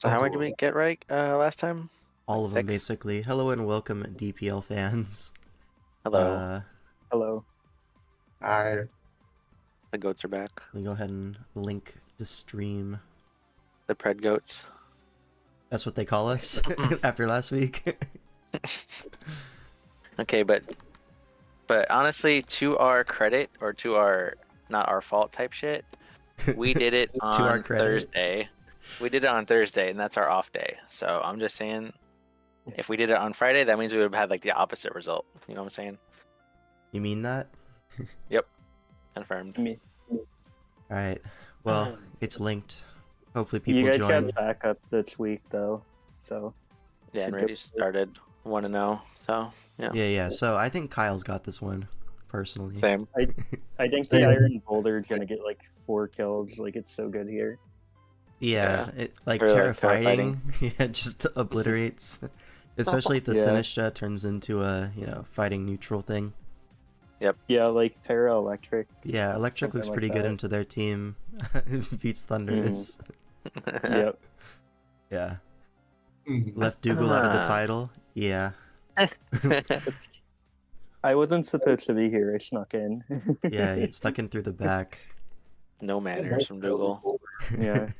So how many did we get right last time? All Like of them, 6? basically. Hello and welcome, DPL fans. Hello. Uh, Hello. The goats are back. let me go ahead and link the stream. The pred goats. That's what they call us after last week. Okay, but honestly, to our credit, or to our not our fault type shit, we did it To our on credit. Thursday. We did it on Thursday, and that's our off day. So I'm just saying, if we did it on Friday, that means we would have had like the opposite result. You know what I'm saying? You mean that? Yep. Confirmed. Alright. Well, it's linked. Hopefully people You guys join. got backup this week though, so Yeah, and should already go- started 1-0. So yeah. Yeah. So I think Kyle's got this one, personally. Same. I think the Iron Boulder is gonna get like 4 kills. Like it's so good here. Yeah, it like Or, like, terrifying. Yeah, just obliterates. Especially if the Yeah. Sinistra turns into a, fighting neutral thing. Yeah, like Para Electric. Yeah, Electric Something looks like pretty good that. into their team. Beats Thunderous. Yep. Yeah. Left Dougal out of the title. Yeah. I wasn't supposed to be here. I snuck in. Yeah, he stuck in through the back. No manners from Dougal. Yeah.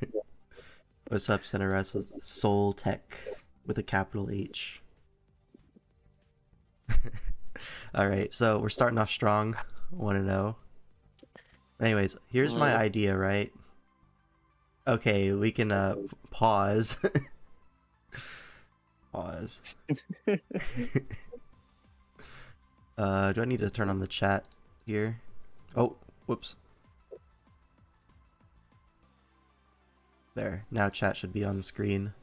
What's up, Cineras with Soul Tech with a capital H. Alright, so we're starting off strong. 1-0. Anyways, here's my idea, right? Okay, we can pause. Pause. Do I need to turn on the chat here? Oh, whoops. There. Now chat should be on the screen.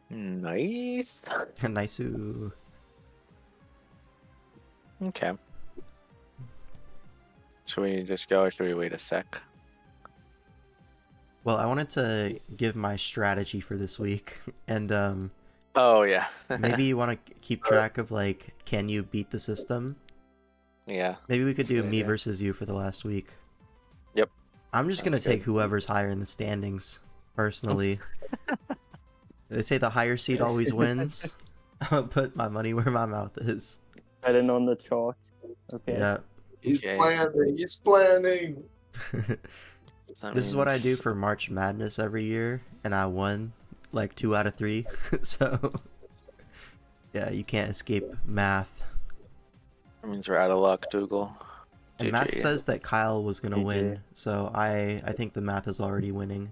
Nice. Nice-oo. Okay. Should we just go, or should we wait a sec? Well, I wanted to give my strategy for this week, and Oh yeah. maybe you want to keep track of, like, can you beat the system? Yeah. Maybe we could do Good me idea. versus you for the last week. Yep. I'm just gonna Sounds take good. whoever's higher in the standings, personally. They say the higher seed always wins. I'll put my money where my mouth is. Heading on the chalk. Okay. Yeah. He's Okay. planning. He's planning. That This is what I do means- for March Madness every year, and I won like 2 out of 3. So yeah, you can't escape math. That means we're out of luck, Dougal. And GG. math says that Kyle was gonna GG. win, so I think the math is already winning.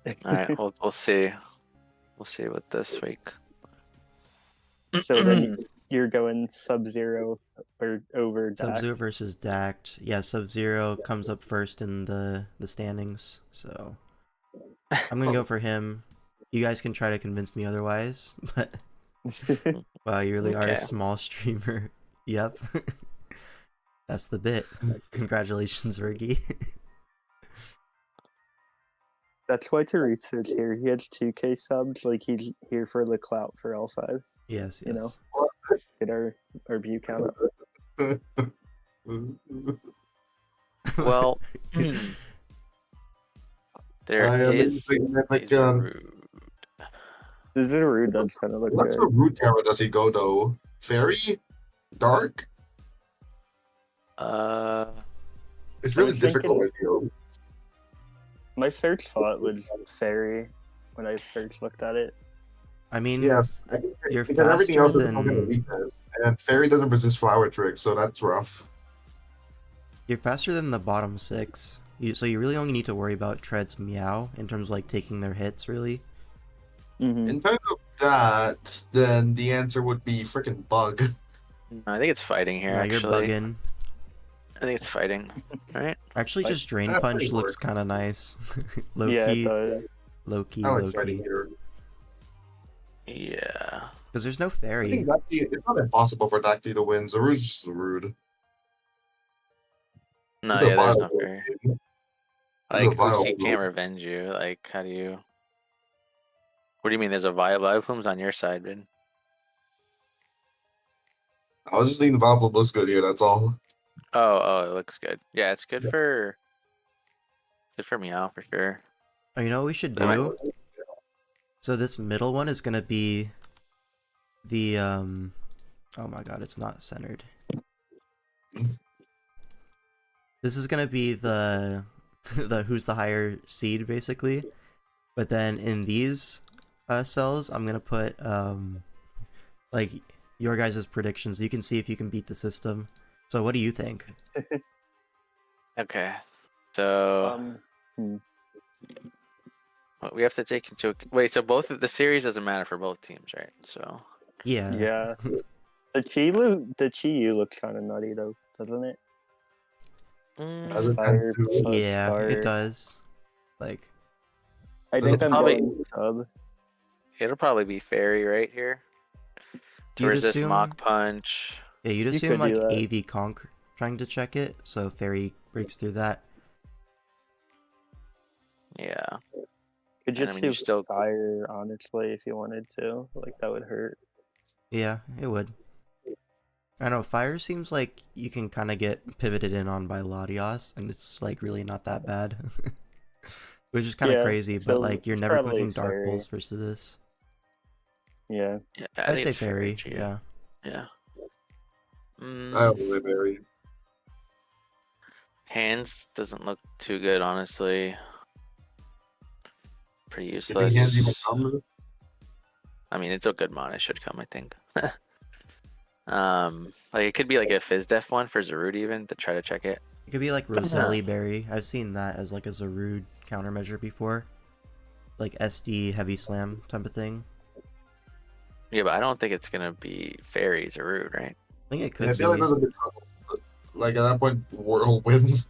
All right, we'll see. We'll see what this week. So then you're going Sub-Zero or over Dak. Sub-Zero versus Dact. Yeah, Sub-Zero comes up first in the standings, so I'm gonna go for him. You guys can try to convince me otherwise, but wow, you really are Okay. a small streamer. Yep. That's the bit. Congratulations, Virgie. That's why Taritsu's here. He has 2K subs. Like he's here for the clout for L5. Yes, yes. You know. Get our view count up. Well, there I am is using Epic Laser Gun. Rude. This is a rude does kind of look What good. sort of root tower does he go though? Fairy? Dark? It's really I'm difficult. thinking- I feel. My first thought was Fairy when I first looked at it. I mean, Yeah, you're because everything else faster is a than weakness, and Fairy doesn't resist flower tricks, so that's rough. you're faster than the bottom 6. So you really only need to worry about Tread's meow in terms of like taking their hits, really. Mm-hmm. In terms of that, then the answer would be freaking bug. I think it's fighting here. Yeah, you're Actually, bugging. I think it's fighting. Right? Actually, Like- just Drain Yeah, Punch pretty looks work. kind of nice. Low Yeah, it key, does. low key, I like low fighting key. here. Yeah. Because there's no I fairy. think it's not impossible for Dacty to win. Zaru's just rude. No, It's a yeah, there's no viable fair. game. Like, a viable OC can't rule. revenge you. Like, how do you? What do you mean? There's a viable plumes on your side, dude. I was just thinking the viable looks good here, that's all. Oh, it looks good. Yeah, it's good for Meow for sure. Oh, you know what we should Am I- do? So this middle one is gonna be the oh my god, it's not centered. This is gonna be the the who's the higher seed basically. But then in these cells, I'm gonna put like your guys' predictions. You can see if you can beat the system. So what do you think? Okay. So what we have to take into wait. So both of the series doesn't matter for both teams, right? So Yeah. Yeah. The Chi-Yu looks kind of nutty though, doesn't it? As it Fire, tends to. Yeah, star. it does. Like, I think It's I'm probably- going sub. it'll probably be fairy right here. To You'd resist assume- Mach Punch. yeah, you'd You assume could like do that. AV Conk trying to check it, so Fairy breaks through that. Yeah. Could And I just mean, you do still- fire honestly if you wanted to. Like that would hurt. Yeah, it would. I know, Fire seems like you can kind of get pivoted in on by Latios, and it's like really not that bad. Which is kind of Yeah, crazy, so but like you're it's never probably clicking Dark Fairy. Pulse versus this. Yeah. Yeah, I think say it's Fairy, G. yeah. Yeah. I only vary. Hands doesn't look too good, honestly. Pretty You think hands even useless. comes? I mean, it's a good mon. It should come, I think. Like it could be like a Fizdef one for Zarud even to try to check it. It could be like Roselli Berry. I've seen that as like a Zarud countermeasure before. Like SD heavy slam type of thing. Yeah, but I don't think it's gonna be Fairy Zarud, right? I think it could I be. feel like there's a bit like at that point whirlwind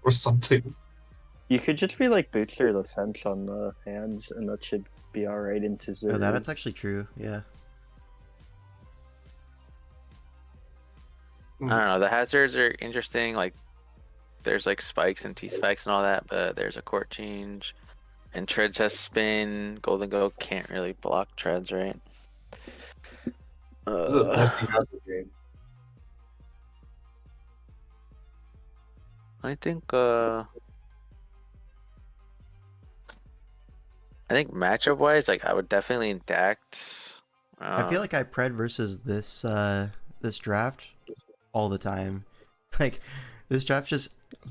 or something. You could just be like booster the fence on the hands and that should be alright into Oh, Zero. that's actually true, yeah. I don't know. The hazards are interesting. Like, there's like spikes and T spikes and all that, but there's a court change, and Treads has spin. Golden Go can't really block Treads, right? This is the best thing out of the game. I think matchup wise, like I would definitely intact. I feel like I pred versus this this draft all the time. Like this draft just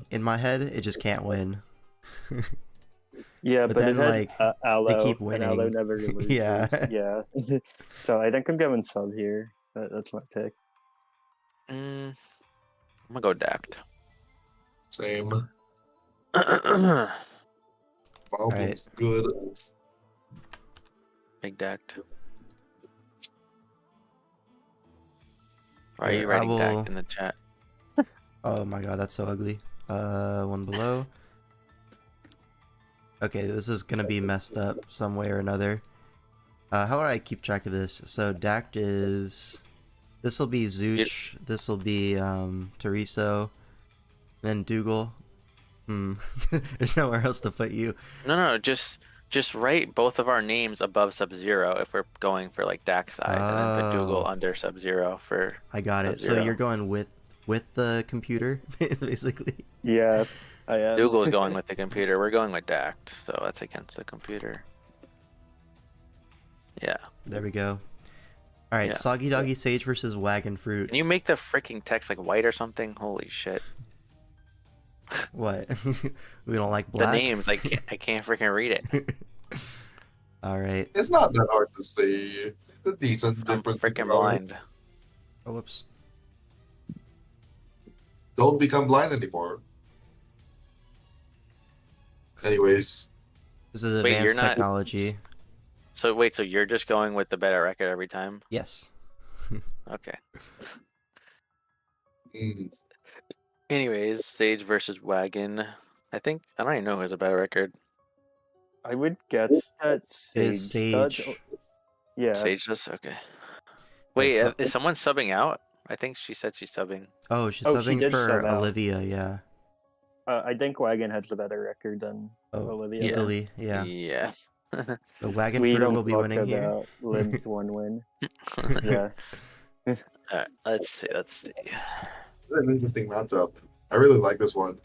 in my head, it just can't win. Yeah, But but then, it has like, Aloe, keep and Aloe winning. never loses. Yeah. Yeah. So I think I'm going sub here. That's my pick. I'm gonna go Dact. Same. Big Problem's good. Dact. Why are Here, you I writing will- Dact in the chat? Oh my god, that's so ugly. One below. Okay, this is gonna be messed up some way or another. How do I keep track of this? So Dact is... This will be Zooch, this will be Teriso, then Dougal. There's nowhere else to put you. No, just write both of our names above Sub-Zero if we're going for like Dact side, and then put Dougal Oh. under Sub-Zero for. I got it. So Sub-Zero. you're going with the computer, basically. Yeah, I am. Dougal's going with the computer. We're going with Dact, so that's against the computer. Yeah. There we go. Alright, Yeah. Soggy Doggy Sage versus Wagon Fruit. Can you make the freaking text like white or something? Holy shit. What? We don't like black? The names, I can't freaking read it. Alright. It's not that hard to see. It's a decent I'm difference. freaking blind. Oh, whoops. Don't become blind anymore. Anyways, This is Wait, you're advanced not- technology. So wait, so you're just going with the better record every time? Yes. Okay. mm, Anyways, Sage versus Wagon. I don't even know who has a better record. I would guess that It Sage. is Sage. Yeah. Sage does? Okay. Wait, so- is someone subbing out? I think she said she's subbing. Oh, she's Oh, she subbing did for sub out. Olivia, yeah. I think Wagon has the better record than Oh, Olivia. easily, yeah. Yeah. The Wagon We Fruit don't will be talk winning here. about Lim's one win. Yeah. Alright, let's see. it's an interesting matchup. I really like this one.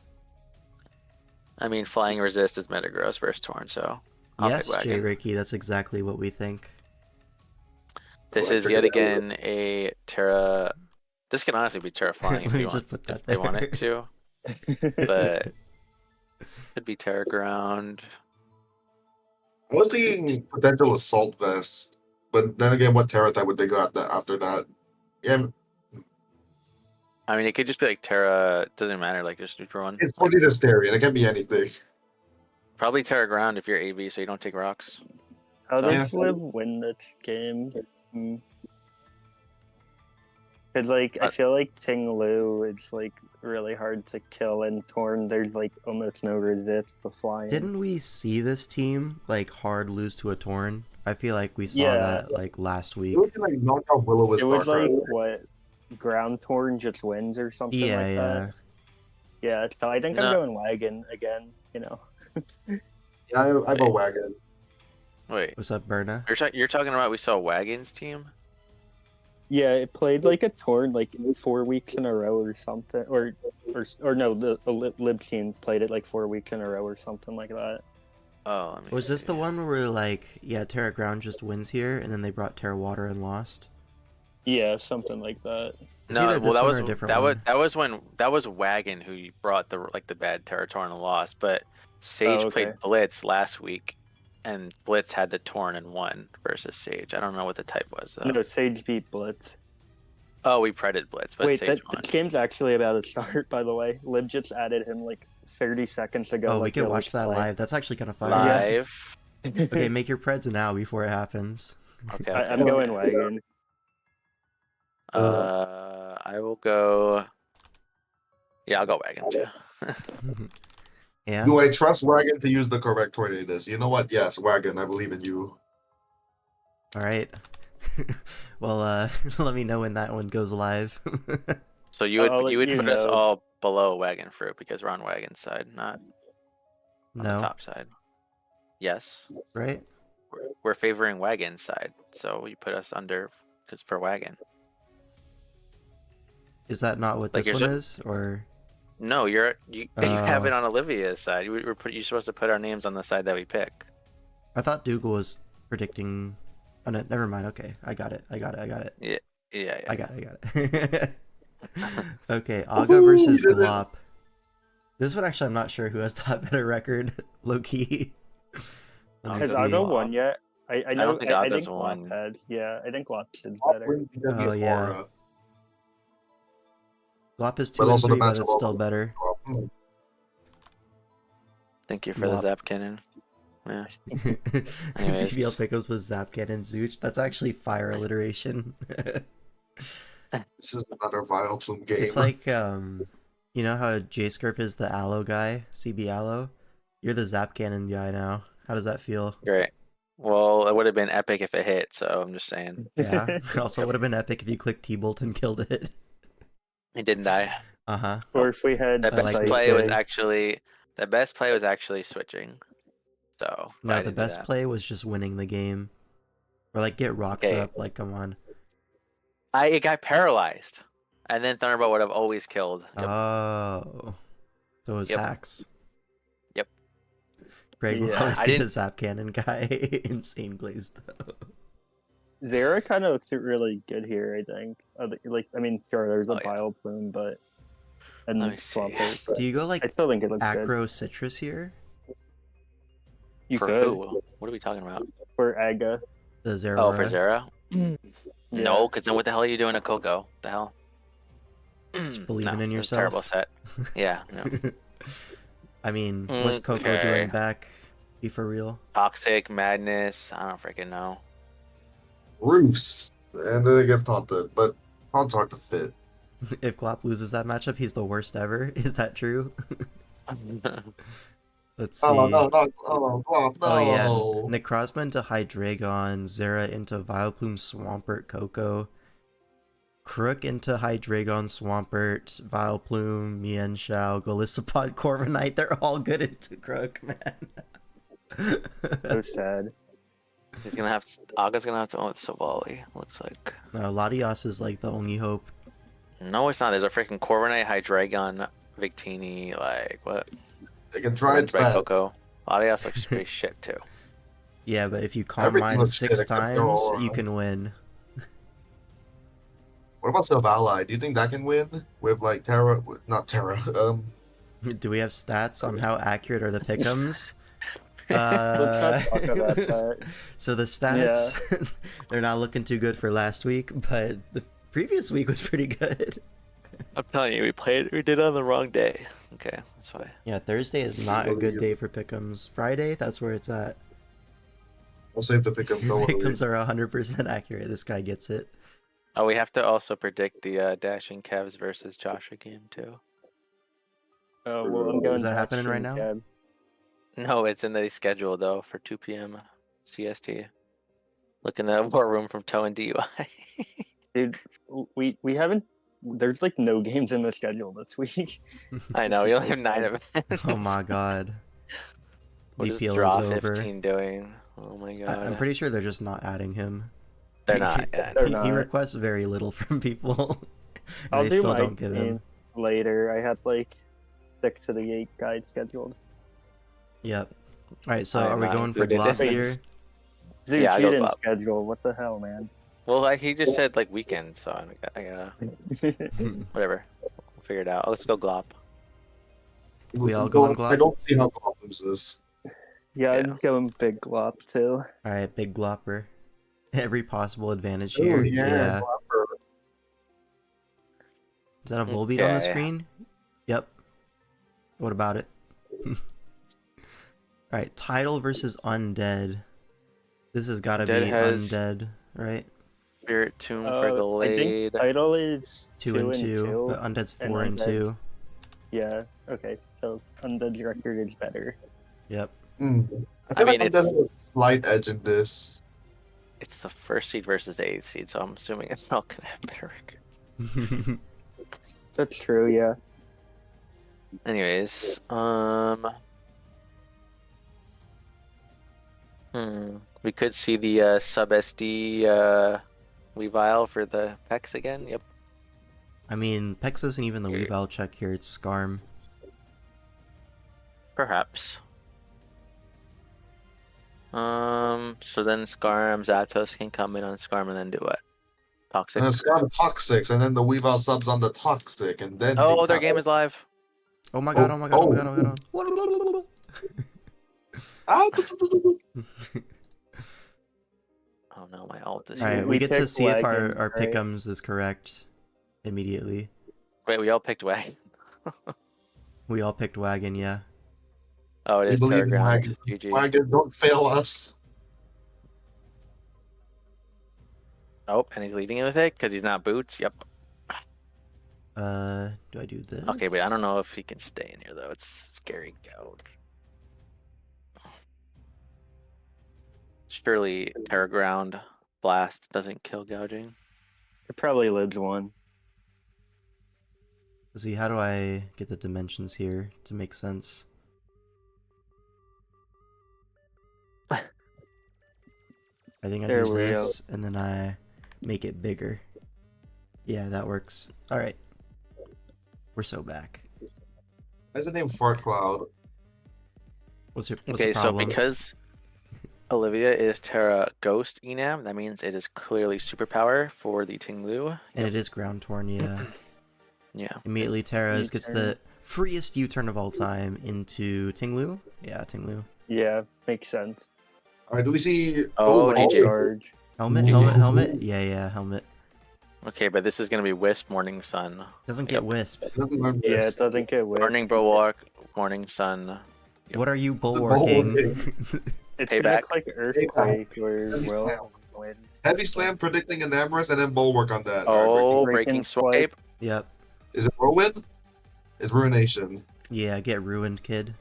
I mean, flying resist is Metagross versus Torn, so I'll Yes, pick Jay Wagon. Ricky, that's exactly what we think. This Well, I is figured yet that would- again a Terra. This can honestly be Terra Flying Let if me you just want, put that if they want it there. to, but could be Terra Ground. I was thinking potential Assault Vest, but then again, what Terra type would they go after that? Yeah, I mean, it could just be like Terra. Doesn't matter. Like just neutral one. it's Like, probably the Stereo. It can be anything. probably Terra Ground if you're AV, so you don't take rocks. How So- does Liv win this game? Because like I feel like Ting Lu is like really hard to kill, and Torn there's like almost no resist to flying. Didn't we see this team like hard lose to a Torn? I feel like we saw Yeah. that like last week. It would be like knockout Willow with It was like StarCraft. what ground Torn just wins or something Yeah, like yeah. that. Yeah, so I think No. I'm going wagon again. You know. Yeah, I go Wagon. Wait, What's up, Berna? you're talking about we saw Wagon's team? Yeah, it played like a Torn like 4 weeks in a row or something, or no, the Lib team played it like 4 weeks in a row or something like that. Oh, let me Was this the see. one where like, yeah, Terra Ground just wins here, and then they brought Terra Water and lost? Yeah, something like that. It's No, either well this that one was or a different that was one. that was Wagon who brought the bad Terratorn and lost, but Sage Oh, okay. played Blitz last week, and Blitz had the Torn and won versus Sage. I don't know what the type was though. No, Sage beat Blitz. Oh, we preded Blitz, but Wait, Sage that won. this game's actually about to start. By the way, Lib just added him like 30 seconds ago. Oh, we like, can yo, watch let's that play. live. That's actually kind of fun. Live. Okay, make your preds now before it happens. Okay. I'm going wagon. I will go. Yeah, I'll go Wagon too. Yeah. Do I trust Wagon to use the correct tornadoes? You know what? Yes, Wagon. I believe in you. All right. Well, let me know when that one goes live. So you would I'll let you would you put us know. all below Wagon Fruit because we're on Wagon's side, not on the No, top side. Yes, right? we're favoring Wagon's side, so you put us under because for Wagon. Is that not what Like, this you're one is, or? No, you you have it Oh. on Olivia's side. You're supposed to put our names on the side that we pick. I thought Dougal was predicting. Oh, no, never mind. Okay, I got it. Yeah. I got it. Okay, Aga versus you did it. Glop. This one actually, I'm not sure who has the better record. Low key. Let me Has see. Aga won yet? I know. don't think I Aga's think won. Glop had. Yeah, I think Glop did Top better. wins the Oh, heaviest yeah. aura. Glop is 2 But and also the 3, but match it's still better. Thank you for Glop. the Zap Cannon. Yeah. DPL Pickems with Zapcat and Zooch. That's actually fire alliteration. This is another Vile Plume game. It's like, you know how J-Scurf is the Aloe guy, CB Aloe? You're the Zap Cannon guy now. How does that feel? Great. Well, it would have been epic if it hit, so I'm just saying. Yeah. It also would have been epic if you clicked T-Bolt and killed it. He didn't die. Uh-huh. Or if we had The I best like Sight play was Day. actually switching. So but I No, the didn't do best that. play was just winning the game. Or like get rocks Okay. up, like come on. It got paralyzed, and then Thunderbolt would have always killed. Yep. Oh. So it was Yep. hacks. Yep. Greg will Yeah, always I be the didn't- Zap Cannon guy. Insane glaze though. Zera kind of looks really good here. I think. Like, I mean, sure, there's a Oh, yeah. Bile Plume, but and Let me see. Swampert, but Do you go I like still think it looks good. Acro Citrus here? You For could who? What are we talking about? for Aga. The Zera. Oh, for Zera? Yeah. No, because then what the hell are you doing at Coco? The hell? Just believing No, in it was a yourself. terrible set. Yeah. No. I mean, what's Coco doing Okay. back? Be for real. Toxic madness. I don't freaking know. Roofs. And then it gets taunted, but taunts hard to fit. If Glop loses that matchup, he's the worst ever. Is that true? Let's see. Oh, no, no, oh, no. Oh yeah, Necrozma into Hydreigon, Zera into Vileplume, Swampert, Coco, Crook into Hydreigon, Swampert, Vileplume, Mienshao, Golisopod, Corviknight. They're all good into Crook, man. So sad. He's gonna have to, Aga's gonna have to own Savali, looks like. No, Latios is like the only hope. No, it's not. There's a freaking Corviknight, Hydreigon, Victini, like, what? They can try its By best. Coco. Latias looks pretty shit too. Yeah, but if you calm Everything mine looks shit 6 except their times, aura. you can win. What about Sylvali? Do you think that can win with like Terra? Not Terra. Do we have stats on how accurate are the pick'ems? Let's not talk about that. So the stats, they're not looking too good for last week, but the previous week was pretty good. I'm telling you, we did it on the wrong day. Okay, that's fine. Yeah, Thursday is not a good day for pick'ems. Friday, that's where it's at. We'll save the pick up. Pick'ems are 100% accurate. This guy gets it. Oh, we have to also predict the Dashing Cavs versus Joshua game too. Oh well, I'm going. Is that happening right now? Cab. No, it's in the schedule though for 2 p.m. CST. Look in the war room from Toe and DUI. Dude, we haven't. There's like no games in the schedule this week. I know, This we is only have so 9 sad. events. Oh my god. What is DPL draw is over. 15 doing? Oh my god. I'm pretty sure they're just not adding him. They're not. Yeah, They're He not. requests very little from people. And I'll they do still my don't give him. game later. I had like 6 to the 8 guide scheduled. Yep. Alright, so I am are we not going for included Glop in here? this. Dude, Yeah, I she go didn't Bob. schedule. What the hell, man? Well, he just said like weekend, so I gotta whatever. We'll figure it out. Let's go Glop. We all go on Glock? I don't see how Glock loses. Yeah, Yeah. I'm going big glop too. Alright, big Glopper. Every possible advantage Oh, here. yeah. Glopper. Is that a Volbeat on the Okay. screen? Yep. What about it? Alright, Tidal versus Undead. This has gotta be Undead has- Undead, right? Spirit Tomb for I Glade. think title is 2 and 2, but Undead's 4 and Undead- 2. Yeah. Okay. So Undead's record is better. Yep. I I feel mean, like it's- there's a slight edge in this. It's the first seed versus the 8th seed, so I'm assuming it's not gonna have better records. That's true. Yeah. Anyways, we could see the sub SD Weavile for the Pex again. Yep. I mean, Pex isn't even the Here. Weavile check here, it's Scarm. Perhaps. So then Scarm, Zapdos can come in on Scarm and then do what? Toxic. And it's got Toxics, and then the Weavile subs on the Toxic, and then. Oh, things their happen. game is live. Oh my god, Oh, oh my god, oh my god, oh. oh my god. Ah, Oh no, my alt is Alright, here. we We get to picked see if Wagon, our right? pick'ems is correct immediately. Wait, we all picked Wagon. We all picked Wagon, yeah. Oh, it We is believe in Terraground. Wagon. GG. Wagon, don't fail us. Oh, and he's leading it with it because he's not boots. Yep. Do I do this? Okay, but I don't know if he can stay in here though. It's scary gouge. Surely Terraground Blast doesn't kill gouging. It probably lives one. See, how do I get the dimensions here to make sense? I think I There do we go. this, and then I make it bigger. Yeah, that works. Alright. We're so back. Why is the name Fart Cloud? What's the Okay, so problem? because Olivia is Terra Ghost Enam, that means it is clearly superpower for the Tinglu. And it is ground torn, yeah. Yeah. Immediately Terra gets U-turn. the freest U-turn of all time into Tinglu. Yeah, Tinglu. Yeah, makes sense. Alright, do we see. Oh, Full GG. charge. Helmet, GG. helmet, helmet? Yeah, yeah, helmet. Okay, but this is gonna be Wisp, Morning Sun. Doesn't Yep. get Wisp. Yeah, it doesn't get whipped. Morning Bulwark, Morning Sun. Yep. What are you bulwarking. bulwarking? It's Payback. gonna look like Earthquake or Heavy Will win. Heavy Slam predicting an Amorous and then Bulwark on that. Oh, Breaking breaking Swipe. swipe. Yep. Is it Whirlwind? It's Ruination. Yeah, get ruined, kid.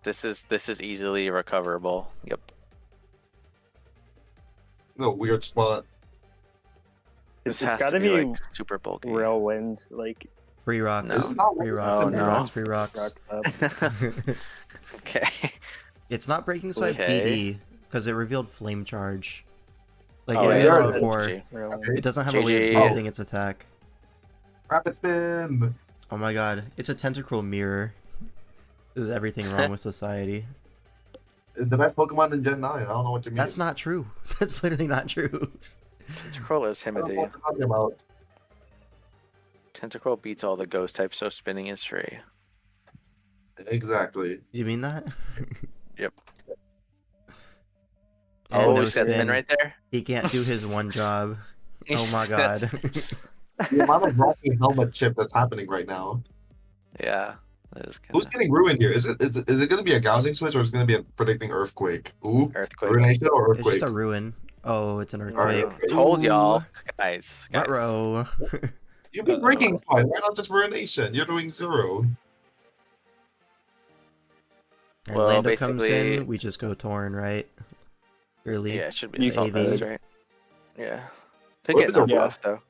This is easily recoverable. Yep. No, weird spot. This It's has gotta to be be like super bulky. Whirlwind, like Free rocks. No. Free rocks. Oh, free no. rocks. Free rocks. rock up. Okay. It's not breaking swipe Okay. DD because it revealed flame charge. Like Oh, it yeah, did yeah, before. GG. Whirlwind. It doesn't have a way GG. of boosting its attack. Rapid Spin! Oh my god, it's a tentacruel mirror. There's everything wrong with society. It's the best Pokemon in Gen 9. I don't know what you mean. That's not true. That's literally not true. Tentacruel is I don't know Timothy. what you're talking about. Tentacruel beats all the ghost types, so spinning is free. Exactly. You mean that? Yep. And Oh, no he's got spin spin. right there. He can't do his one job. Oh my god. The amount of Rocky helmet chip that's happening right now. Yeah. That is Who's kinda... getting ruined here? Is it going to be a gouging switch or is it going to be a predicting earthquake? Ooh, Earthquake. ruination or It's earthquake? just a ruin. Oh, it's an Alright, earthquake. okay. Told Ooh. y'all, guys. Ruh-roh. You've been breaking fine. Why not just ruination? You're doing 0. And Well, Lando comes basically- in, we just go Torn, right? Really? Yeah, it should be You Assault AV. Vest, right? Yeah. Could What get if it's a knocked rough- off though.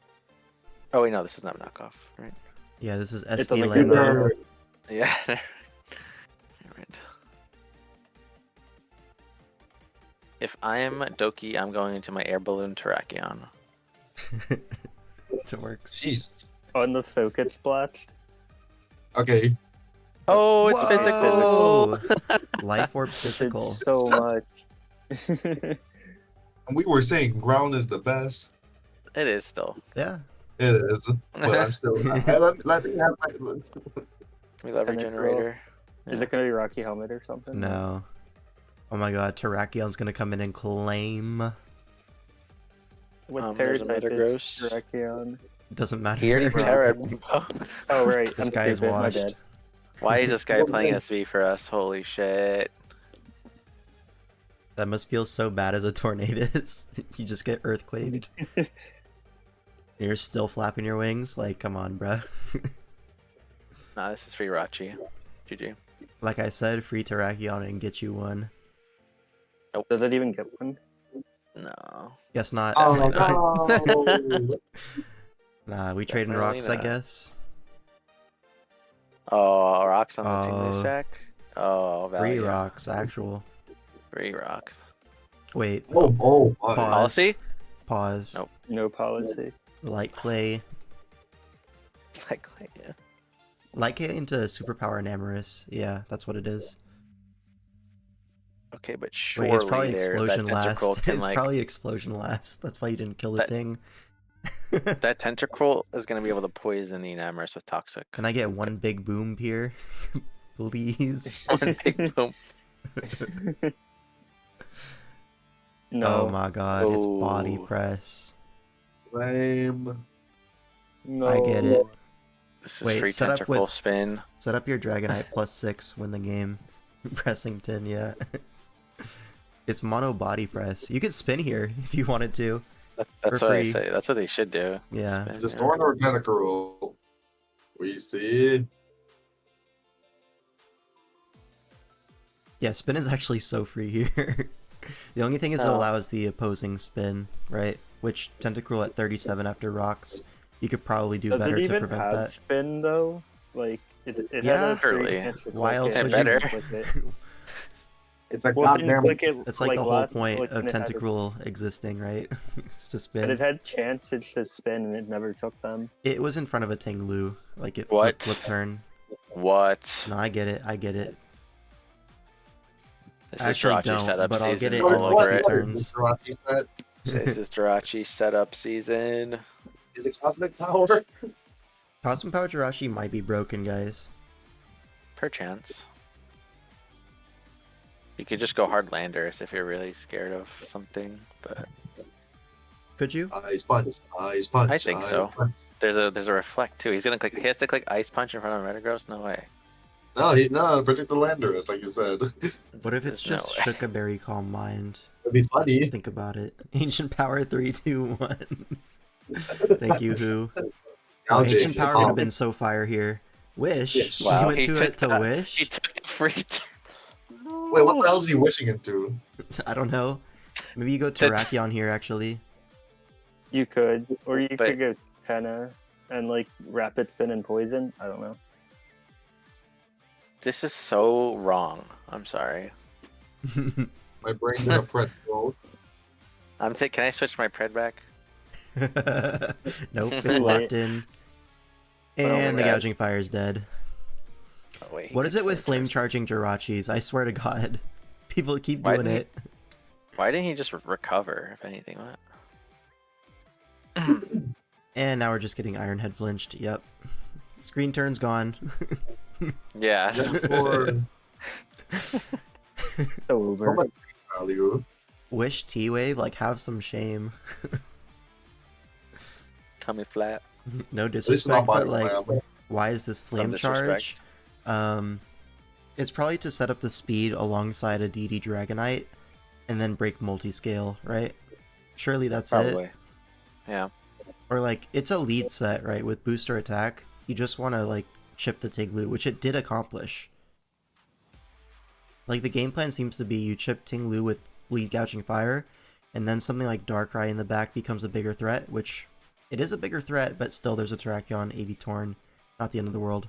Oh wait, no, this is not knockoff, right? Yeah, this is It SP doesn't Lando. compare. Yeah. Right. If I'm Doki, I'm going into my air balloon Terrakion. It works. Jeez. On the Focus Splashed. Okay. Oh, it's Whoa! physical. Life Orb It's physical. so much. And we were saying ground is the best. It is still. Yeah. It is. But I'm still. let me have my. We love our Can it generator. Is Yeah. it gonna be Rocky Helmet or something? No. Oh my god, Terrakion's gonna come in and claim. What There's a Terra type is Metagross. Terrakion? Doesn't matter. He already Terra. Oh right, This I'm guy is stupid, my washed. bad. Why is this guy playing SV for us? Holy shit. That must feel so bad as a Tornadus. You just get earthquaked. You're still flapping your wings? Like, come on, bruh. Nah, this is free Rachi. GG. Like I said, free Terrakion and get you one. Does it even get one? No. Guess not. Oh Definitely no! Nah, we trading Definitely rocks, I not. guess. Oh, rocks on the team Oh. loose deck. Oh, Free value. rocks, actual. Free rocks. Wait, Oh, Pause. Policy? pause. Nope. No policy. Light clay. Like, yeah. Light clay into superpower Enamorous. Yeah, that's what it is. Okay, but surely Wait, it's probably there, explosion that tentacle last. can It's like probably explosion last. That's why you didn't kill the That- thing. that tentacle is gonna be able to poison the Enamorous with toxic. Can I get one big boom here? Please. One big boom. No. Oh my god, it's body Oh. press. Lame. No. I get it. This is Wait, free set up tentacle with- spin. Set up your Dragonite +6, win the game. Pressington, yeah. It's mono body press. You could spin here if you wanted to. That's For what I free. say. That's what they should do. Yeah. Spin, Is this yeah. Torn or Tentacruel? We see. Yeah, spin is actually so free here. The only thing is it Oh. allows the opposing spin, right? Which Tentacruel at 37 after rocks, you could probably do Does better it to even prevent have that. spin though? Like it Yeah. had a free Surely. chance to Why click else it, would and you- then click it. It's like Well, it didn't goddamn. click it, That's like the whole last- point like, of when it had a- Tentacruel existing, right? It's to But spin. it had chances to spin and it never took them. It was in front of a Tinglu, like it What? flip turn. What? No, I get it. I get it. This I is actually Jirachi don't, setup but I'll season get it all in over like it. two turns. Jirachi set. This is Jirachi setup season. Is it Cosmic Power? Cosmic Power Jirachi might be broken, guys. Perchance. You could just go hard Landers if you're really scared of something, but Could you? Ice punch. Ice punch. I think ice so. punch. there's a reflect too. He's gonna click. He has to click Ice Punch in front of Metagross. No way. No, predict the Landers, like you said. What if it's There's no just way. Shookaberry Calm Mind? It'd be funny. Think about it. Ancient Power 3, 2, 1. Thank you, Who. Oh, Gouging. Ancient Power would have been so fire here. Wish? Yes. You Wow, went he to took it to that- wish? He took the free. Wait, what the hell is he wishing into? I don't know. Maybe you go Terrakion here, actually. You could, or you But- could go Tenna and like Rapid Spin and Poison. I don't know. This is so wrong. I'm sorry. My brain did a pretzel. Can I switch my pred back? Nope, it's Wait. locked in. Oh, And the yeah. Gouging Fire is dead. Oh, wait, he What gets is it with flame charge. charging Jirachis? I swear to God, people keep Why doing didn't he- it. Why didn't he just recover, if anything? What? And now we're just getting Iron Head flinched. Yep. Screen turn's gone. Yeah. Or So over. much value. Wish T-Wave, like, have some shame. Tummy flat. No At least it's not disrespect, but body like, slam. why is this flame disrespect. charge? It's probably to set up the speed alongside a DD Dragonite, and then break multi-scale, right? Surely that's Probably. it. Yeah. Or like, it's a lead set, right? With booster attack, you just want to like chip the Tinglu, which it did accomplish. Like, the game plan seems to be you chip Tinglu with lead gouging fire, and then something like Darkrai in the back becomes a bigger threat, which it is a bigger threat, but still there's a Terrakion, AV Torn, not the end of the world.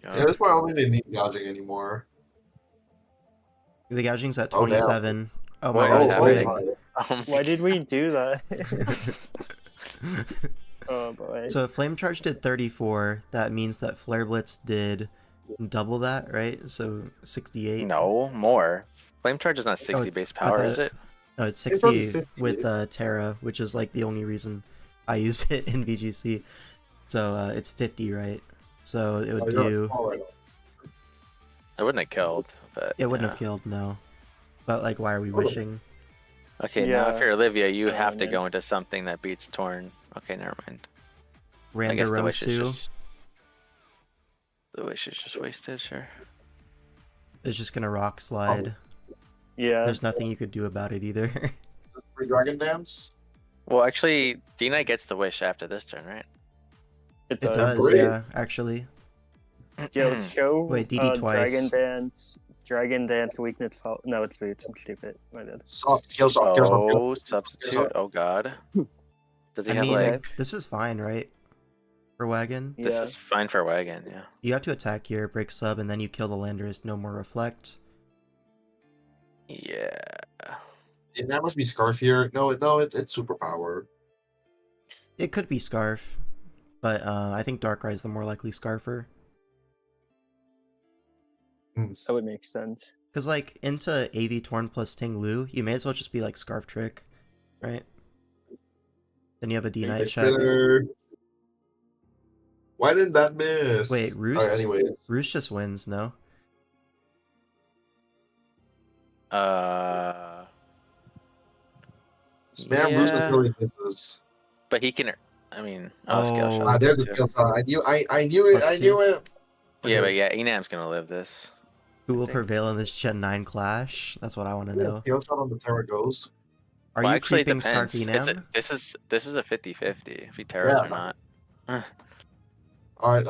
Yeah, that's why I don't think they need gouging anymore. The gouging's at Oh, damn. 27. Oh What my is god, happening? it's Oh my Why did we do that? big. Oh boy. So if Flame Charge did 34, that means that Flare Blitz did double that, right? So 68. No, more. Flame charge is not 60 it's- base I power, thought- is it? No, it's It was 60 50. with Terra, which is like the only reason I use it in VGC. So it's 50, right? So it would do. It wouldn't have killed, but It wouldn't yeah. have killed, no. But like, why are we wishing? Okay, now if Yeah. you're Olivia, you Oh, have to man. go into something that beats Torn. Okay, never mind. I guess the wish is Randarosu just wasted, sure. is just gonna rock slide. Yeah. There's nothing you could do about it either. Free Dragon Dance? Well, actually, D-Knight gets the wish after this turn, right? It It does. does, Great. yeah, actually. Yo, show Wait, DD twice. Dragon Dance weakness. No, it's boots. I'm stupid. My bad. Soft, kill soft, kill soft, kill Oh, substitute. Oh god. Does he I have mean, like? this is fine, right? For Wagon. This Yeah. is fine for Wagon, yeah. You have to attack here, break sub, and then you kill the Landorus, no more reflect. Yeah. Yeah, that must be Scarf here. No, it's superpower. It could be Scarf, but I think Darkrai is the more likely Scarfer. That would make sense. Because, like, into AV Torn plus Ting Lu, you may as well just be like Scarf Trick, right? Then you have a D-Knight check. Spitter. Why didn't that miss? Wait, Roost? Alright, anyways. Roost just wins, no? Spam Roost Yeah. until he misses. But he can. I mean, Oh. scale shot. Ah, there's a too. skill shot. I knew it. Plus I knew it. Yeah, Okay. but yeah, Enam's gonna live this. Who will think. prevail in this Gen 9 clash? That's what I want to know. Skill shot on the Terra goes. Are Well, you actually, it creeping depends. Scarfinam? This is a 50-50 if he terrors Yeah. or not. Alright,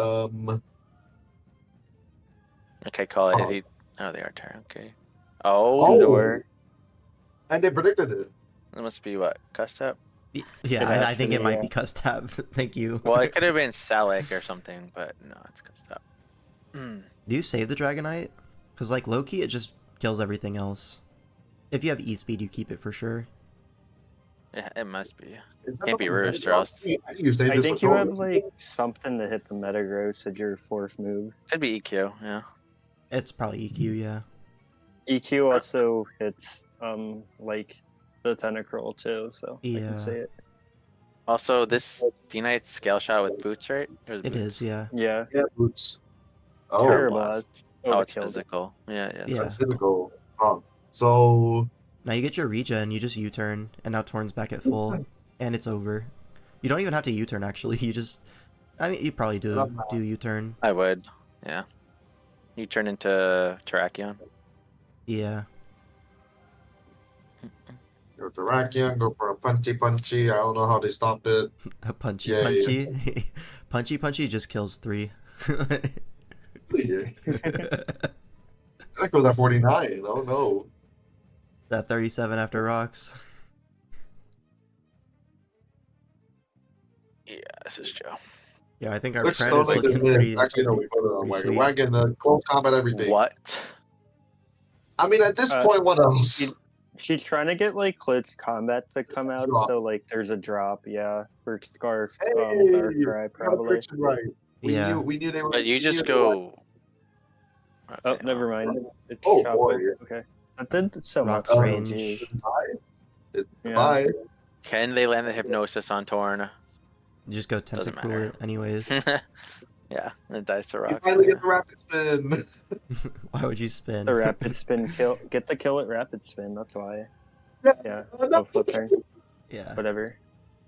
Okay, call it. Is Oh. he? Oh, they are terror. Okay. Oh, Door. and they predicted it. that must be what cust up. Yeah, Could I think it actually, might yeah. be Cust Tab. Thank you. Well, it could have been Salic or something, but no, it's cust up. Do you save the Dragonite? Because, like, low-key, it just kills everything else. If you have E-Speed, you keep it for sure. Yeah, it must be. Is that Can't be the- Roost or else. You say I this think with you all- have like something to hit the Metagross as your fourth move. Could be EQ. Yeah. It's probably EQ, yeah. EQ also hits like the Tentacruel too, so I Yeah. can say it. Also, this D-Knight scale shot with boots, right? Or It boots? is, yeah. Yeah. Yeah, boots. Oh, Terror Blast. Blast. Oh, it's Overkilled. physical. Yeah, yeah. Yeah. it's physical. So Now you get your regen, you just U-turn, and now Torn's back at full, and it's over. You don't even have to U-turn, actually. You just... I mean, you probably do U-turn. I would. Yeah. You turn into Terrakion. Yeah. go to Rakian, go for a punchy. I don't know how they stop it. A punchy Yeah, yeah. punchy. Punchy punchy just kills 3. That goes at 49. Oh no. That 37 after rocks. Yeah, this is Joe. Yeah, I think our Looks trend so is like looking this. pretty... Actually, no, we put it on pretty Wagon. sweet. Wagon, the close combat, everything. What? I mean, at this point, what else? She's trying to get like Glitch Combat to come out, Drop. so like there's a drop, yeah, for Scarf, Hey, Darkrai you got probably. prediction right. Yeah. We knew they were. But you we just knew they were- go. Oh, Okay, never mind. It's Oh, chopper. boy. Okay. That did so much. Rock's Oh, range. Geez. Yeah. Bye. Can they land the hypnosis on Torn? You just go Doesn't tentacle matter. it anyways. Yeah, and it dies to You rocks. finally yeah. get the rapid spin. Why would you spin? The rapid spin kill. Get the kill at rapid spin. That's why. Yeah. Oh, Oh, flip turn. Yeah. Whatever.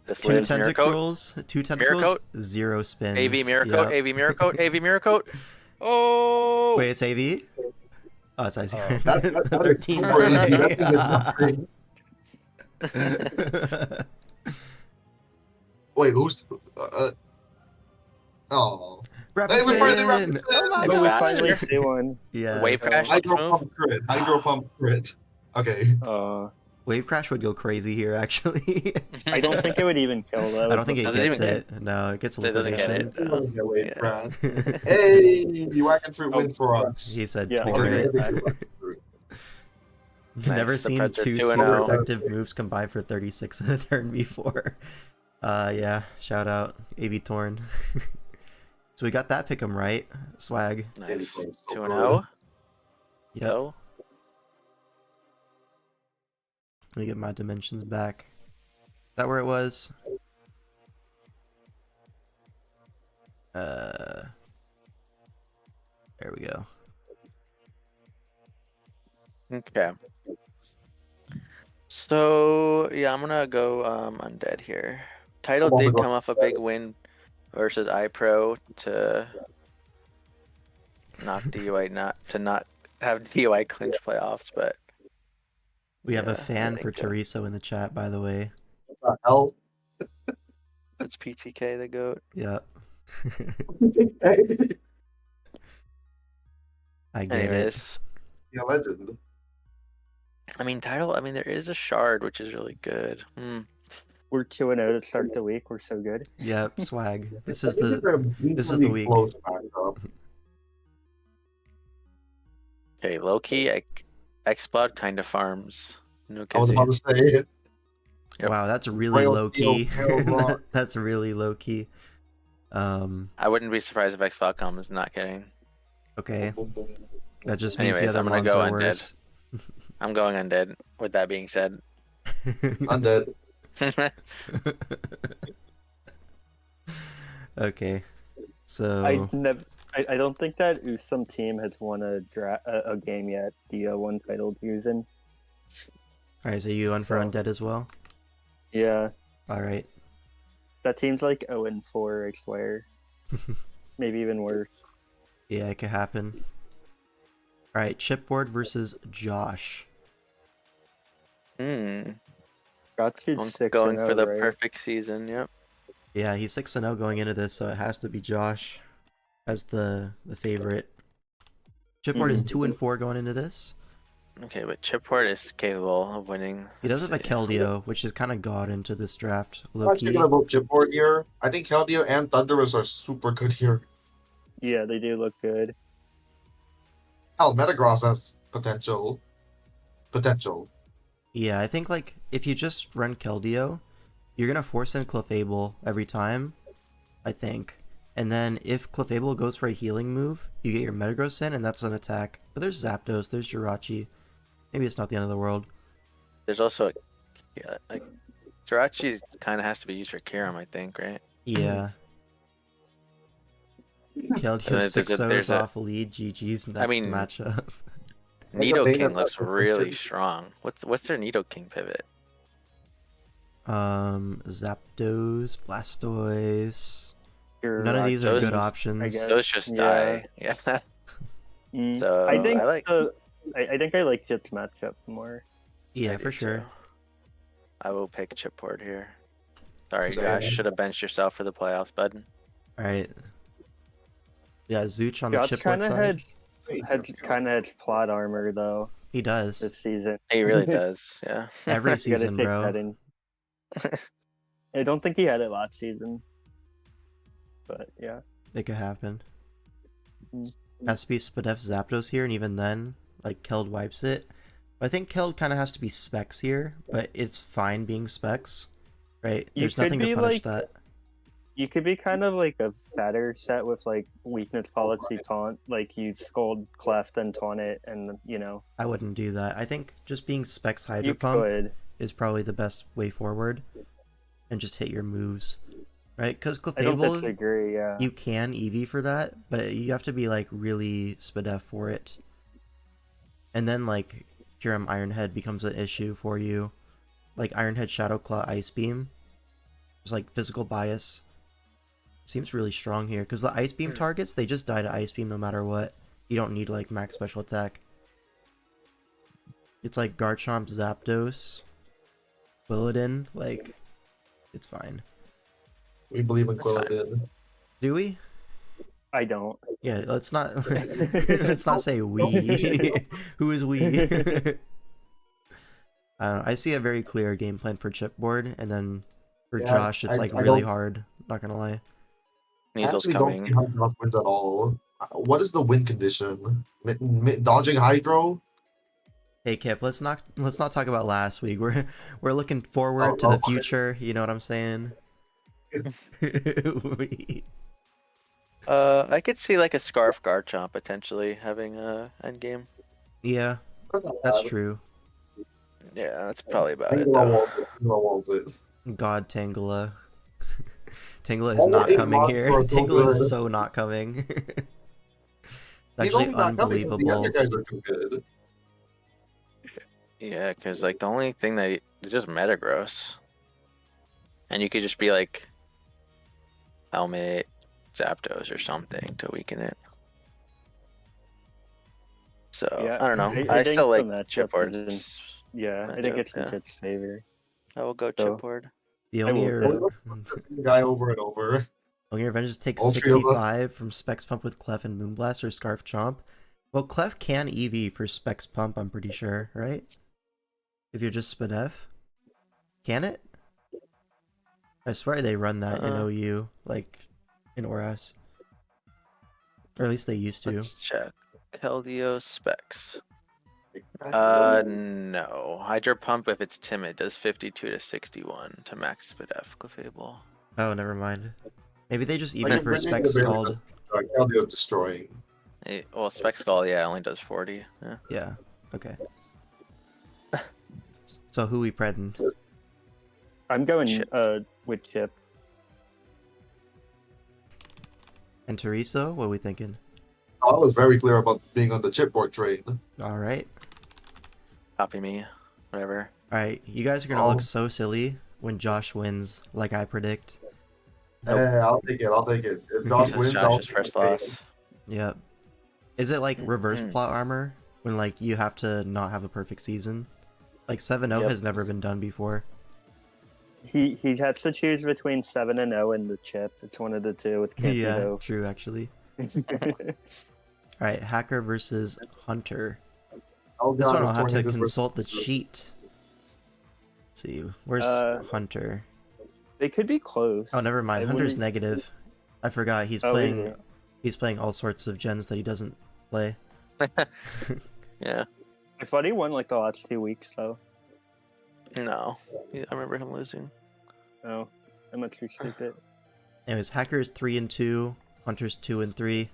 This Two lives Mirror Coat. tentacles. Two tentacles. Coat. 0 spins. AV Mirror Coat. Yep. AV Mirror Coat. AV Mirror Coat. Oh. Wait, it's AV? Oh, it's IC. That is 13. super easy. That thing is nothing. Wait, who's? Oh. Rapid Hey, we finally spin! rapid spin! Oh my It's Oh, we faster. finally see one. Yeah. Wave crash. Hydro move. pump crit. Hydro pump crit. Okay. Wave crash would go crazy here, actually. I don't think it would even kill though. I don't think it Doesn't gets even it. No, it gets a It doesn't get it. liquidation. Yeah. Hey, you whacking through wins for us. He said Yeah, torrent. okay. Never Nice, the seen Preds are 2 2-0. super effective moves combined for 36 in a turn before. Yeah, shout out AV Torn. So we got that pick'em right. Swag. Nice. So 2-0. Yep. Go. Let me get my dimensions back. Is that where it was? There we go. Okay. So yeah, I'm gonna go undead here. Title I'm also did going come off a big win versus iPro to knock DUI not have DUI clinch playoffs, but We have a yeah, I fan for think, Teresa in the chat, by the way. What the hell? it's PTK the goat. Yep. I get it. Anyways, Yeah, legend. I mean title. I mean there is a shard which is really good. We're 2-0 to start the week. We're so good. Yep, swag. This is I think the they're this is the week. close back up. Okay, low key, Xplod kind of farms. No I was about to say. Yep. Wow, that's really Rail low key. field, rail rock. That's really low key. I wouldn't be surprised if Xbox comes. Not kidding. Okay. That just means Anyways, the I'm other gonna ones go are undead. worse. I'm going undead. With that being said, Undead. Okay. So I don't think that some team has won a game yet. The one titled using. alright, so you on for So- undead as well? Yeah, Alright. that team's like 0-4. I swear. Maybe even worse. Yeah, it could happen. Alright, chipboard versus Josh. Hmm. Gotcha. I'm 6 going for the right? perfect season. Yep. Yeah, he's 6-0 going into this, so it has to be Josh as the favorite. Chipboard is 2-4 going into this. Okay, but Chipboard is capable of winning. He does have a Let's see. Keldeo, which is kind of god into this draft. I'm Low actually key. gonna vote chipboard here. I think Keldeo and Thunderous are super good here. Yeah, they do look good. Hell, Metagross has potential. Potential. Yeah, I think like if you just run Keldeo, you're gonna force in Clefable every time, I think. And then if Clefable goes for a healing move, you get your Metagross in, and that's an attack. But there's Zapdos, there's Jirachi. Maybe it's not the end of the world. There's also like Jirachi kind of has to be used for Kiram, I think, right? Yeah. Keldeo there's a- 6-0 there's a- off a lead, GG's, and that's mean, the matchup. Nido Beta King looks Pickems. really strong. What's their Nido King pivot? Zapdos, Blastoise. You're None of right. these are Those- good I options. guess. Those just Yeah. die. Yeah. So, I think I like- I think I like Jit's matchup more. Yeah, I for do sure. too. I will pick Chipboard here. Sorry, Same. guys. Should have benched yourself for the playoffs, bud. Alright. Yeah, Zooch on the Josh chipboard kind of side. had plot armor though He does. this season. He really does. Yeah. Every You gotta season, take bro. that in. I don't think he had it last season, but yeah. It could happen. Mm. Has to be Spadef Zapdos here, and even then, like, Keld wipes it. I think Keld kind of has to be Specs here, but it's fine being Specs, right? You There's could nothing to be, punish like- that. You could be kind of like a fatter set with like weakness policy taunt, like you scold cleft and taunt it, and you know. I wouldn't do that. I think just being Specs Hydro You Pump could. is probably the best way forward, and just hit your moves, right? Because I don't Clefable, disagree. Yeah. you can EV for that, but you have to be like really SPDF for it. And then like Huram Ironhead becomes an issue for you. Like Ironhead Shadowclaw Ice Beam. There's like physical bias. Seems really strong here because the Ice Beam targets, they just die to Ice Beam no matter what. You don't need like max special attack. It's like Garchomp, Zapdos, Quilladin, like it's fine. We believe in That's fine. Quilladin. Do we? I don't. Yeah, let's not let's not say we. Who is we? I don't know. I see a very clear game plan for chipboard, and then for Yeah, Josh, it's I- like I really don't- hard. Not gonna lie. I Kneasel's actually don't see coming. how Josh wins at all. What is the win condition? Dodging Hydro? Hey Kip, let's not talk about last week. We're looking forward to the future. You know what I'm saying? I could see like a Scarf Garchomp potentially having a endgame. Yeah, that's true. Yeah, that's probably about it though. God Tangela. Tangela is not coming here. Tangela is so not coming. It's actually unbelievable. The other guys are too good. Yeah, because like the only thing that it's just Metagross, and you could just be like Helmet, Zapdos or something to weaken it. So Yeah, I don't know. I I think still the like matchup chipboard. is Yeah, I think it's in Yeah. Chip's favor. I will go So- chipboard. The I only will- The same guy over and over. Only Revenge takes All three of us. 65 from Specs Pump with Clef and Moonblast or Scarf Chomp. Well, Clef can EV for Specs Pump, I'm pretty sure, right? If you're just SPDF. Can it? I swear they run that in OU, like, in ORAS. Or at least they used to. Let's check. Keldeo specs. No. Hydro Pump, if it's timid, does 52 to 61 to max SPDF Clefable. Oh, never mind. Maybe they just Like, EV for if we're Specs thinking of Scald. Keldeo destroying. Well, Spec Skull, yeah, only does 40. Yeah. Yeah, okay. So who we predding? I'm going Chip. with Chip. And Teresa, what are we thinking? I was very clear about being on the chipboard train. Alright. Copy me. Whatever. Alright, you guys are gonna look so silly when Josh wins, like I predict. Nope. Yeah, I'll take it. I'll take it. If This Josh is wins, I'll Josh's first loss. Yep. Is it like reverse Mhm. plot armor? When like you have to not have a perfect season? Like 7-0 Yep. has never been done before. He has to choose between 7 and 0 and the Chip. It's one of the two. It can't Yeah, be 0. true actually. Alright, Hacker versus Hunter. Oh, This God, one it's I'll have to Tornadoes versus- consult the cheat. Let's see, where's Hunter? They could be close. Oh, never mind. I Hunter's wouldn't- negative. I forgot he's Oh, is playing. it? He's playing all sorts of gens that he doesn't play. Yeah. I thought he won like the last 2 weeks though. No. I remember him losing. Oh, I must be stupid. Anyways, Hacker's 3-2. Hunter's 2-3.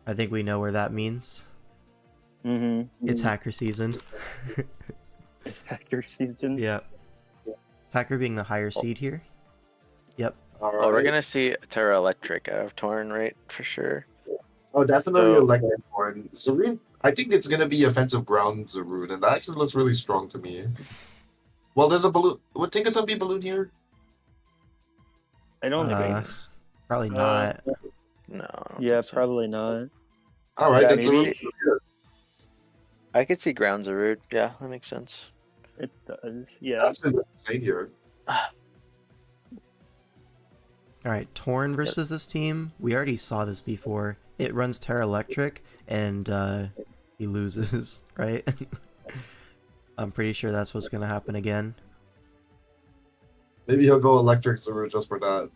I think we know where that means. Mm-hmm. It's Hacker season. It's Hacker season. Yep. Hacker being the higher seed here. Yep. All Well, we're right. gonna see Terra Electric out of Torn, right? For sure. Oh, definitely So- electric horn. Zarude, I think it's gonna be offensive ground Zarude, and that actually looks really strong to me. Well, there's a balloon. Would Tinkaton balloon here? I don't think. Probably not. No. I don't Yeah, think so. probably not. All right, Yeah, then I mean, Zarude. she- I could see Ground Zarude. Yeah, that makes sense. It does. Yeah. Actually, looks insane here. Alright, Torn versus this team. We already saw this before. It runs Terra Electric, and he loses, right? I'm pretty sure that's what's gonna happen again. Maybe he'll go electric Zarude just for that.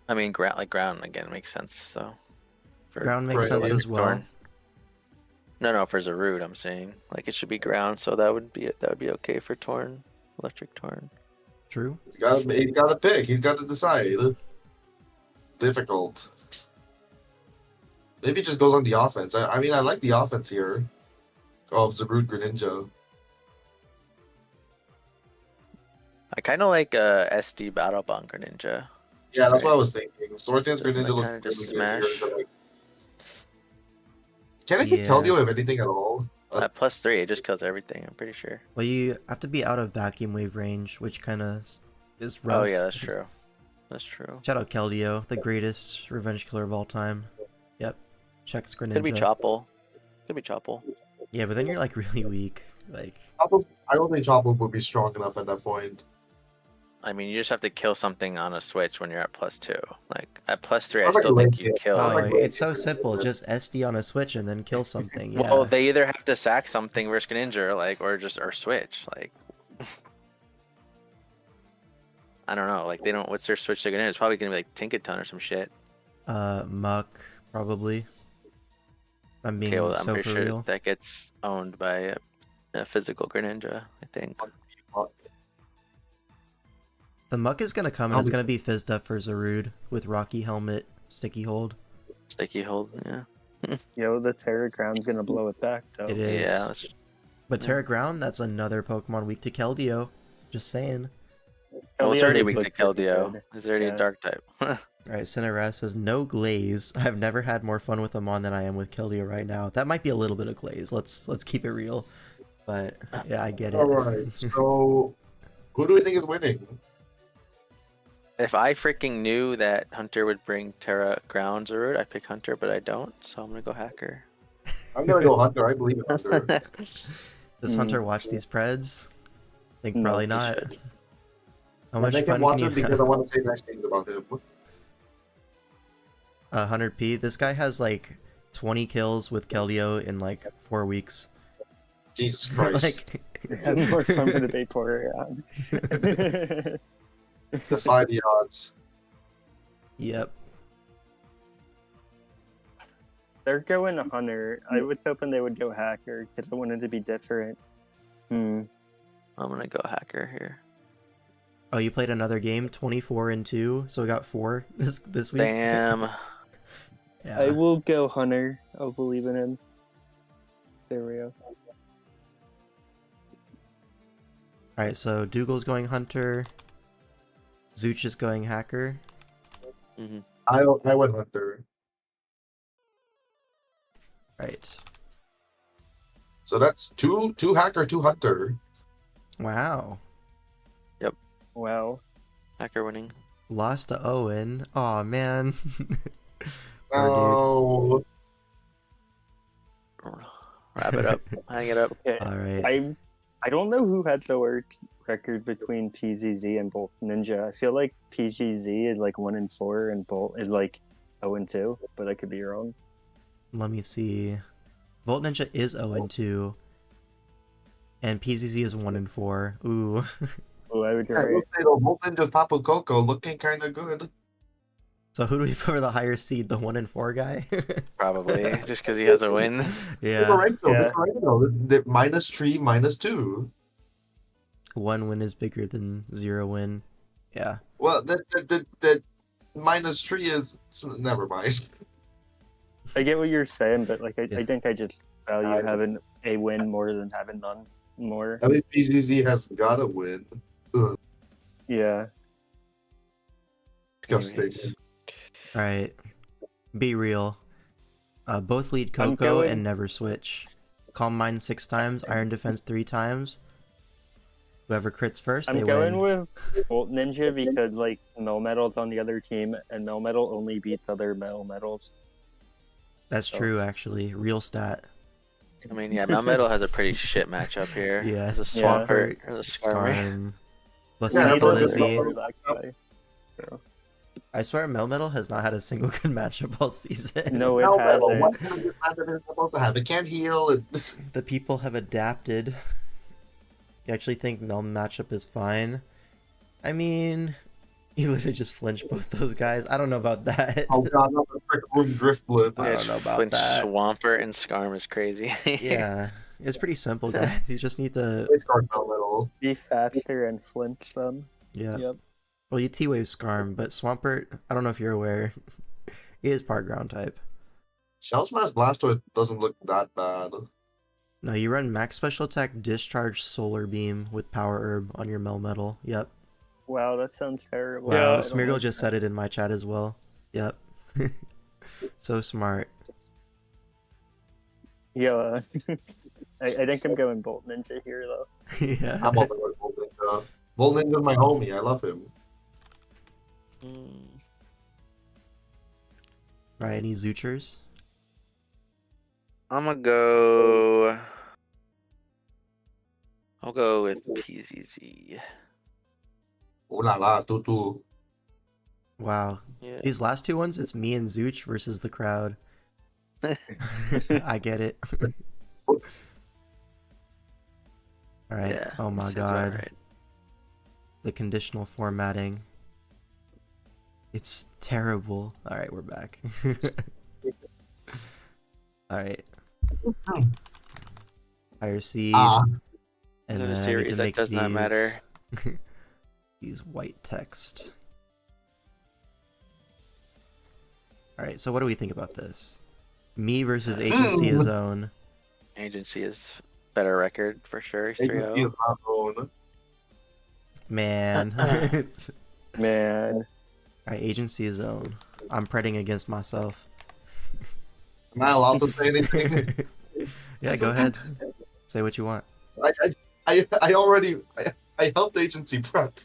I mean, ground again makes sense. So. For, Ground makes Right, sense like as well. Torn. No, for Zarude, I'm saying like it should be ground, so that would be okay for Torn, Electric Torn. True. He's got to pick. He's got to decide. difficult. Maybe it just goes on the offense. I mean, I like the offense here of Zarude Greninja. I kind of like SD Battle Bond Greninja. Yeah, that's what I Right. was thinking. Swordsdance Doesn't Greninja that looks kinda just really good here. smash? But, like, can I kick Keldeo if anything at all? At +3, it just kills everything. I'm pretty sure. Well, you have to be out of vacuum wave range, which kind of is rough. Oh yeah, that's true. That's true. Shout out Keldeo, the greatest revenge killer of all time. Yep. Checks Greninja. Could be Choppel. Could be Choppel. Yeah, but then you're like really weak. Like, I don't think Chopper would be strong enough at that point. I mean, you just have to kill something on a switch when you're at +2. Like at +3, I I like still think you Link. kill. oh, like it's so simple. Just SD on a switch and then kill something. Yeah. Well, they either have to sack something versus Greninja, like, or switch. Like, I don't know. Like, they don't. What's their switch to Greninja? It's probably gonna be like Tinkaton or some shit. Muck, probably. I'm being Okay, well, I'm so pretty for sure real. that gets owned by a physical Greninja. I think. The Muck is gonna come and it's gonna be fizzed up for Zarude with Rocky Helmet, Sticky Hold. Sticky hold. Yeah. Yo, the Terra Ground's gonna blow it back though. It is. Yeah. That's, But Terra Ground, that's another Pokemon weak to Keldeo. Just saying. well, it's Keldeo already does weak to look pretty Keldeo. good. It's already Yeah. a dark type. Alright, Cinerass says, no glaze. I've never had more fun with Amon than I am with Keldeo right now. That might be a little bit of glaze. Let's keep it real. But yeah, I get it. Alright, so who do we think is winning? If I freaking knew that Hunter would bring Terra Ground Zarude, I'd pick Hunter, but I don't, so I'm gonna go Hacker. I'm gonna go Hunter. I believe in Hunter. Does Hunter watch these Preds? Think No, probably he not. should. How I much think I'm fun watching can you because I want to say nice things about him. 100p? This guy has like 20 kills with Keldeo in like 4 weeks. Jesus Christ. And more fun for the Vaporeon. Defy the odds. Yep. They're going Hunter. I was hoping they would go Hacker because I wanted to be different. I'm gonna go Hacker here. Oh, you played another game, 24-2, so we got 4 this week. Damn. Yeah. I will go Hunter. I'll believe in him. There we go. All right, so Dougal's going Hunter. Zooch is going Hacker. Hmm. I went Hunter. Right. So that's two Hacker, 2 Hunter. Wow. Wow. Hacker winning. Lost to Owen. Aw, man. Poor Oh, Wrap it up. Hang it up. Okay. dude. All right. I don't know who had the worst record between PZZ and Bolt Ninja. I feel like PGZ is like 1-4 and Bolt is like 0-2, but I could be wrong. Let me see. Volt Ninja is 0-2. And PZZ is 1-4. Ooh. Oh, I would I will right. say though, Volt Ninja's Tapu Koko looking kind of good. So who do we put for the higher seed? The 1-4 guy? Probably just because he has a win. It's Yeah. alright though. Yeah. It's alright though. The -3, -2. 1 win is bigger than 0 win. Yeah. Well, that -3 is never mind. I get what you're saying, but like Yeah. I think I just value having a win more than having none more. At least PZZ has got to win. Ugh, Yeah. disgusting. Anyways. All right. Be real. Both lead I'm Coco going- and never switch. Calm Mind 6 times, Iron Defense 3 times. Whoever crits first, they I'm going win. with Bolt Ninja because like Melmetal's on the other team and Melmetal only beats other Melmetals. That's true, actually. Real stat. I mean, yeah, Melmetal has a pretty shit matchup here. Yeah. There's a Swampert, there's a Skarmory. Skarm. Let's Yeah, see everyone just Lizzie. got- That guy. So, I swear Melmetal has not had a single good matchup all season. no, it No, hasn't. what kind of matchup is it supposed to have? It can't heal. The people have adapted. You actually think Melm matchup is fine? I mean, you literally just flinched both those guys. I don't know about that. Oh god, not the Trick Room Drift Blip. I don't know about Flinch that. Swampert and Skarm is crazy. Yeah, it's pretty simple, guys. You just need to, They scored no little. Be faster and flinch them. yeah. Yep. Well, you T-Wave Skarm, but Swampert, I don't know if you're aware, he is part ground type. Shell Smash Blastoise doesn't look that bad. No, you run max special attack, discharge Solar Beam with Power Herb on your Melmetal. Yep. Wow, that sounds terrible. Wow, I don't Smeargle like just that. said it in my chat as well. Yep. So smart. Yeah, I think I'm going Bolt Ninja here though. Yeah. I'm also going Volt Ninja. Volt Ninja's my homie. I love him. Right, any Zoochers? I'm gonna go. I'll go with PZZ. Oh la la, Tutu. Wow. Yeah. These last two ones, it's me and Zooch versus the crowd. I get it. Alright. Yeah, Oh my sounds about god. right. The conditional formatting. It's terrible. Alright, we're back. Alright. Higher seed. And In then the I need series, to that make does not matter. these white text. Alright, so what do we think about this? Me versus Agency of Zone. Agency is better record for sure. He's Agency 3-0. is not own. Man. Man, Alright, Agency of Zone. I'm pretting against myself. Am I allowed to say anything? Yeah, go ahead. Say what you want. I already I helped Agency prep.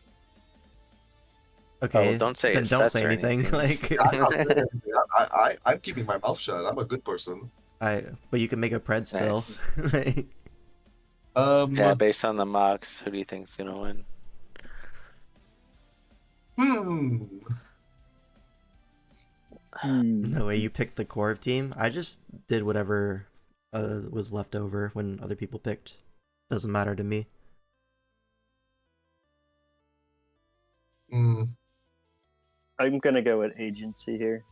Okay, don't say then it don't sets say or anything. anything. Like, I'm not saying anything. I'm keeping my mouth shut. I'm a good person. but you can make a pred still. Nice. Like, Yeah, based on the mocks, who do you think's gonna win? no way you picked the Corv team. I just did whatever was left over when other people picked. Doesn't matter to me. I'm gonna go with Agency here.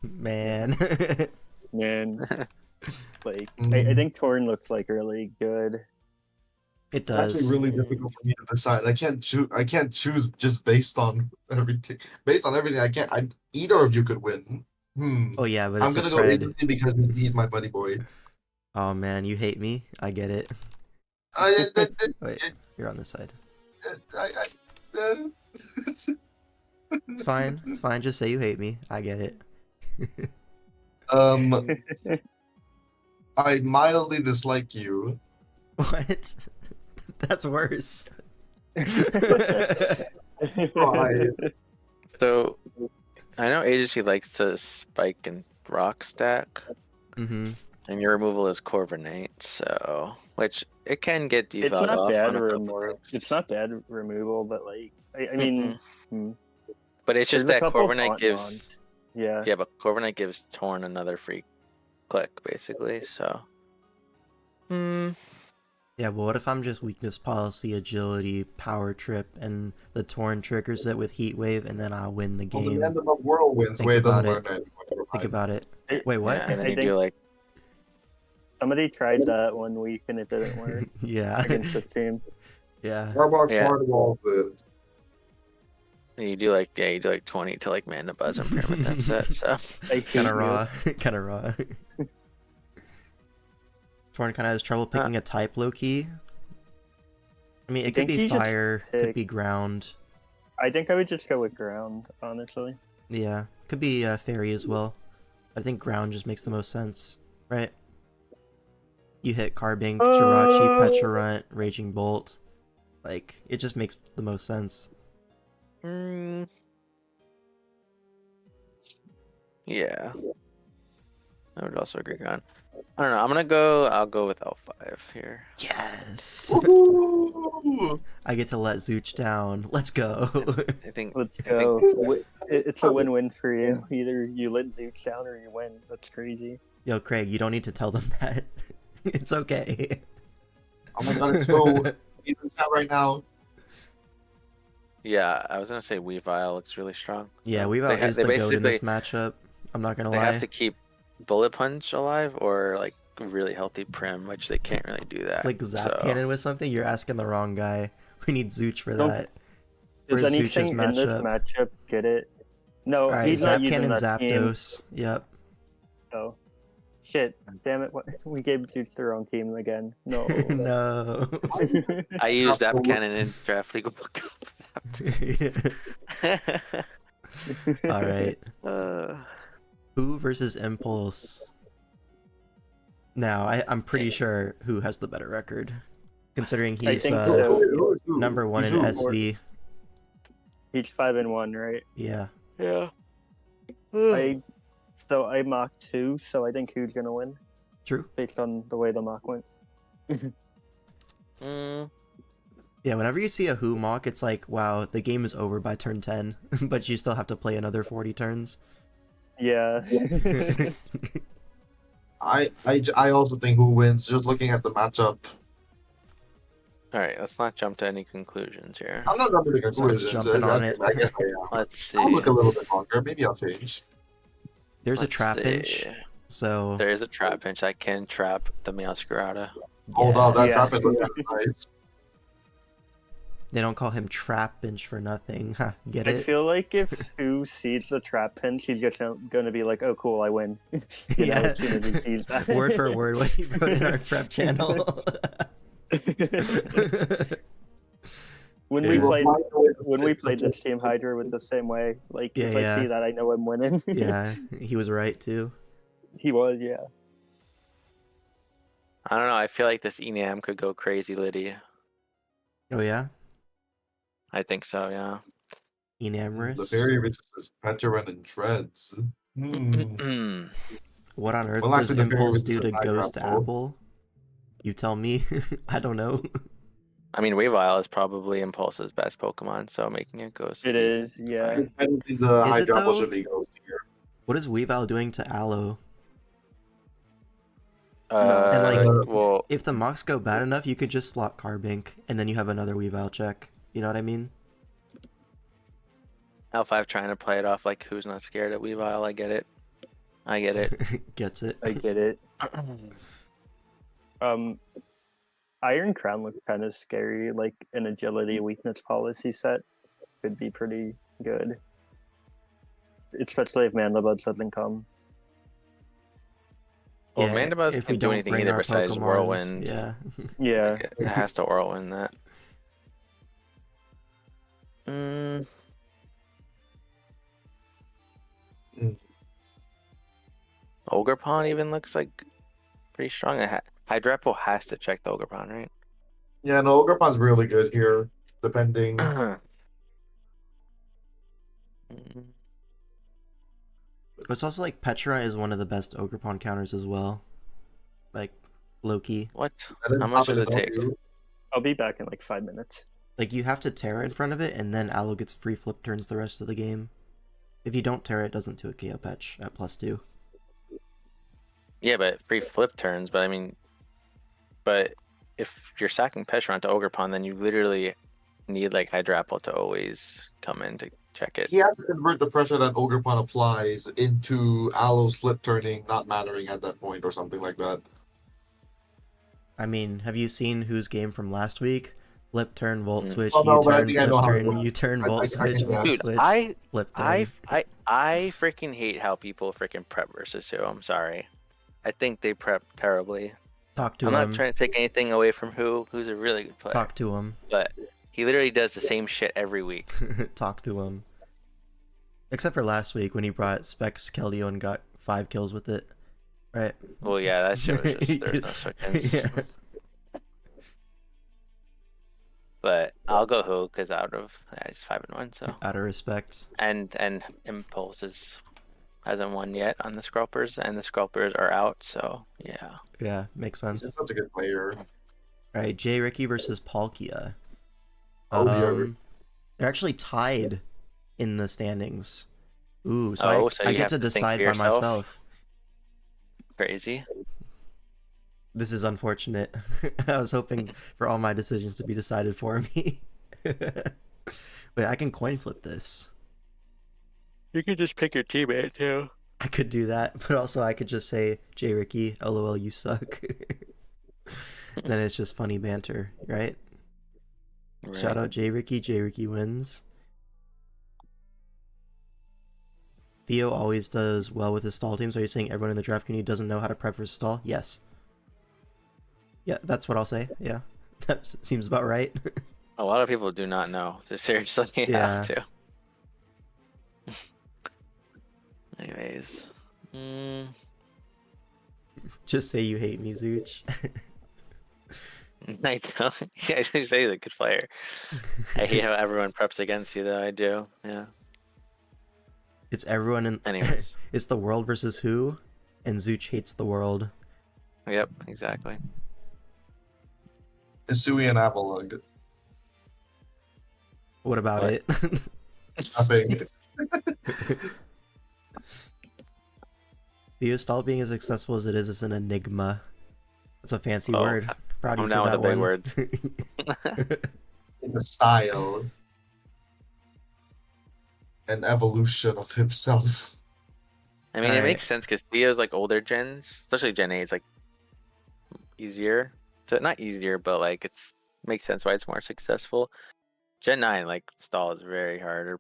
Man. Man, like I think Torn looks like really good. It It's does. actually really difficult for me to decide. I can't choose just based on everything. Based on everything, I can't. Either of you could win. Oh yeah, but I'm it's a gonna go pred. Agency because he's my buddy boy. Oh man, you hate me? I get it. Wait, you're on this side. It's fine. It's fine. Just say you hate me. I get it. I mildly dislike you. What? That's worse. Why? So, I know Agency likes to spike and rock stack, Mm-hmm. and your removal is Corviknight, so which it can get It's devalued not off bad on a couple removal. things. It's not bad removal, but like I mean, But it's just there's a that couple Corviknight taunt gives mons. Yeah. yeah, but Corviknight gives Torn another free click basically. So, Yeah, but what if I'm just weakness policy, agility, power trip, and the Torn triggers it with heat wave, and then I win the Well, the game? random of whirlwinds. Think Wait, it doesn't about work anymore. Never Think mind. about it. I- Wait, what? yeah, and then I you think- do like Somebody tried that 1 week and it didn't work Yeah. against this team. Yeah. Starbucks Yeah. hard walls it. you do like 20 to like Mana Buzz and Pyramid. That's it. So I hate Kind of you. raw. Kind of raw. Torn kind of has trouble picking a type low key. I mean, I it could think be you should fire, could pick- be ground. I think I would just go with ground, honestly. Yeah, could be fairy as well. I think ground just makes the most sense, right? You hit Carbink, Jirachi, Pecharunt, Raging Bolt. Like, it just makes the most sense. yeah, I would also agree on. I don't know. I'll go with L5 here. Yes! Ooh. I get to let Zooch down. Let's go. I think Let's I think- go. It's a win-win for you. Either you let Zook down or you win. That's crazy. Yo, Craig, you don't need to tell them that. It's okay. Oh my god, let's go. He's in chat right now. Yeah, I was gonna say Weavile looks really strong. Yeah, So Weavile is they the goat in this basically matchup. I'm not gonna they lie. have to keep Bullet Punch alive or like really healthy Prim, which they can't really do that. Like Zap so, Cannon with something, you're asking the wrong guy. We need Zooch for Nope. that. Does Where's anything Sucha's in this matchup? matchup get it? No, Alright, he's not Zapcan using and that team. Zapdos. Yep. So, shit, damn it! We gave Such the wrong team again. No. No. I used App Cannon in Draft League World Cup. Alright. uh, Who versus Impulse? Now, I'm pretty sure who has the better record. Considering I he's think so. number 1 He's in who? SV. He's 5-1, right? Yeah. yeah. I mocked 2, so I think who's gonna win True. based on the way the mock went. Mm, Yeah, whenever you see a Who mock, it's like, wow, the game is over by turn 10, but you still have to play another 40 turns. Yeah. I also think who wins, just looking at the matchup. all right, let's not jump to any conclusions here. I'm not jumping to conclusions. jumping on it. I guess I am. Let's see. I'll look a little bit longer. Maybe I'll change. There's a Let's trap see. inch, so There is a trap pinch. I can trap the Meowscarada. Hold on, that Yeah. trap is looking nice. they don't call him trap inch for nothing. Huh, get I it? feel like if who sees the trap pinch, he's just gonna be like, "Oh, cool, I win." You know, Yeah. as soon as he sees that. Word for word what he wrote in our prep channel. when Yeah. we played this team, Hydra was the same way. Like if Yeah, I see that, I know I'm winning. Yeah, he was right too. He was, yeah. I don't know. I feel like this Enam could go crazy, Liddy. Oh yeah? I think so. Yeah. Enamorous? The very resists Peteran and Treads. What on earth Well, does actually, the Impulse fairy do to resistance Ghost Apple. Apple? You tell me. I don't know. I mean, Weavile is probably Impulse's best Pokemon, so making it ghost. It would be is, yeah. fine. I don't think the Is it, Hydra though? should be Ghost here. What is Weavile doing to Aloe? And, like, well, If the mocks go bad enough, you could just slot Carbink, and then you have another Weavile check. You know what I mean? L5 trying to play it off like who's not scared at Weavile. I get it. I get it. Gets it. I get it. Iron Crown looks kind of scary. Like an agility weakness policy set could be pretty good, especially if Mandabuds doesn't come. Well, Yeah, Mandibuzz if can we do don't anything bring either our besides Pokemon, Whirlwind. Yeah. Yeah. Like, it has to Whirlwind that. Mm, Ogerpon even looks like pretty strong. Hydrapple has to check the Ogerpon, right? Yeah, no, Ogerpon's really good here, depending. Mm, It's also like Petra is one of the best Ogerpon counters as well. Like, Loki. what? And then How much top does it it take? up, I'll be back in like 5 minutes. Like, you have to Terra in front of it, and then Aloe gets free flip turns the rest of the game. If you don't Terra, it doesn't do a KO patch at +2. Yeah, but free flip turns. But I mean, but if you're sacking Petra onto Ogerpon, then you literally need like Hydrapple to always come in to check it. He has to convert the pressure that Ogerpon applies into Aloe slip turning not mattering at that point or something like that. I mean, have you seen whose game from last week? Flip turn, volt switch, Oh, no, but I U-turn, think I know flip how it turn, works. U-turn, I volt can switch, guess. volt Dude, switch, I flip turn. I freaking hate how people freaking prep versus who. I'm sorry. I think they prep terribly. Talk to I'm him. not trying to take anything away from who's a really good player. Talk to him. But he literally does the same shit every week. Talk to him. Except for last week when he brought Specs Keldeo and got 5 kills with it. Right? Well, yeah, that shit was just there's no switch-ins. Yeah. But I'll go who because he's 5-1. So Out of respect. and Impulse hasn't won yet on the Scrulpers, and the Scrulpers are out. So yeah. Yeah, makes sense. He's such a good player. Alright, J. Ricky versus Palkia. Oh, yeah. They're actually tied in the standings. Ooh, so Oh, I, so I you get have to to think decide for by yourself? myself. Crazy. This is unfortunate. I was hoping for all my decisions to be decided for me. Wait, I can coin flip this. You could just pick your teammate too. I could do that, but also I could just say, J. Ricky, LOL, you suck. Then it's just funny banter, right? Shout out J. Ricky wins. Theo always does well with his stall teams. Are you saying everyone in the draft community doesn't know how to prep for stall? Yes. Yeah, that's what I'll say. Yeah, that seems about right. A lot of people do not know. They seriously Yeah. have to. Anyways. Just say you hate me, Zooch. I don't. Yeah, I say he's a good player. I hate how everyone preps against you, though. I do. Yeah. It's everyone in. Anyways. It's the world versus who, and Zooch hates the world. Yep, exactly. Isui and Avalug. What about What? it? Nothing. Theo stall being as successful as it is an enigma. That's a fancy Oh, word. Proud of I'm you down for with that the big one. words. The style and evolution of himself. I mean, it Alright. makes sense because Theo's like older gens, especially Gen 8, is like easier. So not easier, but like it's makes sense why it's more successful. Gen 9, like stall is very hard, or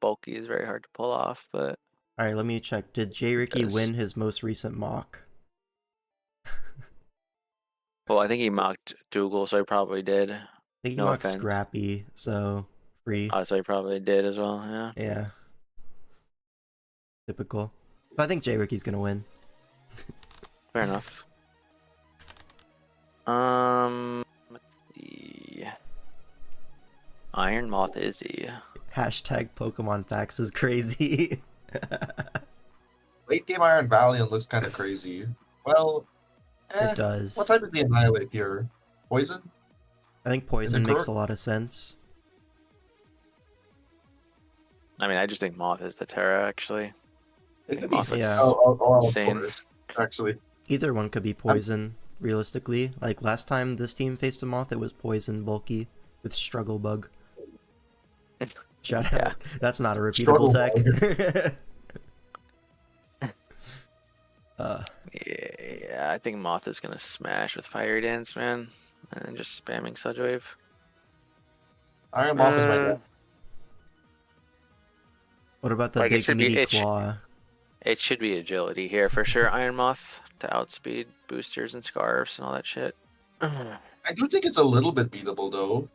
bulky is very hard to pull off. But Alright, let me check. Did J. Ricky Does. win his most recent mock? well, I think he mocked Dougal, so he probably did. I think he No mocked offense. Scrappy, so free. Oh, so he probably did as well. Yeah. Yeah. Typical. But I think J. Ricky's gonna win. Fair enough. Let's see. Iron Moth Izzy. Hashtag Pokemon Facts is crazy. Late game Iron Valiant looks kind of crazy. Well, It does. what type is the Annihilate here? Poison? I think Poison it makes correct? a lot of sense. I mean, I just think Moth is the Terra, actually. It could Moth be. Yeah. Of insane. course. Actually. Either one could be Poison, realistically. Like, last time this team faced a Moth, it was Poison bulky with Struggle Bug. Shout Yeah. out. That's not a repeatable Struggle tech. Yeah, I think Moth is gonna smash with Fire Dance, man, and just spamming Sludge Wave. Iron Moth is my guess. What about the Like, it big should be- meaty it should- claw? It should be agility here for sure. Iron Moth to outspeed boosters and scarves and all that shit. I do think it's a little bit beatable though.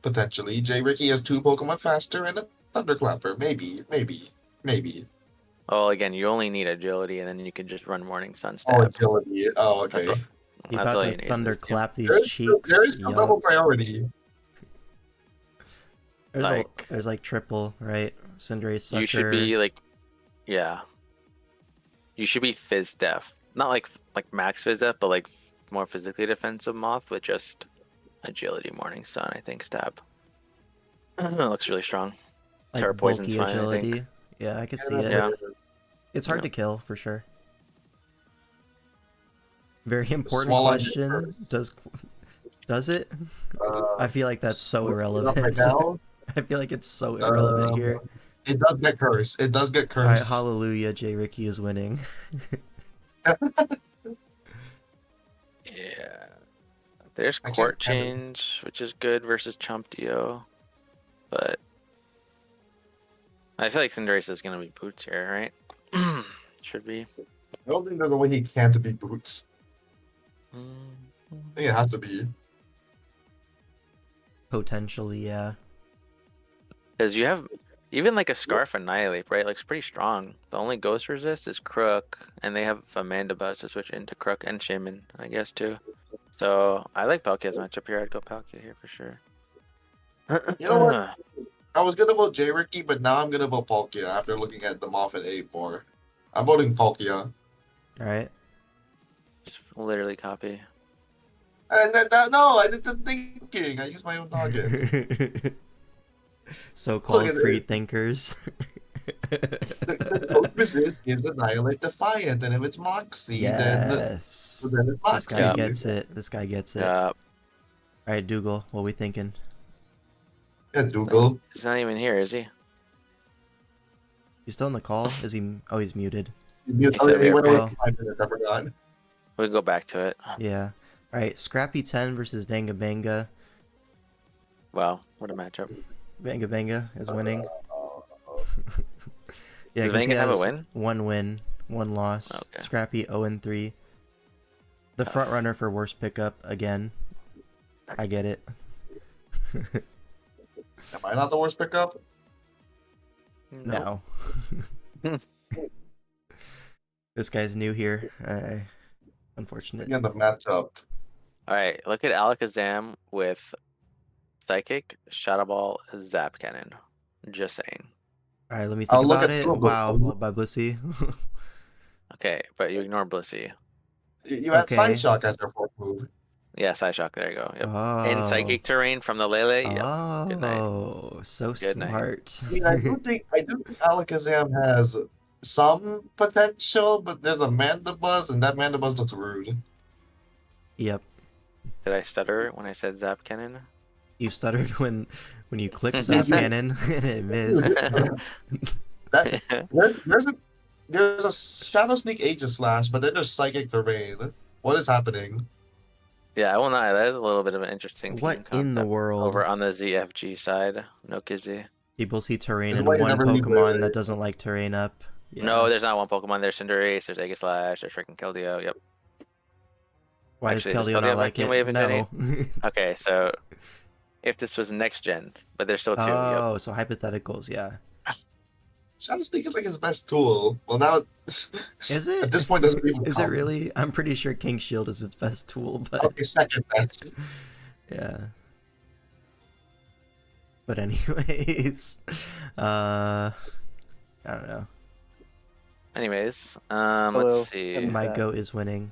Potentially. J. Ricky has 2 Pokemon faster and a Thunderclapper. Maybe. Well, again, you only need agility, and then you can just run Morning Sun Oh, stab. agility. Oh, okay. That's You That's all about you to need in thunder this game. clap these There cheeks. is no Yup. double priority. There's, like- there's like triple, right? Cinderace, Sucker. You should be like, yeah. You should be Fizz Def, not like max Fizz Def, but like more physically defensive Moth with just agility Morning Sun. I think stab. It looks really strong. like Terra Poison's bulky fine, I agility. think. Yeah, I could see that's it. Yeah. what it is. It's hard Yeah. to kill for sure. Very important Small eye question. first. Does it? I feel like that's so looking it up irrelevant. Right now, I feel like it's so irrelevant here. it does get cursed. It does get Alright, cursed. hallelujah, J. Ricky is winning. Yeah. There's I can't Court handle- Change, which is good versus Chomp Dio. But I feel like Cinderace is going to be Boots here, right? Should be. I don't think there's a way he can't be Boots. I think it has to be. Potentially, yeah. Because you have even like a Scarf Annihilate, right? Like, it's pretty strong. The only Ghost Resist is Crook, and they have Amanda Buzz to switch into Crook and Shaman, I guess, too. So I like Palkia's matchup here. I'd go Palkia here for sure. You know what? I was gonna vote J. Ricky, but now I'm gonna vote Palkia after looking at the Moth and 8 more. I'm voting Palkia. Alright. Just literally copy. And no, I did the thinking. I used my own noggin. So-called Look at free it. thinkers. The code resist gives Annihilate Defiant, and if it's Moxie, then Yes. it's This Moxie. guy gets it. This guy gets it. Yeah. Alright, Dougal, what we thinking? Yeah, Dougal. He's not even here, is he? He's still in the call? Is he? Oh, he's muted. He said we went were- away for 5 minutes, I forgot. We'll go back to it. Yeah. Alright, Scrappy 10 versus Vanga Vanga. Wow, what a matchup. Vanga Vanga is winning. Yeah, Did because he Vanga have a has win? 1 win, 1 loss. Okay. Scrappy 0-3. The Tough. front runner for worst pickup again. I get it. Am I not the worst pickup? No. This guy's new here. Unfortunate. Again, the matchup. All right, look at Alakazam with Psychic, Shadow Ball, Zap Cannon. Just saying. All right, let me I'll think look about at it. two of Wow, them. well, by Blissey. Okay, but you ignore Blissey. You had Okay. Side Shock as your fourth move. Yeah, Psyshock. There you go. Yep. Oh. In Psychic terrain from the Lele. Yep. Good night. Oh, so Good night. smart. I mean, I do think Alakazam has some potential, but there's a Mandibuzz, and that Mandibuzz looks rude. Yep. Did I stutter when I said Zap Cannon? You stuttered when you clicked Zap Cannon and it missed. There's a Shadow Sneak Aegislash, but then there's Psychic Terrain. What is happening? Yeah, I will not. That is a little bit of an interesting team What in the concept world? over on the ZFG side. No kizzy. People see terrain Is and why you one never leave Pokemon the- that doesn't like terrain up. Yeah. No, there's not one Pokemon. There's Cinderace, there's Aegislash, there's freaking Keldeo. Yep. Why Actually, does does Keldeo Keldeo not have like Vacuum it? Wave in No. Okay, so if this was next gen, but there's still two. Yep. Oh, so hypotheticals, yeah. Shadow Sneak is like his best tool. Well, now Is it? at this point doesn't even Is it count. really? I'm pretty sure King Shield is its best tool, but Okay, second best. yeah. But anyways, I don't know. Anyways, Hello. let's see. I'm My back. goat is winning.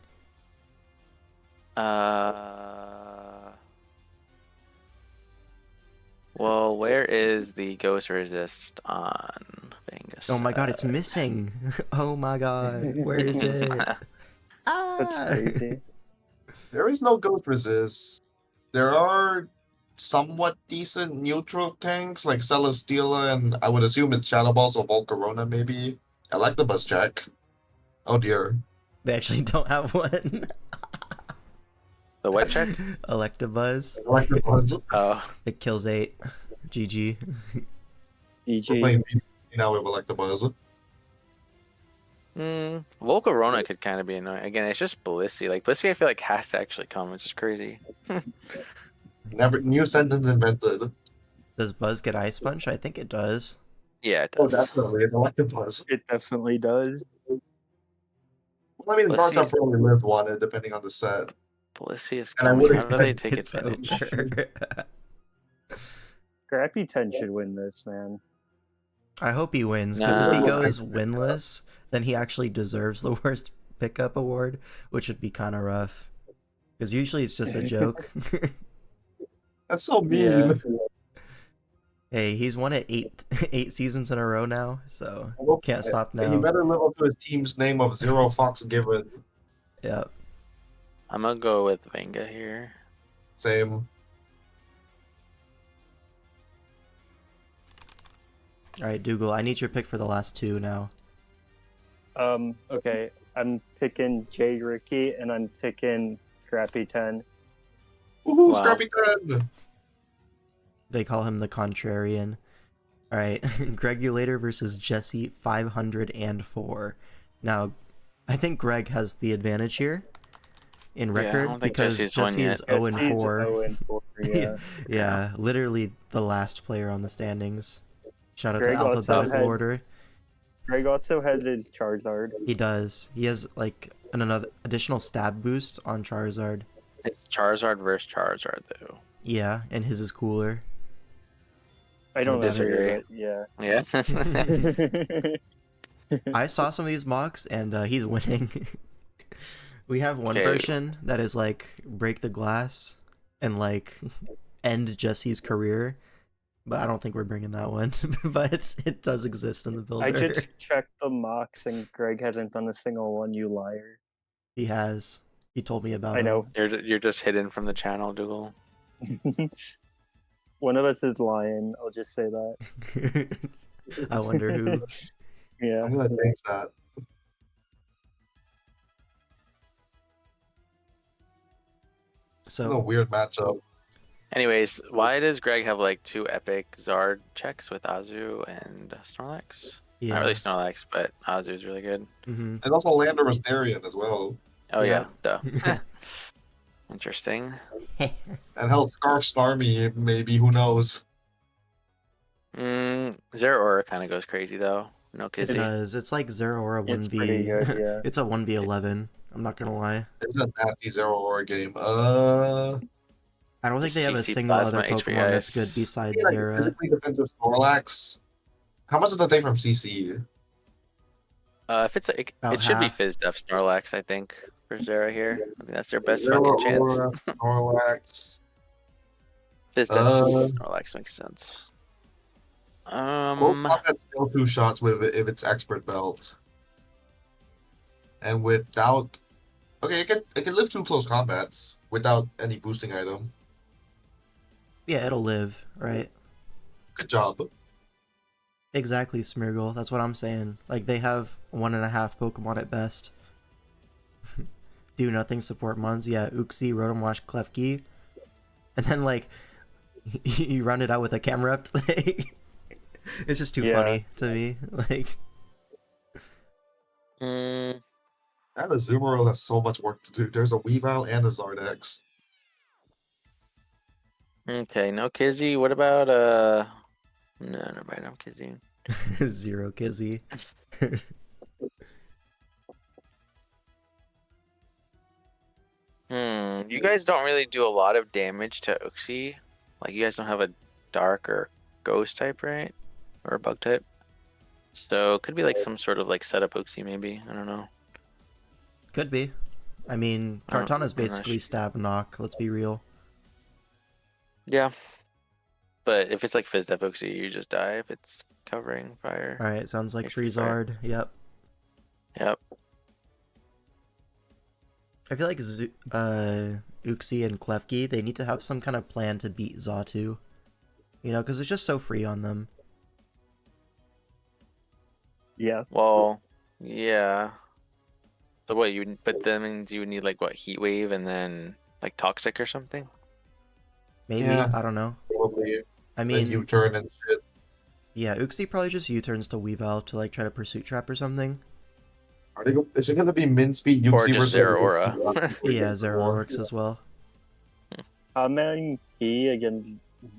Well, where is the Ghost Resist on Vengus? Oh my god, it's missing. Oh my god, where is it? That's Ah! crazy. There is no Ghost Resist. There are somewhat decent neutral tanks like Celesteela, and I would assume it's Shadow Balls or Volcarona maybe. I like the Buzz Jack. Oh dear. They actually don't have one. The what check? Electabuzz. I like the Buzz. Oh, It kills 8. GG. We're EG. playing PvP now with Electabuzz. Volcarona could kind of be annoying. Again, it's just Blissey. Like Blissey, I feel like has to actually come, which is crazy. Never new sentence invented. Does Buzz get Ice Punch? I think it does. Yeah, it Oh, does. definitely. It's Electabuzz. It definitely does. Well, I mean, Let's Bartok see. probably lived one, depending on the set. Blissey is And I coming. would How do they expect take It's advantage? over. Scrappy 10 should win this, man. I hope he wins, because if he No. goes winless, then he actually deserves the worst pickup award, which would be kind of rough. Because usually it's just a joke. That's so mean. Yeah. Hey, he's won it 8 seasons in a row now, so can't stop And he now. better live up to his team's name of Zero Fox Given. Yeah. I'm gonna go with Venga here. Same. All right, Dougal, I need your pick for the last 2 now. Okay. I'm picking J Ricky and I'm picking Scrappy 10. Woohoo, Wow. Scrappy 10! They call him the Contrarian. All right, Gregulator versus Jesse 504. Now, I think Greg has the advantage here in I record don't think because Jesse's won Jesse yet. is 0 and Jesse's 4. 0 and 4, yeah. Yeah, literally the last player on the standings. Shout out Greg to also alphabetical has- order. Greg also has his Charizard. He does. He has like another additional stab boost on Charizard. It's Charizard versus Charizard, though. Yeah, and his is cooler. I don't disagree. know. Yeah. I saw some of these mocks and he's winning. We have one Okay. version that is like break the glass and like end Jesse's career, but I don't think we're bringing that one. But it does exist in the builder. I just checked the mocks and Greg hasn't done a single one, you liar. He has. He told me about I him. know. You're just hidden from the channel, Dougal. One of us is lying, I'll just say that. I wonder who. Yeah. I'm gonna change that. What a So weird matchup. Anyways, why does Greg have like 2 epic Zard checks with Azu and Snorlax? Yeah. Not really Snorlax, but Azu is really good. Mm-hmm. And also Landorus Darien as well. Oh yeah, Yeah. duh. Interesting. And hell, Scarf Starmie, maybe, who knows? Zeraora kind of goes crazy though. No It Kizzy. does. It's like Zeraora It's pretty 1v. good, yeah. It's a 1v11. I'm not gonna lie. It's a nasty Zero Aura game. I don't think they have a CC single other Plasma, Pokemon that's good HPS. besides like Zera. physically defensive Snorlax. How much did they take from CC? If it's it should be Fizz Def Snorlax, I think, for Zera here. I think that's their best Zero fucking chance. Aura, Snorlax. Fizz Def Snorlax makes sense. That's still 2 shots with if it's expert belt. And without, okay, it can live 2 close combats without any boosting item. Yeah, it'll live, right? Good job. Exactly, Smeargle. That's what I'm saying. Like, they have 1.5 Pokemon at best. Do nothing, support Mons. Yeah, Uxie, Rotom Wash, Klefki. And then, like, you round it out with a Camerupt. Like, it's just too funny to me. Like, And the Azumarill has so much work to do. There's a Weavile and a Zardex. Okay, no Kizzy. What about no, never mind, no Kizzy. Zero Kizzy. You guys don't really do a lot of damage to Uxie. Like, you guys don't have a dark or ghost type, right? Or a bug type. So it could be like some sort of like setup Uxie, maybe. I don't know. Could be. I mean, Kartana's basically stab knock, let's be real. Yeah. But if it's like Fizz Def Uxie, you just die if it's covering fire. Alright, sounds like HP fire. Freezard. Yep. Yep. I feel like Uxie and Klefki, they need to have some kind of plan to beat Xatu. You know, because it's just so free on them. Yeah. Well, yeah. So what but that means you would need like what, Heat Wave and then like Toxic or something? Maybe, Yeah. I don't know. Probably. I Then mean, U-turn and shit. yeah, Uxie probably just U-turns to Weavile to like try to Pursuit Trap or something. Is it gonna be min speed Or Uxie just versus Zeraora. Yeah, Zeraora works as well. Common key against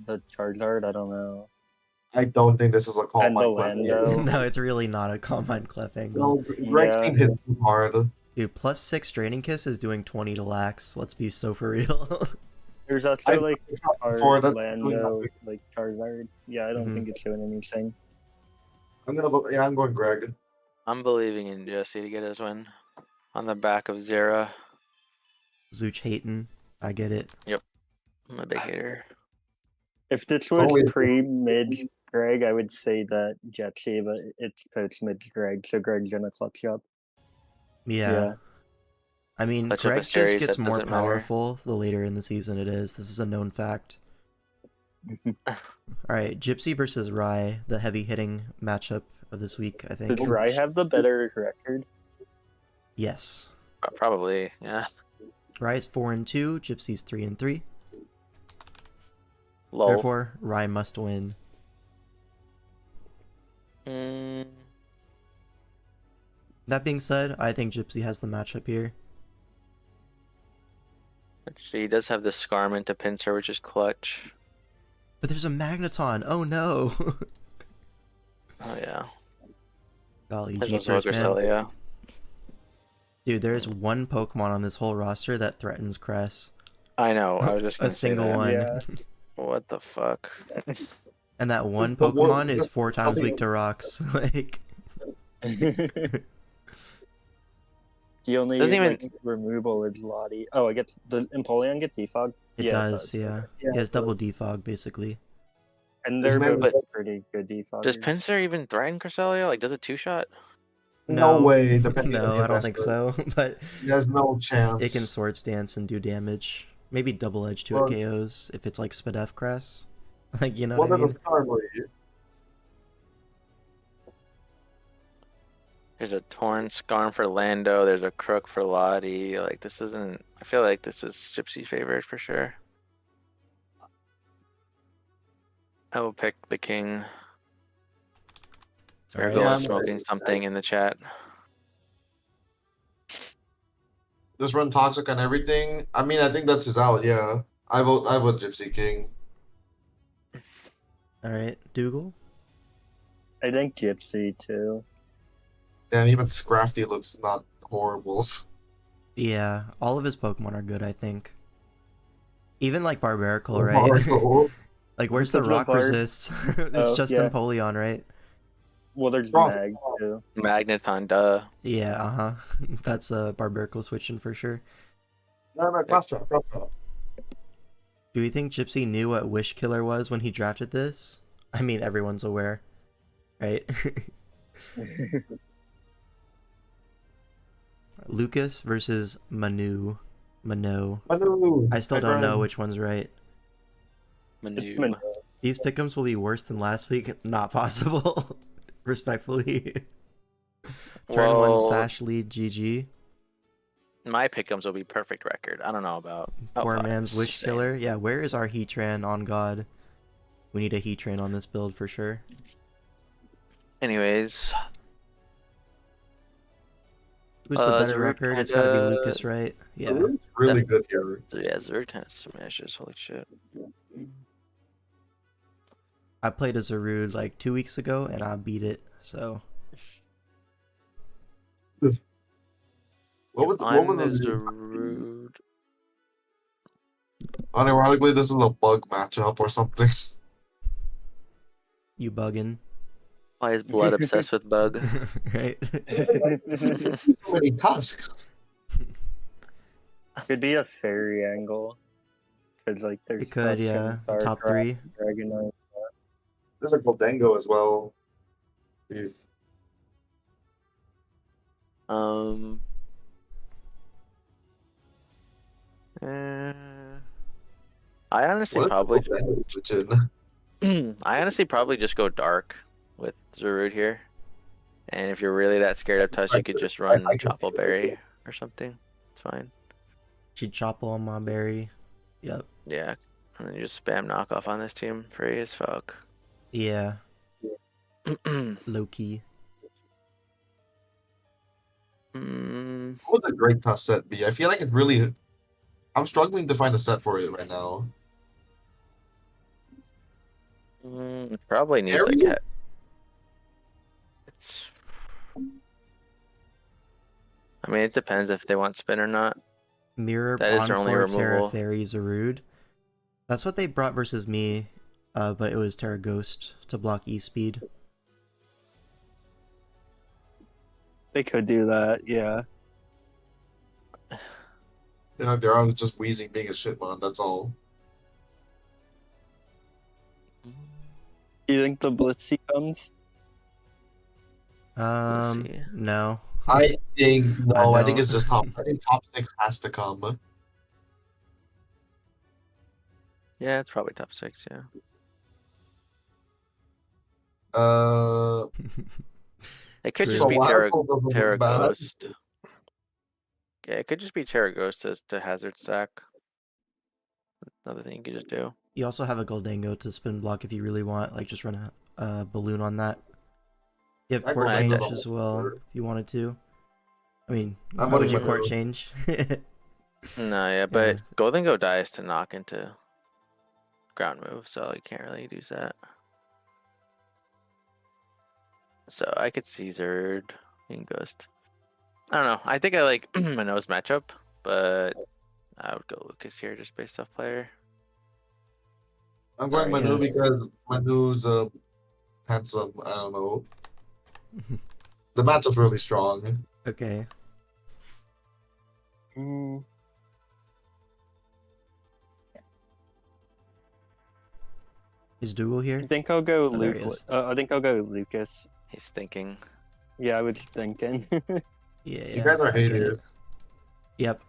the Charizard, I don't know. I don't think this is a call And by the Clef. Lando. No, it's really not a Combine Clef angle. No, Greg's team hit too hard. Dude, +6 Draining Kiss is doing 20 to Lax. Let's be so for real. There's also like for that- Lando, like Charizard. Yeah, I don't think it's doing anything. I'm going Greg. I'm believing in Jesse to get his win on the back of Zera. Zooch hating. I get it. I'm a big hater. If this always- was pre-mid Greg, I would say that Jetsy, but it's post-mid Greg, so Greg's gonna clutch up. Yeah. I mean, Clutch up a Greg just series gets that more doesn't matter. powerful the later in the season it is. This is a known fact. Alright, Gypsy versus Rai, the heavy hitting matchup of this week, I think. Does Rai have the better record? Yes. Probably, yeah. Rai's 4-2, Gypsy's 3-3. Low. Therefore, Rai must win. That being said, I think Gypsy has the matchup here. Let's see, he does have the Scarman to Pinsir, which is clutch. But there's a Magneton! Oh no! Oh yeah. Golly, There's jeepers, also man. Gracelia. Dude, there's one Pokemon on this whole roster that threatens Cress. I know, I was just gonna A say single that. one. Yeah. What the fuck? And that one the one- Pokemon is 4 times weak to rocks. Like, The only Doesn't even- like, removal is Lottie. Oh, I get the Empoleon gets defog. it does, yeah. He has double defog, basically. And This they're man- both pretty good defog. Does Pinsir even threaten Cresselia? Like, does it 2-shot? No way. Depending on No, the I don't think investor. so. But There's no chance. it can Swords Dance and do damage. Maybe double edge to Well- it KOs if it's like Spadef Cress. Like, you know What what I are mean? the Starly? There's a Torn Scarm for Lando. There's a Crook for Lottie. Like, this isn't... I feel like this is Gypsy favorite for sure. I will pick the king. Alright. Virgo Yeah, is smoking something in the chat. Just run toxic on everything. I mean, I think that's his out. Yeah, I vote. Gypsy King. Alright, Dougal? I think Gypsy too. Damn, even Scrafty looks not horrible. Yeah, all of his Pokemon are good, I think. Even like Barbaracle, right? Horrible. Like, where's the Because the rock Barb- resist? It's Oh, just yeah. Empoleon, right? Well, there's Cross. Mag too. Magneton, duh. Yeah, uh-huh. That's a Barbaracle switching for sure. No, cross drop. Do we think Gypsy knew what Wish Killer was when he drafted this? I mean, everyone's aware, right? Lucas versus Manu. Mano. I still don't know which one's right. Manu. These pick'ems will be worse than last week. Not possible. Respectfully. Turn one Well, Sash lead GG. my pickums will be perfect record. I don't know about Poor wow, man's it's Wish insane. Killer. Yeah, where is our Heatran on God? We need a Heatran on this build for sure. Anyways, Who's the better Zerud record? It's gotta be kinda- Lucas, right? Yeah. It's really good here. yeah, Zerud kind of smashes. Holy shit. I played a Zarude like 2 weeks ago and I beat it, so. What would I'm the the Zerud. Unironically, this is a bug matchup or something. You bugging. Why is blood obsessed with bug? Right? So many tusks. Could be a fairy angle. Because, like, there's It could, yeah. Top 3. Dragonite. There's a Goldango as well. Jeez. I honestly What if probably Goldango switch in? I honestly probably just go dark with Zerud here. And if you're really that scared of Tusk, you could just run I can Chople Berry or something. It's fine. She'd Chople on my berry. Yep. Yeah. And then you just spam knockoff on this team. Free as fuck. Yeah. Low key. Mm, What would a great tusk set be? I feel like it really. I'm struggling to find a set for it right now. it probably needs like Area? it's. I mean, it depends if they want spin or not. Mirror, That is their only Encore, Terra, removal. Fairy, Zarude. That's what they brought versus me, but it was Terra Ghost to block E-Speed. They could do that, yeah. Yeah, I was just wheezing being a shitmon, that's all. Do you think the Blitzy comes? see. No. I think no, I think don't. it's just top. I think top 6 has to come. Yeah, it's probably top 6. Yeah. It could True. just be Terra doesn't look bad. Ghost. Yeah, it could just be Terra Ghost to hazard stack. Another thing you could just do. You also have a Goldango to spin block if you really want. Like, just run a balloon on that. You have That court Goldango's change a as well, holder. if you wanted to. I mean, I'm how would voting you for court Blue. change? No, yeah, but Golden Go dies to knock into ground move, so you can't really use that. So I could see Zerd being Ghost. I don't know. I think I like Mano's matchup, but I would go Lucas here just based off player. I'm going Sorry, Manu yeah. because Manu's handsome. I don't know. The matchup's really strong. Okay. Mm, Is Dougal I here? think I'll go there he Luke. is. I think I'll go Lucas. He's thinking. Yeah, I was thinking. Yeah, You guys are I get it. haters. Yep.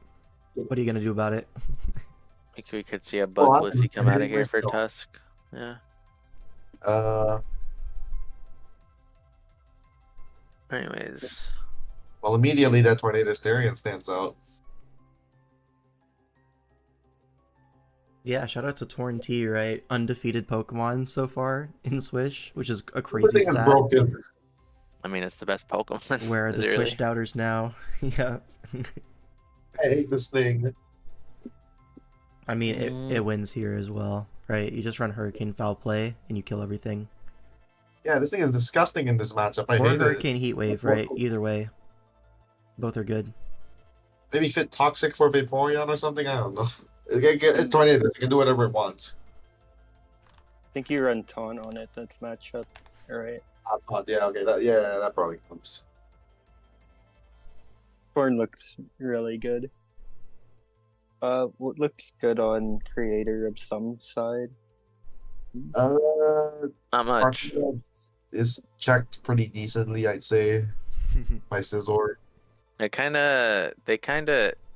What are you gonna do about it? We could see a Bug I'm Blissey just come out of hating here for myself. Tusk. Yeah. Anyways. Well, immediately that Tornado Starion stands out. Yeah, shout out to Torn T, right? Undefeated Pokemon so far in Swish, which is a crazy Everything is stat. broken. I mean, it's the best Pokemon. Where are Is the it Switch really? doubters now? Yeah. I hate this thing. I mean, it Mm. wins here as well, right? You just run Hurricane Foul Play and you kill everything. Yeah, this thing is disgusting in this matchup. I Or hate Hurricane it. Heat Wave, right? Either way. Both are good. Maybe fit Toxic for Vaporeon or something? I don't know. It tornadoes. It can do whatever it wants. I think you run Taunt on it. That's matchup. Alright. Yeah, okay. That probably comes. Torn looks really good. What looks good on creator of some side? Not much. Is checked pretty decently, I'd say, by Scizor.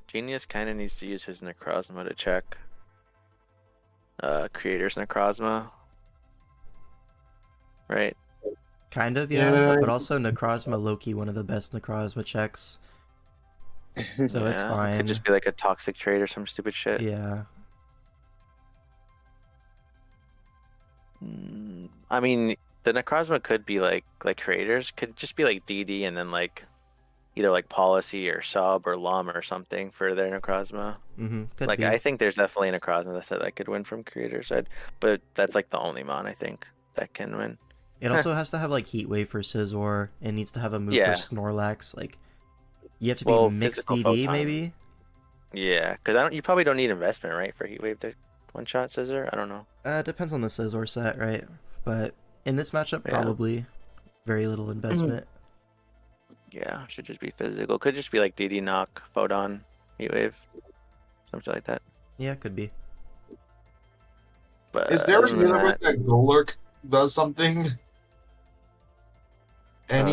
Genius kind of needs to use his Necrozma to check Creator's Necrozma. Right? Kind of, yeah. Yeah. But also Necrozma Loki, one of the best Necrozma checks. So it's Yeah, fine. Could just be like a toxic trade or some stupid shit. Yeah. I mean, the Necrozma could be like Creators could just be like DD and then like either like Policy or Sub or Lum or something for their Necrozma. Could Like be. I think there's definitely a Necrozma that could win from Creator's side, but that's like the only mon I think that can win. It also has to have like Heat Wave for Scizor. It needs to have a move Yeah. for Snorlax. Like, you have to be Well, mixed physical DD photon. maybe. Yeah, because you probably don't need investment, right, for Heat Wave to one shot Scissor. I don't know. Depends on the Scizor set, right? But in this matchup, Yeah. probably very little investment. Yeah, should just be physical. Could just be like DD knock, photon, Heat Wave, something like that. Yeah, could be. But Is there a other than universe that Golurk does something? Any?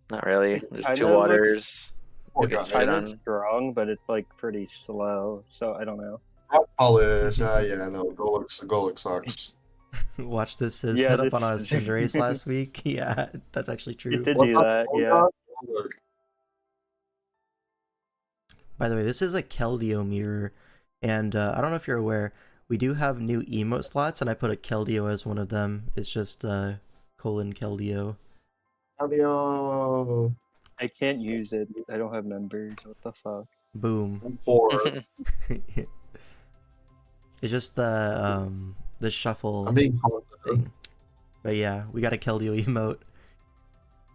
Not really. There's Kinda two looks- waters. Oh, you can God. fight Kind of on. strong, but it's like pretty slow. So I don't know. Rock polish. Yeah, no. Golurk sucks. Watch this Sizz Yeah, set up on a this- Cinderace last week. Yeah, that's actually true. It did do that, yeah. Golurk. By the way, this is a Keldeo mirror, and I don't know if you're aware, we do have new emote slots, and I put a Keldeo as one of them. It's just colon Keldeo. Audio. I can't use it. I don't have members. What the fuck? Boom. 4. It's just the shuffle I'm being told. thing. But yeah, we got a Keldeo emote.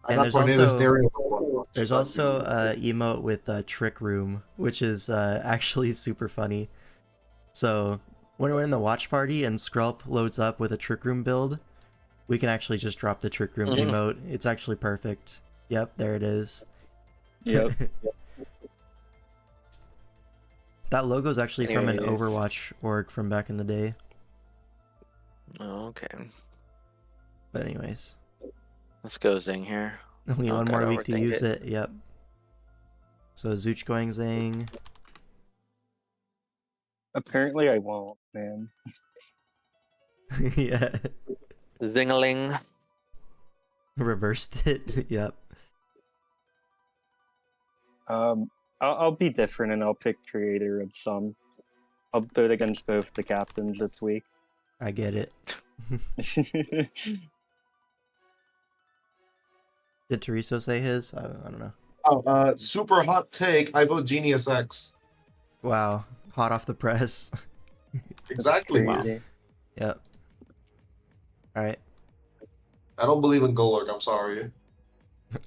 I'm And not there's pointing at the also stereo. there's also a emote with Trick Room, which is actually super funny. So when we're in the watch party and Skrulp loads up with a Trick Room build, we can actually just drop the Trick Room emote. It's actually perfect. Yep, there it is. Yep. That logo is actually from an Anyways. Overwatch org from back in the day. Oh, okay. But anyways, Let's go Zing here. only Oh, one gotta more week to overthink use it. it. Yep. So Zooch going Zang. Apparently I won't, man. Yeah. Zingaling. Reversed it. Yep. I'll be different and I'll pick creator of some. I'll do it against both the captains this week. I get it. Did Teriso say his? I don't know. Oh, super hot take. I vote Genius X. Wow. Hot off the press. Exactly. Crazy. Yep. Alright. I don't believe in Golurk. I'm sorry.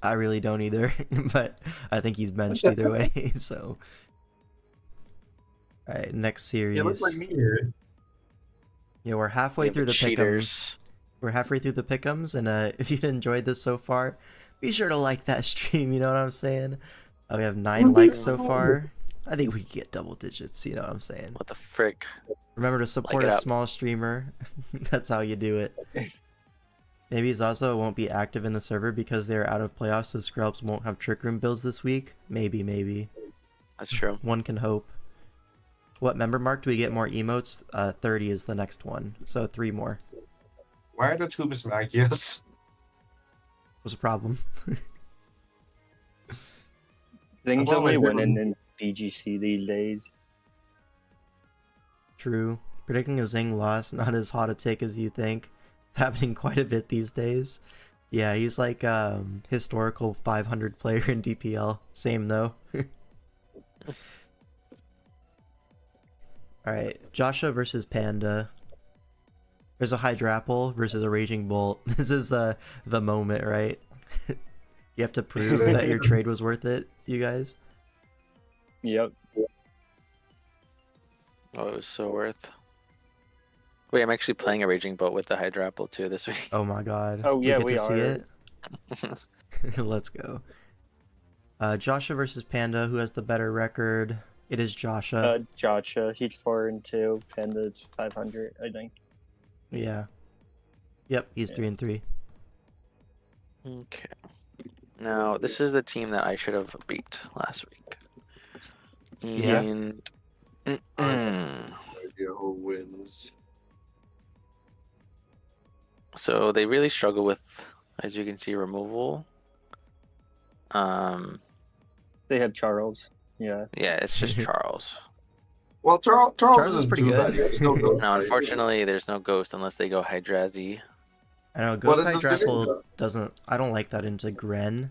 I really don't either, but I think he's benched either way, so. Alright, next series. Yeah, looks like me here. Yeah, we're halfway Yeah, through the but pick'ems. cheaters. We're halfway through the pick'ems, and if you enjoyed this so far, be sure to like that stream, you know what I'm saying? We have 9 likes so far. I think we could get double digits, you know what I'm saying? What the frick? Remember to support it a up. small streamer. That's how you do it. Maybe Zazo won't be active in the server because they're out of playoffs, so Scrubs won't have Trick Room builds this week. Maybe. That's true. One can hope. What member mark do we get more emotes? 30 is the next one, so 3 more. Why are there 2 Miss Magias? What's the problem? Things thought only my winning in BGC these days. True. Predicting a Zing loss, not as hot a take as you think. It's happening quite a bit these days. Yeah, he's like historical 500 player in DPL. Same though. Alright, Joshua versus Panda. There's a Hydrapple versus a Raging Bolt. This is the moment, right? You have to prove that your trade was worth it, you guys. Yep. Oh, it was so worth. Wait, I'm actually playing a Raging Bolt with the Hydrapple too this week. Oh my god. Oh, yeah, get we to see are. it? Let's go. Joshua versus Panda, who has the better record? It is Joshua. Joshua, he's 4-2. Panda's 500, I think. Yeah. Yep, he's 3-3. Okay. Now, this is the team that I should have beat last week. Yeah? And... Idea who wins. So they really struggle with, as you can see, removal. They had Charles. Yeah. Yeah, it's just Charles. Well, Charles is isn't pretty too good. bad. There's no ghost Now, fight. unfortunately, there's no ghost unless they go Hydrazi. I know, Well, Ghost it doesn't Hydrapple do doesn't... I don't like that into Gren.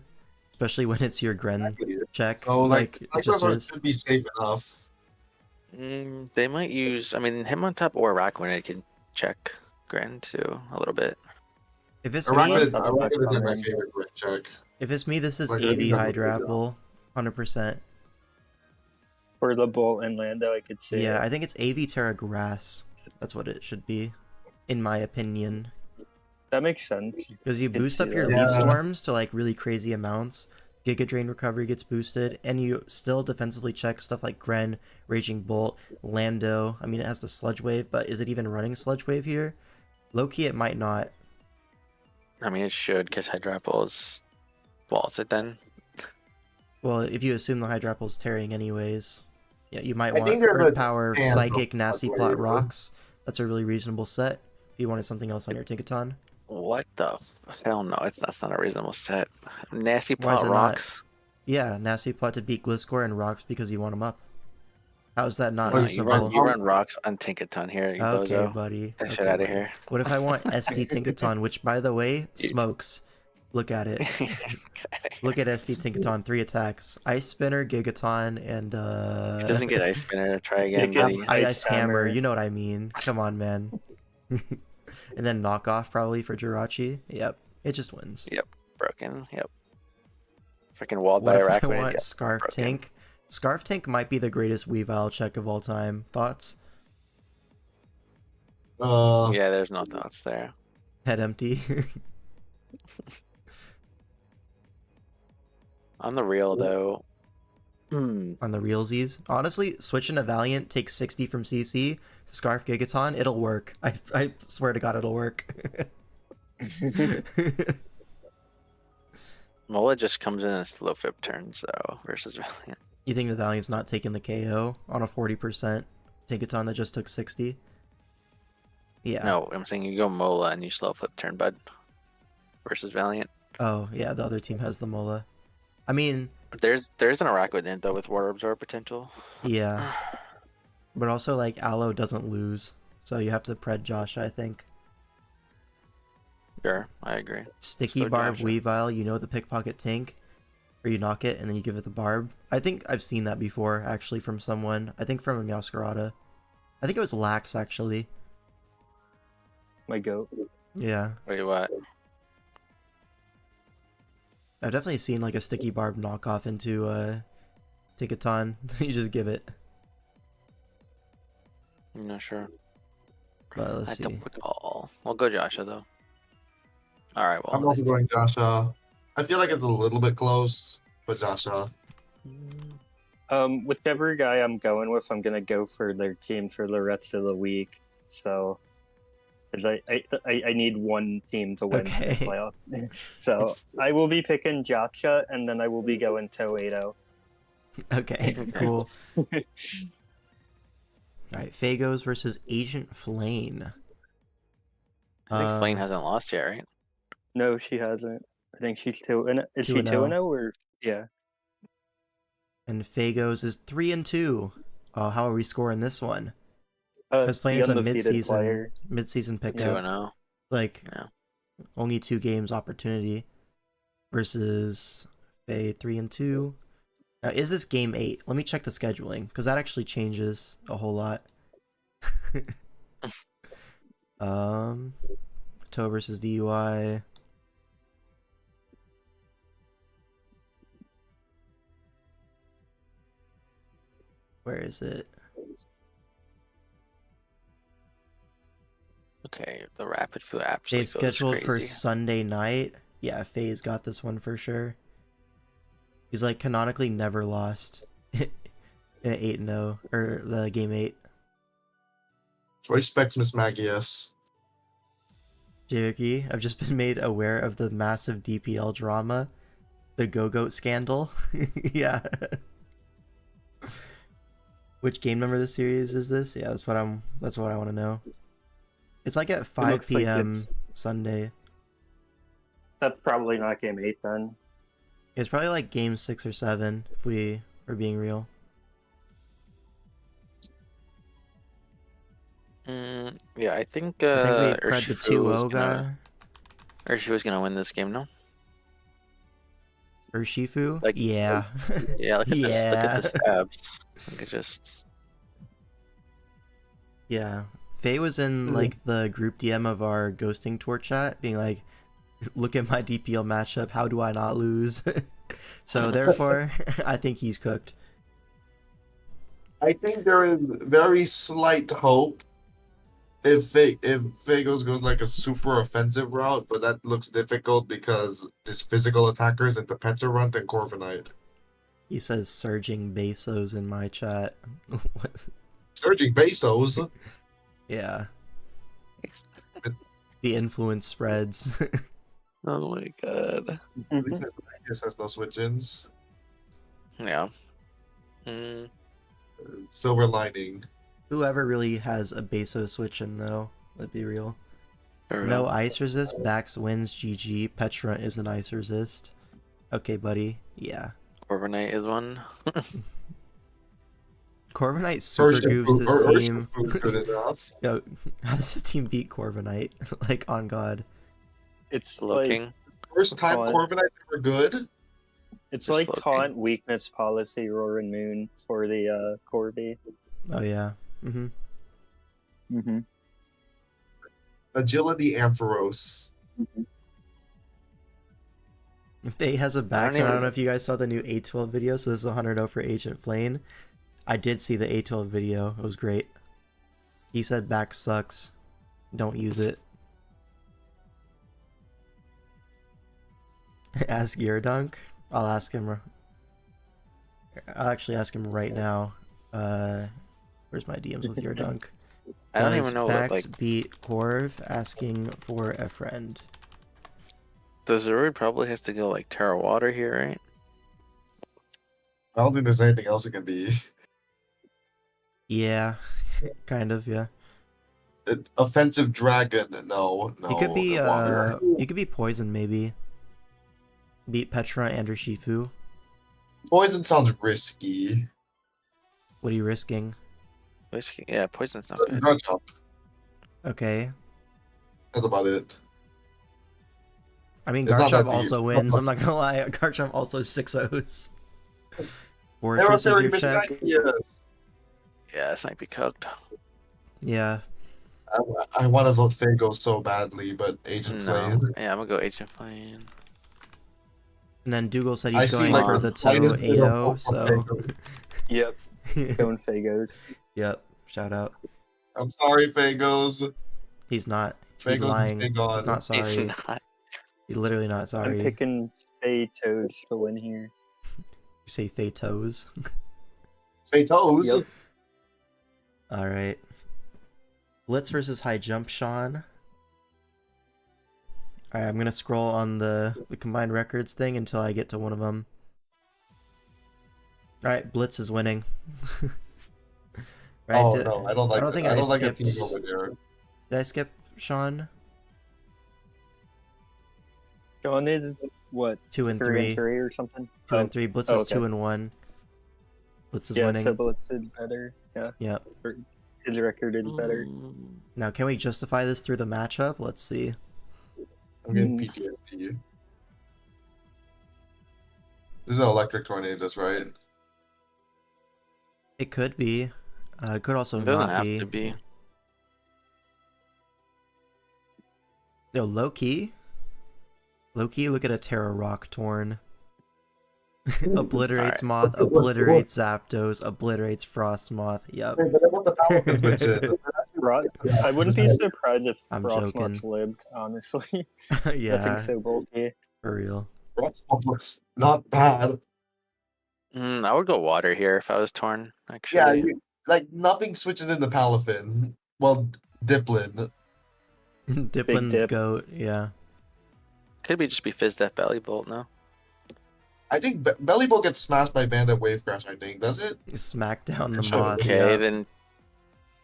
Especially when it's your Gren Exactly. check. So, like, it just Cyclops is. should be safe enough. They might use, I mean, him on top or Rakuen can check Gren too a little bit. If it's Araquid me, is my favorite grid check. if it's me, this is Like, AV I think that's a good Hydrapple. 100%. For the Bolt and Lando, I could see. Yeah, it. I think it's AV Terra Grass. That's what it should be, in my opinion. That makes sense. Because you Could boost see up your that. Leaf Yeah. Storms to like really crazy amounts. Giga Drain recovery gets boosted, and you still defensively check stuff like Gren, Raging Bolt, Lando. I mean, it has the Sludge Wave, but is it even running Sludge Wave here? Low-key, it might not. I mean, it should, because Hydrapple is walls it then. Well, if you assume the Hydrapple's tearing anyways. Yeah, you might I want think there's Earth a Power, chance Psychic, of Nasty Sludge Plot, Wave. Rocks. That's a really reasonable set. If you wanted something else on your Tinkaton. What the hell? No, that's not a reasonable set. Nasty Why is Plot it not? Rocks. Yeah, Nasty Plot to beat Gliscor and Rocks because you want them up. How's that not No, reasonable? you run Rocks on Tinkaton here, you Okay, bozo. buddy. Get that Okay, shit out of buddy. here. What if I want SD Tinkaton, which, by the way, smokes? Look at it. Look at SD Tinkaton, 3 attacks. Ice Spinner, Gigaton, and It doesn't get Ice Spinner. Try again, It gets buddy. Ice Hammer. Hammer. You know what I mean. Come on, man. And then Knockoff, probably, for Jirachi. Yep, it just wins. Broken. Yep. Freaking walled What by if I Rakuen. want Yep. Scarf broken. Tank? Scarf Tank might be the greatest Weavile check of all time. Thoughts? Yeah, there's no thoughts there. Head empty. On the real though. On the realsies. Honestly, switching to Valiant, take 60 from CC, Scarf Gigaton, it'll work. I swear to God, it'll work. Mola just comes in and slow flip turns though versus Valiant. You think the Valiant's not taking the KO on a 40% Tinkaton that just took 60? Yeah. No, I'm saying you go Mola and you slow flip turn, bud. Versus Valiant. Oh, yeah, the other team has the Mola. I mean, There's an Araquid though with Water Absorb potential. yeah. But also, like, Aloe doesn't lose. So you have to pred Josh, I think. Sure, I agree. Sticky go Barb, Josh. Weavile, you know the Pickpocket Tink? Where you knock it and then you give it the Barb. I think I've seen that before, actually, from someone. I think from a Meowscarada. I think it was Lax, actually. My goat. Yeah. Wait, what? I've definitely seen, like, a Sticky Barb knockoff into Tinkaton. You just give it. I'm not sure. But I let's see. don't recall. We'll go Joshua though. Alright, I'm well. also going Joshua. I feel like it's a little bit close, but Joshua. Whichever guy I'm going with, I'm gonna go for their team for the rest of the week. So, 'cause I need one team to win Okay. the playoff. So I will be picking Joshua, and then I will be going Toedo. Okay, cool. Alright, Fagos versus Agent Flame. I think Flame Um, hasn't lost yet, right? No, she hasn't. I think she's 2-0. Is she 2-0. 2-0 or yeah? And Fagos is 3-2. How are we scoring this one? Uh, Because Flame the is a undefeated mid-season player. mid-season Two pickup. and 0. Like, Yeah. only 2 games opportunity versus a 3 and 2. Now, is this game 8? Let me check the scheduling, because that actually changes a whole lot. Toe versus DUI. Where is it? Okay, the rapid feel They absolutely goes scheduled for crazy. Sunday night. Yeah, Faye's got this one for sure. He's like canonically never lost in 8-0 or the game 8. Respects Miss Maggie, yes. Jericky, I've just been made aware of the massive DPL drama, the Go-Goat scandal. Yeah. Which game number of the series is this? Yeah, that's what I want to know. It's like at 5 looks like p.m. Sunday. That's probably not game 8 then. It's probably like game 6 or 7 if we are being real. Yeah, I think I think we cred the Urshifu was 2-0 guy. Urshifu's gonna win this game, no? Urshifu? Like- Yeah. Yeah, look at this. Look at the Yeah. stabs. Look at just. Yeah. Faye was in like the group DM of our ghosting tour chat being like, look at my DPL matchup, how do I not lose? So therefore, I think he's cooked. I think there is very slight hope if Vagos goes like a super offensive route, but that looks difficult because there's physical attackers into Petrarunt and Corviknight. He says surging Besos in my chat. Surging Besos. Yeah. The influence spreads. Oh my god. At least this has no switch-ins. Yeah. Mm, Silver lining. Whoever really has a Beso switch in though, let's be real. there we No go. ice resist, Bax wins, GG. Petra is an ice resist. Okay, buddy. Yeah. Overnight is one. Corviknight super goofs this team. Good enough. Yo, how does this team beat Corviknight? Like, on God. It's Looking. First time Oh, Corviknight's ever good. It's Just like looking. taunt weakness policy Roaring Moon for the Corby. Oh, yeah. Mm-hmm. Mm-hmm. Agility Ampharos. Faye has a Bax, and I even- don't know if you guys saw the new A12 video, so this is 100-0 for Agent Flame. I did see the A12 video. It was great. He said Bax sucks. Don't use it. Ask Dunk. I'll ask him. I'll actually ask him right now. Where's my DMs with Dunk? I don't Does even know what, Bax like, beat Corv asking for a friend. the Zerud probably has to go like Terra Water here, right? I don't think there's anything else it can be. Yeah, kind of, yeah. Offensive Dragon, no. It could be water. it could be Poison maybe. Beat Petra and Urshifu. Poison sounds risky. What are you risking? Whiskey. Yeah, poison's not good. Garchomp. Okay. That's about it. I mean, It's not that Garchomp also deep. wins. I'm not gonna lie. Garchomp also 6-0s. There Fortress is are your check. yes. Yeah, this might be cooked. Yeah. I want to vote Fago so badly, but Agent No. plays. Yeah, I'm gonna go Agent Flame. And then Dougal said I he's see going like for the the Toe slightest bit of 8-0, hope from so... Fago. Yep. Going Fagos. Yep. Shout out. I'm sorry, Fagos. He's not. He's Fagos lying. is big on. He's not It's sorry. not. He's literally not I'm sorry. You picking Faye Toad to win here. say Fey Toes. Fatos. Yep. Alright. Blitz versus High Jump, Sean. Alright, I'm gonna scroll on the combined records thing until I get to one of them. Alright, Blitz is winning. Right, Oh no, I don't like. I don't think I I don't like a skipped- team over there. Did I skip Sean? John is what? 2 and 3 3. and 3 or something. 2 and 3. Blitz Oh, is okay. 2 and 1. Blitz is Yeah, winning. so Blitz is better. Yeah, Yep. his record is better. Mm. Now, can we justify this through the matchup? Let's see. I'm getting PTSD. This is electric tornadoes, right? It could be. It could also It doesn't not have be. to be. Yo, low key. Low key, look at a Terra Rock Torn. Obliterates Moth, obliterates Zapdos, obliterates Frostmoth. Yep. Hey, but I want the power switches. I wouldn't be surprised if I'm Frostmoth joking. lived, honestly. Yeah, That thing's so bulky. for real. Frostmoth looks not bad. I would go water here if I was torn. Actually, Yeah, like nothing switches into Palafin. Well, Diplin. Diplin dip. Goat, yeah. could be just be Fizz Death Belly Bolt now. I think Bellybolt gets smashed by Bandit Wavegrass, I think, does it? Smack down the Sure. Moth. Okay, Yeah. then.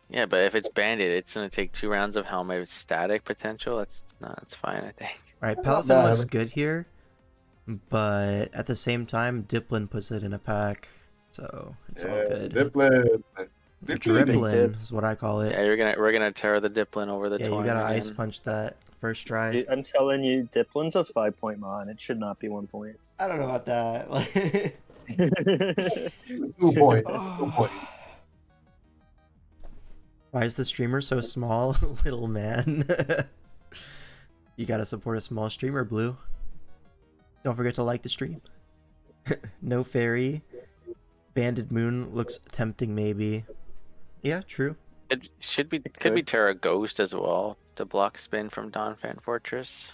Yeah, but if it's banded, it's gonna take 2 rounds of Helmet with static potential. That's fine, I think. Alright, Not Palafin bad. looks good here, but at the same time, Diplin puts it in a pack, so it's all good. Diplin. Driplin is what I call it. Yeah, we're gonna tear the Diplin over the Yeah, you torn gotta again. ice punch that first try. Dude, I'm telling you, Diplin's a 5-point mon. It should not be 1 point. I don't know about that. 2 point. 2 point. Why is the streamer so small, little man? You gotta support a small streamer, Blue. Don't forget to like the stream. No fairy. Banded Moon looks tempting, maybe. Yeah, true. It should be It could be could. Terra Ghost as well to block spin from Donphan Fortress.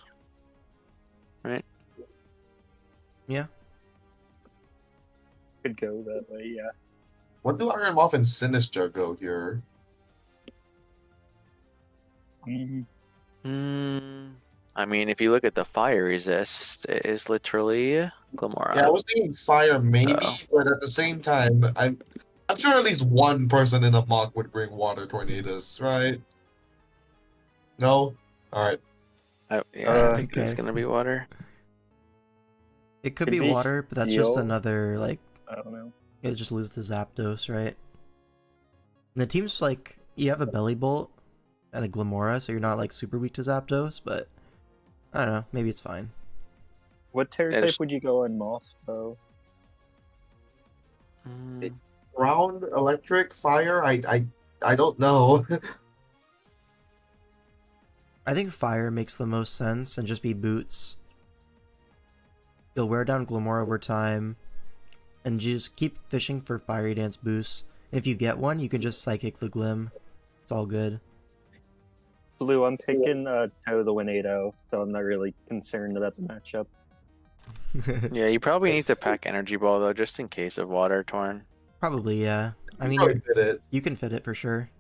Right? Yeah. Could go that way, yeah. What do Iron Moth and Sinister go here? I mean, if you look at the fire resist, it is literally Glamora. Yeah, I was thinking fire maybe, Oh. but at the same time, I'm sure at least one person in a mock would bring water tornadoes, right? No? Alright. I think it's Okay. gonna be water. It could Could be be water, but that's just steel. another, like, I don't know. it just lose the Zapdos, right? And the team's like, you have a Belly Bolt and a Glamora, so you're not, like, super weak to Zapdos, but I don't know, maybe it's fine. What Terra Yeah, type just- would you go on Moth, though? Ground, electric, fire, I don't know. I think Fire makes the most sense and just be Boots. You'll wear down Glamora over time, and just keep fishing for Fiery Dance boosts. And if you get one, you can just Psychic the Glim. It's all good. Blue, I'm picking Tao the Winado, so I'm not really concerned about the matchup. Yeah, you probably need to pack Energy Ball though, just in case of water torn. Probably, yeah. I mean, Probably did it. you can fit it for sure.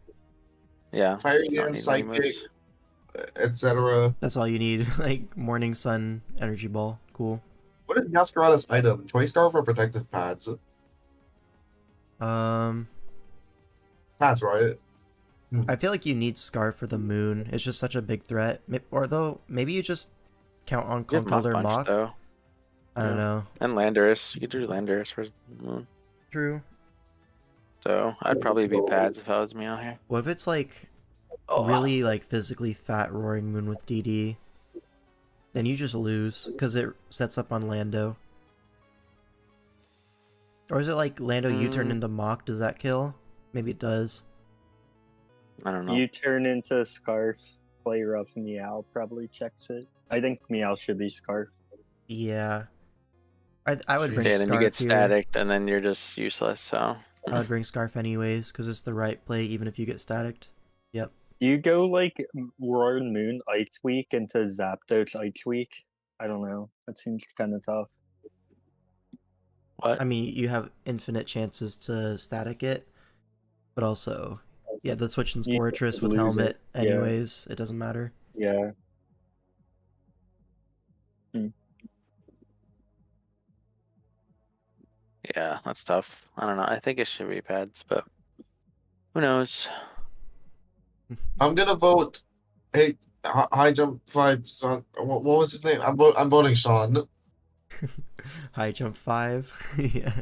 Yeah. Fire you don't Dance, need any Psychic, moves. etc. That's all you need. Like, Morning Sun Energy Ball. Cool. What is Masquerada's item? Choice Scarf or Protective Pads? Pads, right? I feel like you need Scarf for the moon. It's just such a big threat. Or though, maybe you just count on You have Mud Conkeldurr Punch Mock. though. I don't Yeah. know. And Landorus. You could do Landorus for Moon. True. So I'd probably be pads if I was me out here. What if it's like Oh, really like physically fat Roaring Moon with DD? Then you just lose because it sets up on Lando. Or is it like Lando U-turn into Mock? Does that kill? Maybe it does. I don't know. You turn into Scarf, play rough, Meow probably checks it. I think Meow should be Scarf. Yeah. I would bring Yeah, then you get Scarf here. staticked and then you're just useless. So I would bring Scarf anyways because it's the right play even if you get staticked. Yep. You go like Roaring Moon Ice Week into Zapdos Ice Week. I don't know. That seems kind of tough. what? I mean, you have infinite chances to static it, but also, yeah, the switch in You Fortress with lose Helmet it, yeah. anyways. It doesn't matter. Yeah. Yeah, that's tough. I don't know. I think it should be pads, but who knows? I'm gonna vote. Hey, High Jump 5, son. What was his name? I'm voting Sean. High Jump 5. Yeah.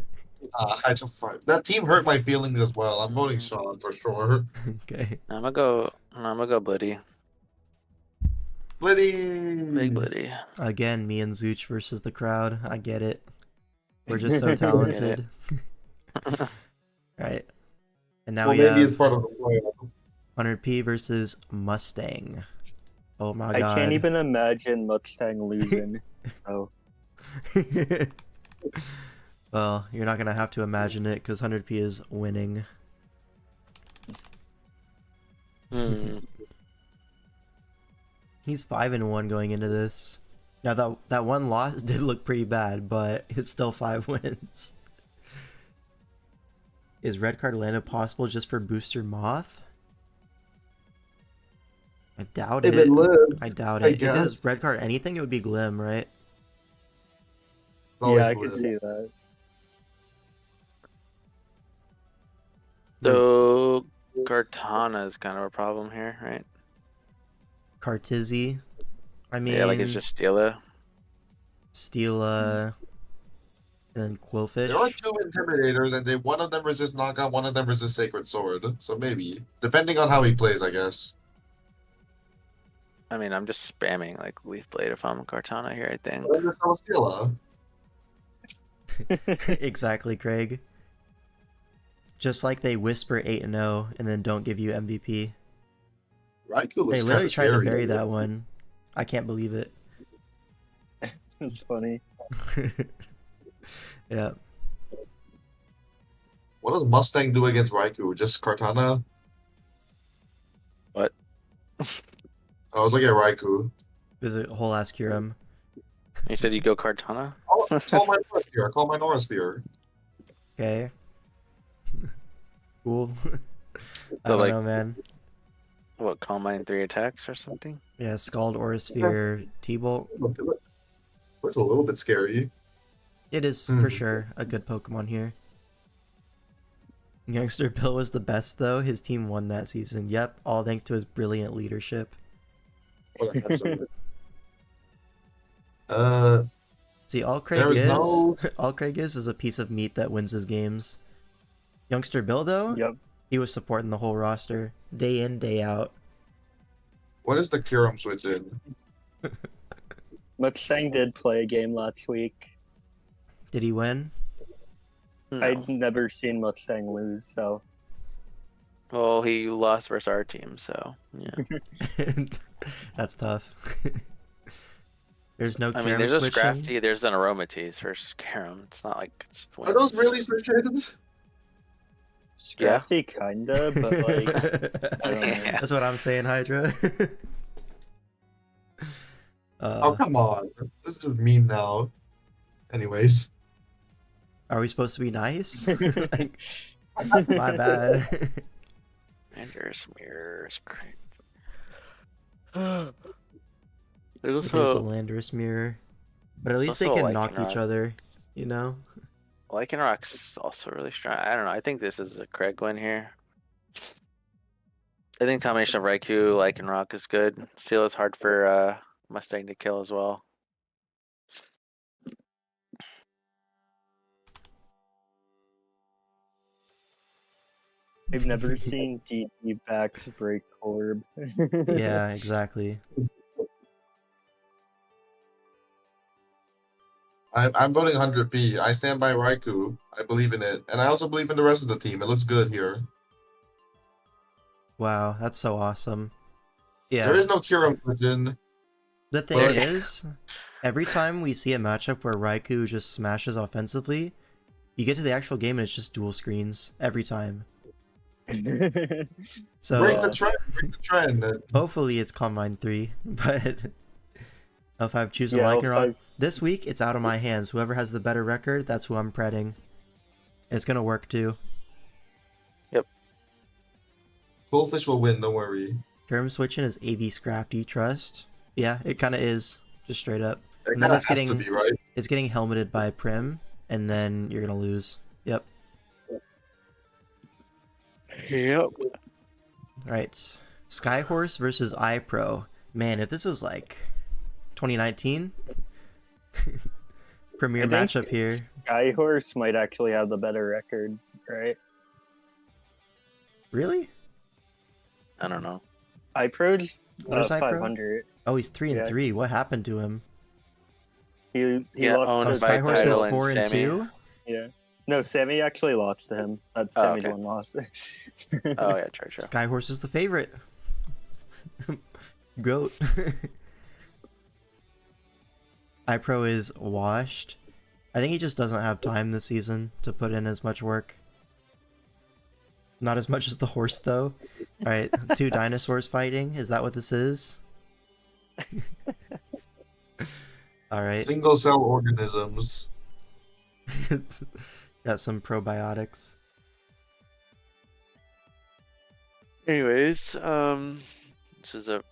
High Jump 5. That team hurt my feelings as well. I'm voting Sean for sure. Okay. I'm gonna I'm gonna go Blitty. Blitty! Big Blitty. Again, me and Zooch versus the crowd. I get it. We're just so talented. Right. And now Well, we maybe have it's part of the play. 100p versus Mustang. Oh my I god. can't even imagine Mustang losing. So Well, you're not gonna have to imagine it because 100p is winning. He's 5-1 going into this. Now that one loss did look pretty bad, but it's still 5 wins. Is red card Lando possible just for booster Moth? I doubt If it. it lives, I doubt I it. If it was guess. red card anything, it would be Glim, right? Always yeah, I blue. can see that. So Cortana is kind of a problem here, right? Cartizzi. I mean, Yeah, like it's just Steela. Steela, and then Quillfish. There are 2 Intimidators, and one of them resists knockout, one of them resists Sacred Sword. So maybe. Depending on how he plays, I guess. I mean, I'm just spamming like Leaf Blade if I'm Cortana here, I think. But there's no Steela. Exactly, Craig. Just like they whisper 8-0 and then don't give you MVP. Raikou They looks literally kinda tried to scary. bury that one. I can't believe it. It's funny. Yeah. What does Mustang do against Raikou? Just Cortana? What? I was looking at Raikou. There's a whole ass Kyurem. You said you go Cortana? Call my Norosphere. Call my Norosphere. Okay. Cool. I So, don't like- know, man. What, Calm Mind 3 attacks or something? Yeah, Scald, Aurasphere, T-Bolt. It's a little bit scary. It is for sure a good Pokemon here. Youngster Bill was the best though. His team won that season. Yep, all thanks to his brilliant leadership. See, all Craig There is is no- all Craig is a piece of meat that wins his games. Youngster Bill though, Yep. he was supporting the whole roster day in, day out. What is the Kyurem switch in? Mustang did play a game last week. Did he win? No. I'd never seen Mustang lose, so Well, he lost versus our team, so yeah. That's tough. There's no I mean, Kyurem there's a switching. Scrafty, there's an Aromatisse versus Karam. It's not like it's Are those wins. really switches? Yeah. Scrafty kinda, but like I don't know. Yeah. That's what I'm saying, Hydra. Oh, come on. This is just mean now. Anyways. Are we supposed to be nice? Like, my bad. Landers, mirrors, There's It is a also Landorus mirror. But at It's least they also can a knock Lycanroc. each other, you know? Lycanroc's also really strong. I don't know. I think this is a Craig win here. I think combination of Raikou, Lycanroc is good. Seal is hard for Mustang to kill as well. I've never seen DD backs break Corb. Yeah, exactly. I'm voting 100p. I stand by Raikou. I believe in it. And I also believe in the rest of the team. It looks good here. Wow, that's so awesome. Yeah. There is no Kyurem switch in. The thing But- is, every time we see a matchup where Raikou just smashes offensively, you get to the actual game and it's just dual screens every time. So Break the trend. Break the trend. hopefully it's Calm Mind 3, but if I've chosen Yeah, Lycanroc, L5. this week it's out of my hands. Whoever has the better record, that's who I'm pretting. It's gonna work too. Goldfish will win, don't worry. Term switching is AV Scrafty, trust. Yeah, it kind of is, just straight up. It And then kinda it's has getting to be, right? it's getting helmeted by Prim, and then you're gonna lose. Yep. Yep. Right. Skyhorse versus iPro. Man, if this was like 2019, premier I think matchup here. Skyhorse might actually have the better record, right? Really? I don't know. iPro's Where's iPro? 500. Oh, he's 3 and Yeah. 3. What happened to him? He Yeah, lost owned Oh, to by Skyhorse Title is and 4 and Sammy. 2. Yeah. No, Sammy actually lost to him. Oh, Sammy's okay. one loss. Oh yeah, true. Skyhorse is the favorite. Goat. iPro is washed. I think he just doesn't have time this season to put in as much work. Not as much as the horse, though. Alright, 2 dinosaurs fighting. Is that what this is? Alright. Single cell organisms. Got some probiotics. Anyways, this is a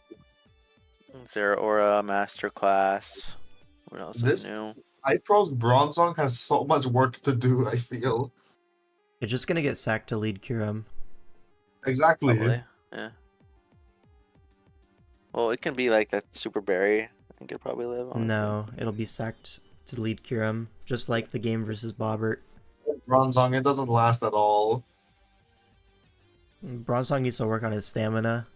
Zeraora Masterclass. What else This- is new? iPro's Bronzong has so much work to do, I feel. You're just gonna get sacked to lead Kyurem. Exactly. Probably. Yeah. Well, it can be like that Super Berry. I think it'll probably live on. No, it'll be sacked to lead Kyurem, just like the game versus Bobbert. Bronzong, it doesn't last at all. Bronzong needs to work on his stamina.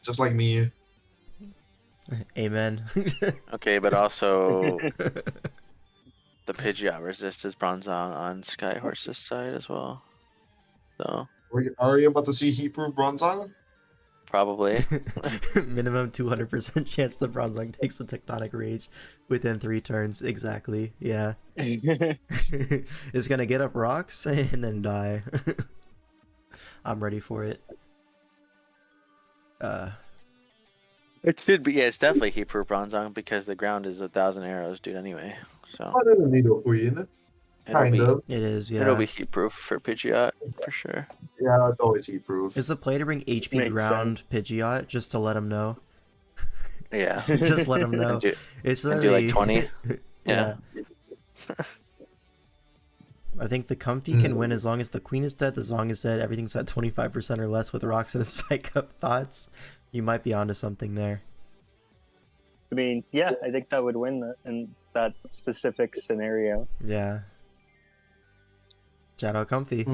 Just like me. Amen. Okay, but also the Pidgeot resist is Bronzong on Skyhorse's side as well. So Are you about to see Hebrew Bronzong? probably. Minimum 200% chance the Bronzong takes the Tectonic Rage within 3 turns. Exactly. Yeah. It's gonna get up rocks and then die. I'm ready for it. It should be. Yeah, it's definitely Hebrew Bronzong because the ground is 1,000 arrows, dude. Anyway, so I didn't need a queen. it'll be It is, yeah. it'll be Hebrew for Pidgeot for sure. Yeah, it's always Hebrew. Is the play to bring HP Makes ground Pidgeot just to let him know? Yeah. Just let him know. And do, It's and do like literally- 20. Yeah. I think the Comfy can win as long as the Queen is dead, the Zong is dead, everything's at 25% or less with rocks and a spike up thoughts. You might be onto something there. I mean, yeah, I think that would win in that specific scenario. Yeah. Shadow Comfy.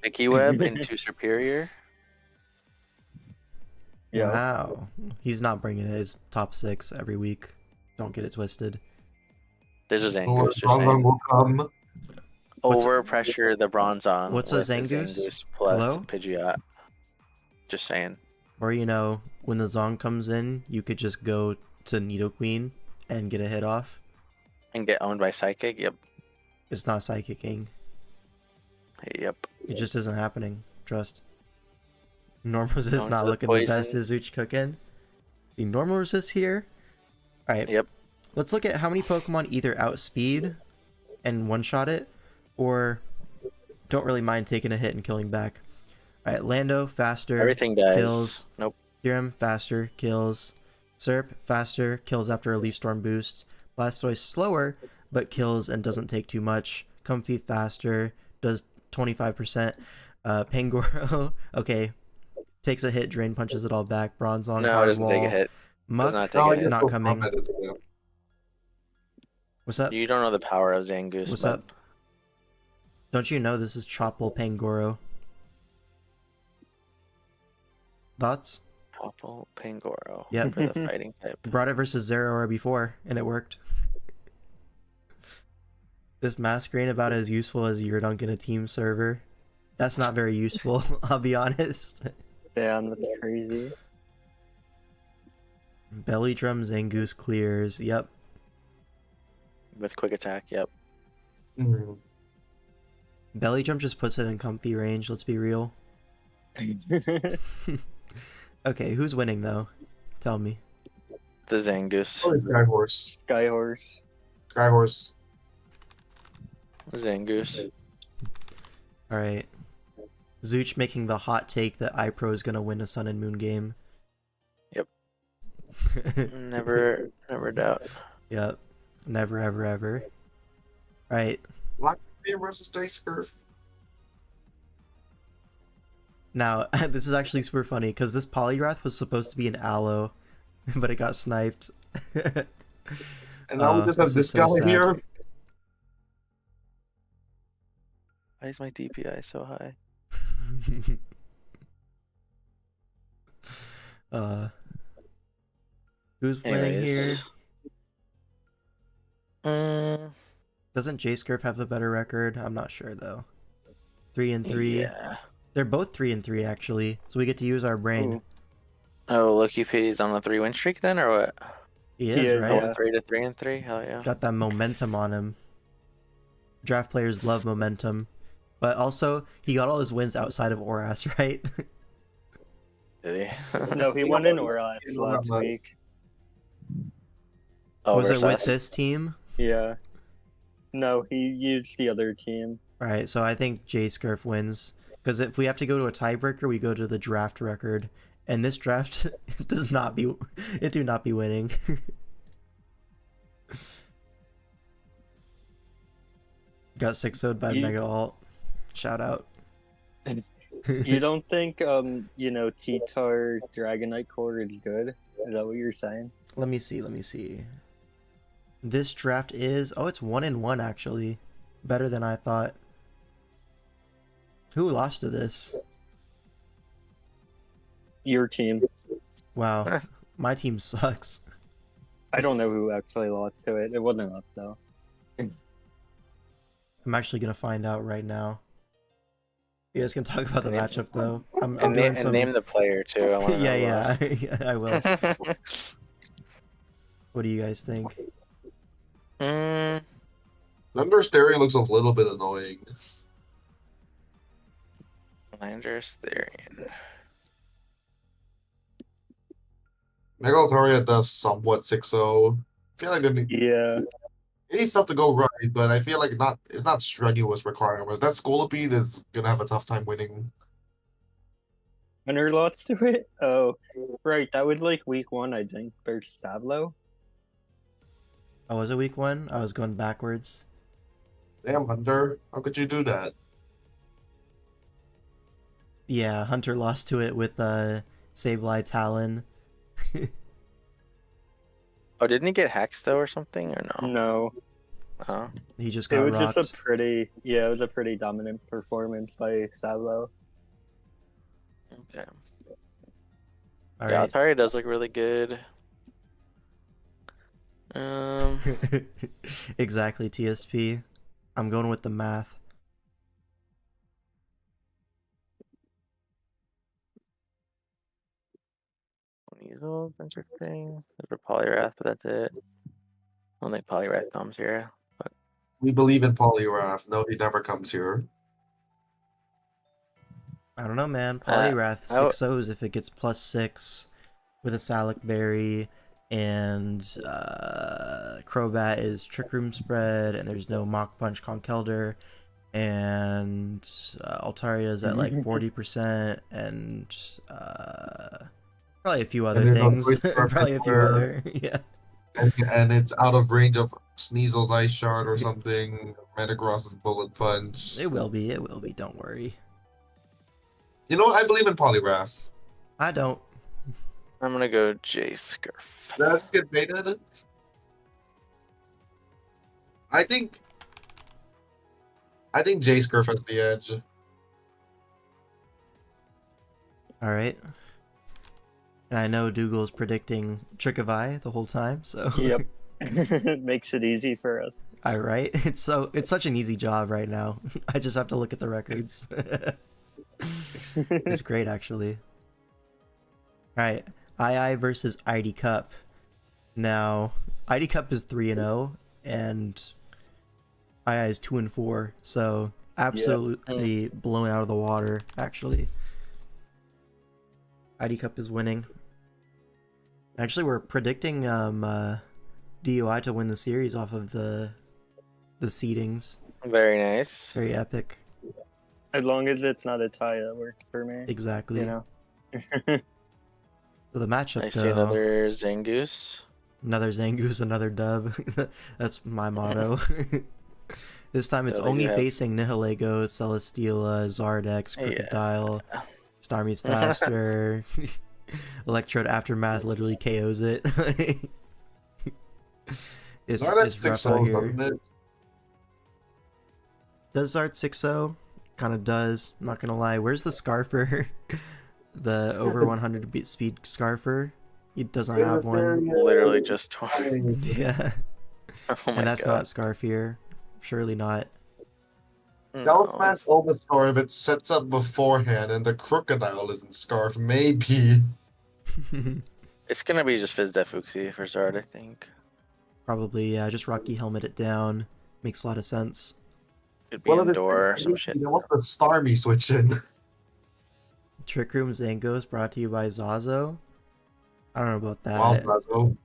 Mickey Web into Superior. Yeah. Wow. He's not bringing his top 6 every week. Don't get it twisted. There's a Or Zangoose just Bronzong saying. will come. Over pressure the Bronzong. What's a with the Zangoose? plus Hello? Pidgeot. Just saying. Or, you know, when the Zong comes in, you could just go to Nidoqueen and get a hit off. And get owned by Psychic. Yep. It's not psychicking. Yep. It just isn't happening. Trust. Normal resist Going not to the looking the best. poison. Is Zuch cooking? The normal resist here. Alright. Yep. Let's look at how many Pokemon either outspeed and one-shot it, or don't really mind taking a hit and killing back. Alright, Lando, faster. Everything dies. Kills. Nope. Kyurem, faster, kills. Serp, faster, kills after a Leaf Storm boost. Blastoise, slower, but kills and doesn't take too much. Comfy, faster, does 25%. Pangoro, okay, takes a hit, Drain Punches it all back. Bronzong, No, it Hard doesn't take a Wall. hit. Muck, Does not take a hit. not coming. What's up? You don't know the power of Zangoose. What's but up? Don't you know this is Chople Pangoro? Thoughts? Popple Pangoro. Yep. For the fighting type. Brought it versus Zeraora before, and it worked. This mask ain't about as useful as Yurdunk in a team server. That's not very useful, I'll be honest. Damn, that's crazy. Belly Drum Zangoose clears, yep. With quick attack. Yep. Belly Drum just puts it in comfy range, let's be real. Okay, who's winning though? Tell me. The Zangoose. Skyhorse. Skyhorse. Skyhorse. Zangoose. Alright. Zuch making the hot take that iPro is gonna win a Sun and Moon game. Yep. Never doubt. Yep. Never, ever, ever. Right. Beer versus Dice Curve. Now, this is actually super funny, because this Polygrath was supposed to be an Aloe, but it got sniped. And now we just have this this is so guy sad. here. Why is my DPI so high? Who's winning here? Anyways. Doesn't J-Scurf have a better record? I'm not sure though. 3-3. Yeah. They're both 3-3 actually, so we get to use our brain. Ooh. Oh, Loki P's on a 3-win streak then, or what? He is, Yeah, right? Going 3 to 3-3. Hell yeah. Got that momentum on him. Draft players love momentum, but also he got all his wins outside of Oras, right? Did he? No, he won in Oras last week. Oh, Was it versus with us? this team? Yeah. No, he used the other team. Alright, so I think J-Scurf wins. Because if we have to go to a tiebreaker, we go to the draft record. And this draft it do not be winning. Got 6-0'd by Mega Alt. Shout out. You don't think T-Tar Dragonite Core is good? Is that what you're saying? Let me see. This draft is it's 1-1 actually. Better than I thought. Who lost to this? Your team. Wow. My team sucks. I don't know who actually lost to it. It wasn't us though. I'm actually gonna find out right now. You guys can talk about the matchup though. I'm And doing some... name the player too. I wanna know who yeah, lost. yeah, I will. What do you guys think? Number Stereo looks a little bit annoying. Landers Therian. Mega Altaria does somewhat 6-0. I feel like Yeah. it needs stuff to go right, but I feel like it's not strenuous requirement. That Scolipede is gonna have a tough time winning. Winner lost to it? Oh, right. That was like week 1, I think, versus Savlo. Oh, was it week 1? I was going backwards. Damn, Hunter, how could you do that? Yeah, Hunter lost to it with Sableye Talon. Oh, didn't he get hexed though or something or no? No. Oh. He just It got was rocked. just it was a pretty dominant performance by Savlo. Okay. All Yeah, right. Altaria does look really good. Exactly, TSP. I'm going with the math. Weasel's interesting. There's a Poliwrath, but that's it. I don't think Poliwrath comes here. But We believe in Poliwrath. No, he never comes here. I don't know, man. Poliwrath I w- 6-0s if it gets +6 with a Salic Berry, and Crobat is Trick Room Spread, and there's no Mach Punch Conkeldurr, and Altaria's at like 40%, and probably a few other there's no things. Voice Perfect Probably a few where- other, yeah. And it's out of range of Sneasel's Ice Shard or something. Metagross's Bullet Punch. It will be, don't worry. You know what? I believe in Poliwrath. I don't. I'm gonna go J-Scurf. Let's get baited. I think J-Scurf has the edge. Alright. And I know Dougal's predicting Trick of Eye the whole time, so... Yep. Makes it easy for us. Alright, it's such an easy job right now. I just have to look at the records. It's great, actually. Alright, II versus ID Cup. Now, ID Cup is 3-0, and II is 2-4, so absolutely blown out of the water, actually. ID Cup is winning. Actually, we're predicting DUI to win the series off of the seedings. Very nice. Very epic. As long as it's not a tie, that works for me. Exactly. You know. So the matchup, I see though, another Zangoose. another Zangoose, another dub. That's my motto. This time it's So they only have- facing Nihilego, Celesteela, Zardex, Crocodile, Starmie's faster. Electrode Aftermath literally KOs it. It's Zardex rough out 6-0, here. doesn't it? Does Zard 6-0? Kind of does. I'm not gonna lie. Where's the Scarfer? the over 100 beat speed Scarfer. He doesn't have one. Literally just torn. Yeah. Oh my And that's god. not Scarfier. Surely not. That'll No, smash all the star if it sets up beforehand and the crocodile isn't scarf, maybe. it's gonna be just Fizz Def Uxie for Zard, I think. Probably, yeah. Just Rocky Helmet it down. Makes a lot of sense. Could be indoor or some shit. What's the Starmie switch in? Trick Room Zangos brought to you by Zazo. I don't know about that. Wow, Zazo.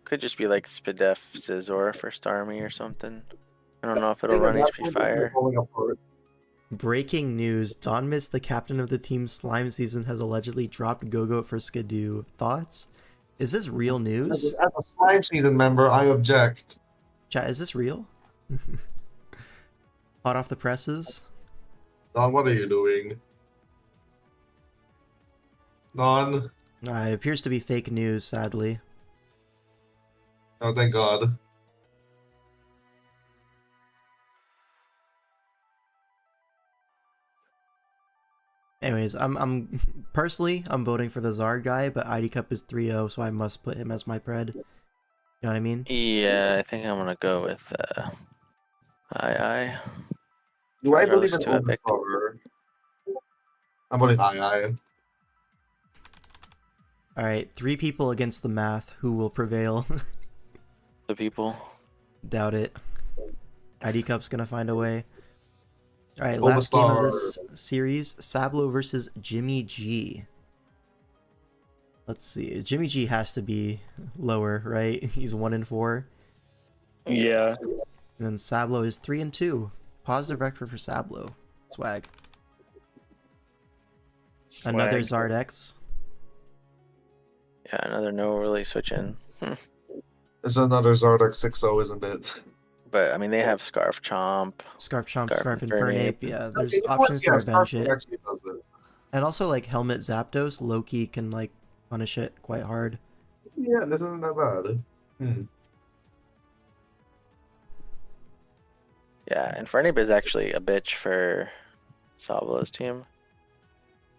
Could just be like Spidef Scizor for Starmie or something. I don't know if it'll run HP Fire. Breaking news. Donmus, the captain of the team Slime Season, has allegedly dropped Gogoat for Skidoo. Thoughts? Is this real news? As a Slime Season member, I object. Chat, is this real? Hot off the presses? Don, what are you doing? Don? It appears to be fake news, sadly. Oh, thank God. Anyways, I'm personally voting for the Zard guy, but ID Cup is 3-0, so I must put him as my pred. You know what I mean? Yeah, I think I'm gonna go with II. Do I Charger believe looks in too epic. Overpower? I'm voting II. Alright, 3 people against the math. Who will prevail? The people. Doubt it. ID Cup's gonna find a way. Alright, last game of this series, Sablo versus Jimmy G. Let's see. Jimmy G has to be lower, right? He's 1-4. Yeah. And then Sablo is 3-2. Positive record for Sablo. Swag. Another Zard X. Yeah, another no really switch in. It's another Zardak 6-0, isn't it? But I mean, they have Scarf Chomp. Scarf Chomp, Scarf Scarf Infernape. Infernape. Yeah, there's Okay, you know options what? to revenge Scarf it. actually does it. And also, like, Helmet Zapdos, Loki can, like, punish it quite hard. Yeah, this isn't that bad. Yeah, Infernape is actually a bitch for Sablo's team.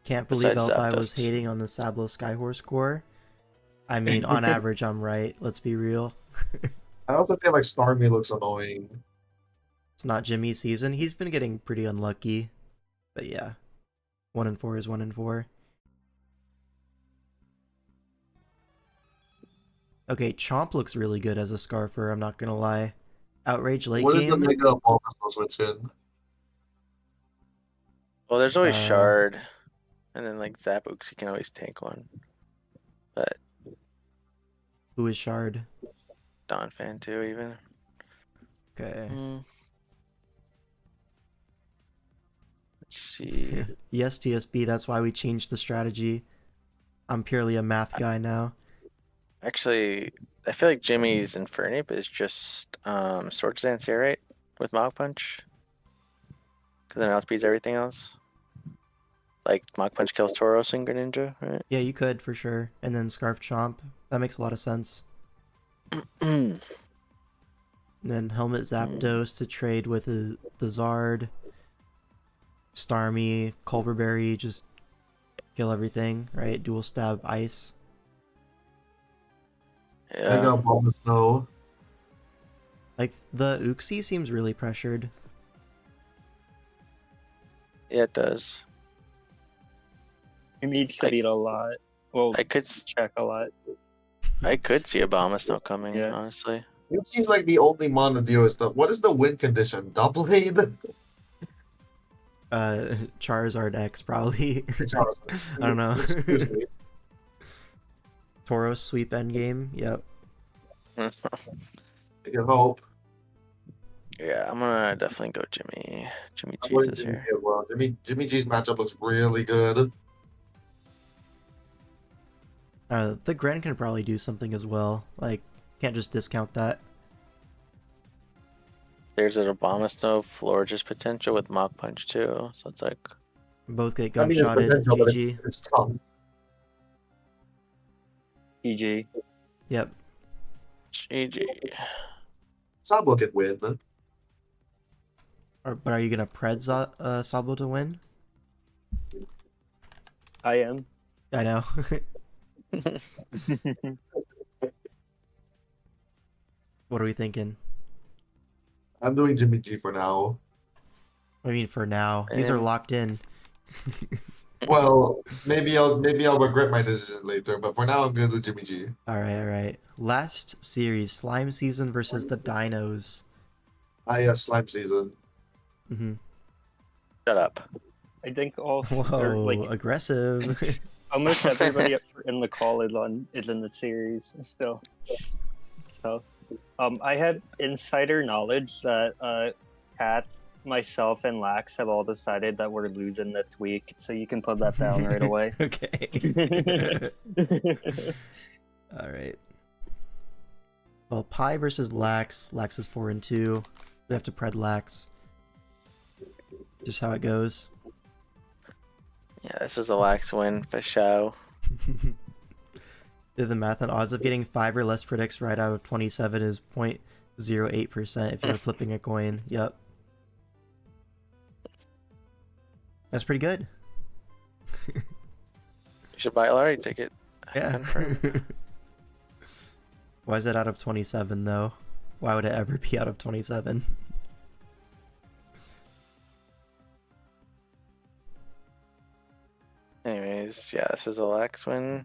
Can't believe Besides Elfi was Zapdos. hating on the Sablo Skyhorse core. I mean, on average, I'm right. Let's be real. I also feel like Starmie looks annoying. It's not Jimmy's season. He's been getting pretty unlucky. But yeah. 1-4 is 1-4. Okay, Chomp looks really good as a Scarfer, I'm not gonna lie. Outrage late What is the game. Mega Bulbasaur switch in? Well, there's always Uh, Shard. And then, like, Zapooks, you can always tank one. But Who is Shard? Don fan too, even. Okay. Let's see. Yes, TSB, that's why we changed the strategy. I'm purely a math guy now. Actually, I feel like Jimmy's Infernape is just Sword Dance here, right? With Mach Punch. Because then it outspeeds everything else. Like, Mach Punch kills Tauros and Greninja, right? Yeah, you could, for sure. And then Scarf Chomp. That makes a lot of sense. And then Helmet Zapdos to trade with the Zard. Starmie, Culverberry, just kill everything, right? Dual stab ice. Mega Yeah. Bulbasaur. Like, the Uxie seems really pressured. Yeah, it does. He needs to beat a lot. Well, I could check a lot. see Obama coming, Yeah. honestly. She's like the only mono duo stuff. What is the win condition? Doublade? Charizard X, probably. I don't know. Excuse me. Tauros sweep endgame, yep. I can hope. Yeah, I'm gonna definitely go Jimmy. Jimmy I'm voting Jesus Jimmy here. as well. Jimmy G's matchup looks really good. The Gren can probably do something as well. Like, can't just discount that. There's an Obama Florges potential with Mach Punch too. So it's like Both get I mean, it's gunshotted. potential, but GG. it's tough. GG. Yep. GG. Sabo could win. But are you gonna pred Sablo to win? I am. I know. What are we thinking? I'm doing Jimmy G for now. What do you mean for now? These are And- locked in. Well, maybe I'll regret my decision later, but for now I'm good with Jimmy G. All right. Last series, slime season versus the dinos. Slime season. Mm-hmm. Shut up. I think all Whoa, like aggressive. almost everybody in the call is in the series still. So, I had insider knowledge that Kat, myself, and Lax have all decided that we're losing this week, so you can put that down right away. Okay. All right. Well, Pi versus Lax. Lax is 4-2. We have to pred Lax. Just how it goes. Yeah, this is a lax win for show. Did the math on odds of getting 5 or less predicts right out of 27 is 0.08% if you're flipping a coin. Yep. That's pretty good. You should buy a lottery ticket. Yeah. Confirm. Why is it out of 27 though? Why would it ever be out of 27? Anyways, yeah, this is a lax win.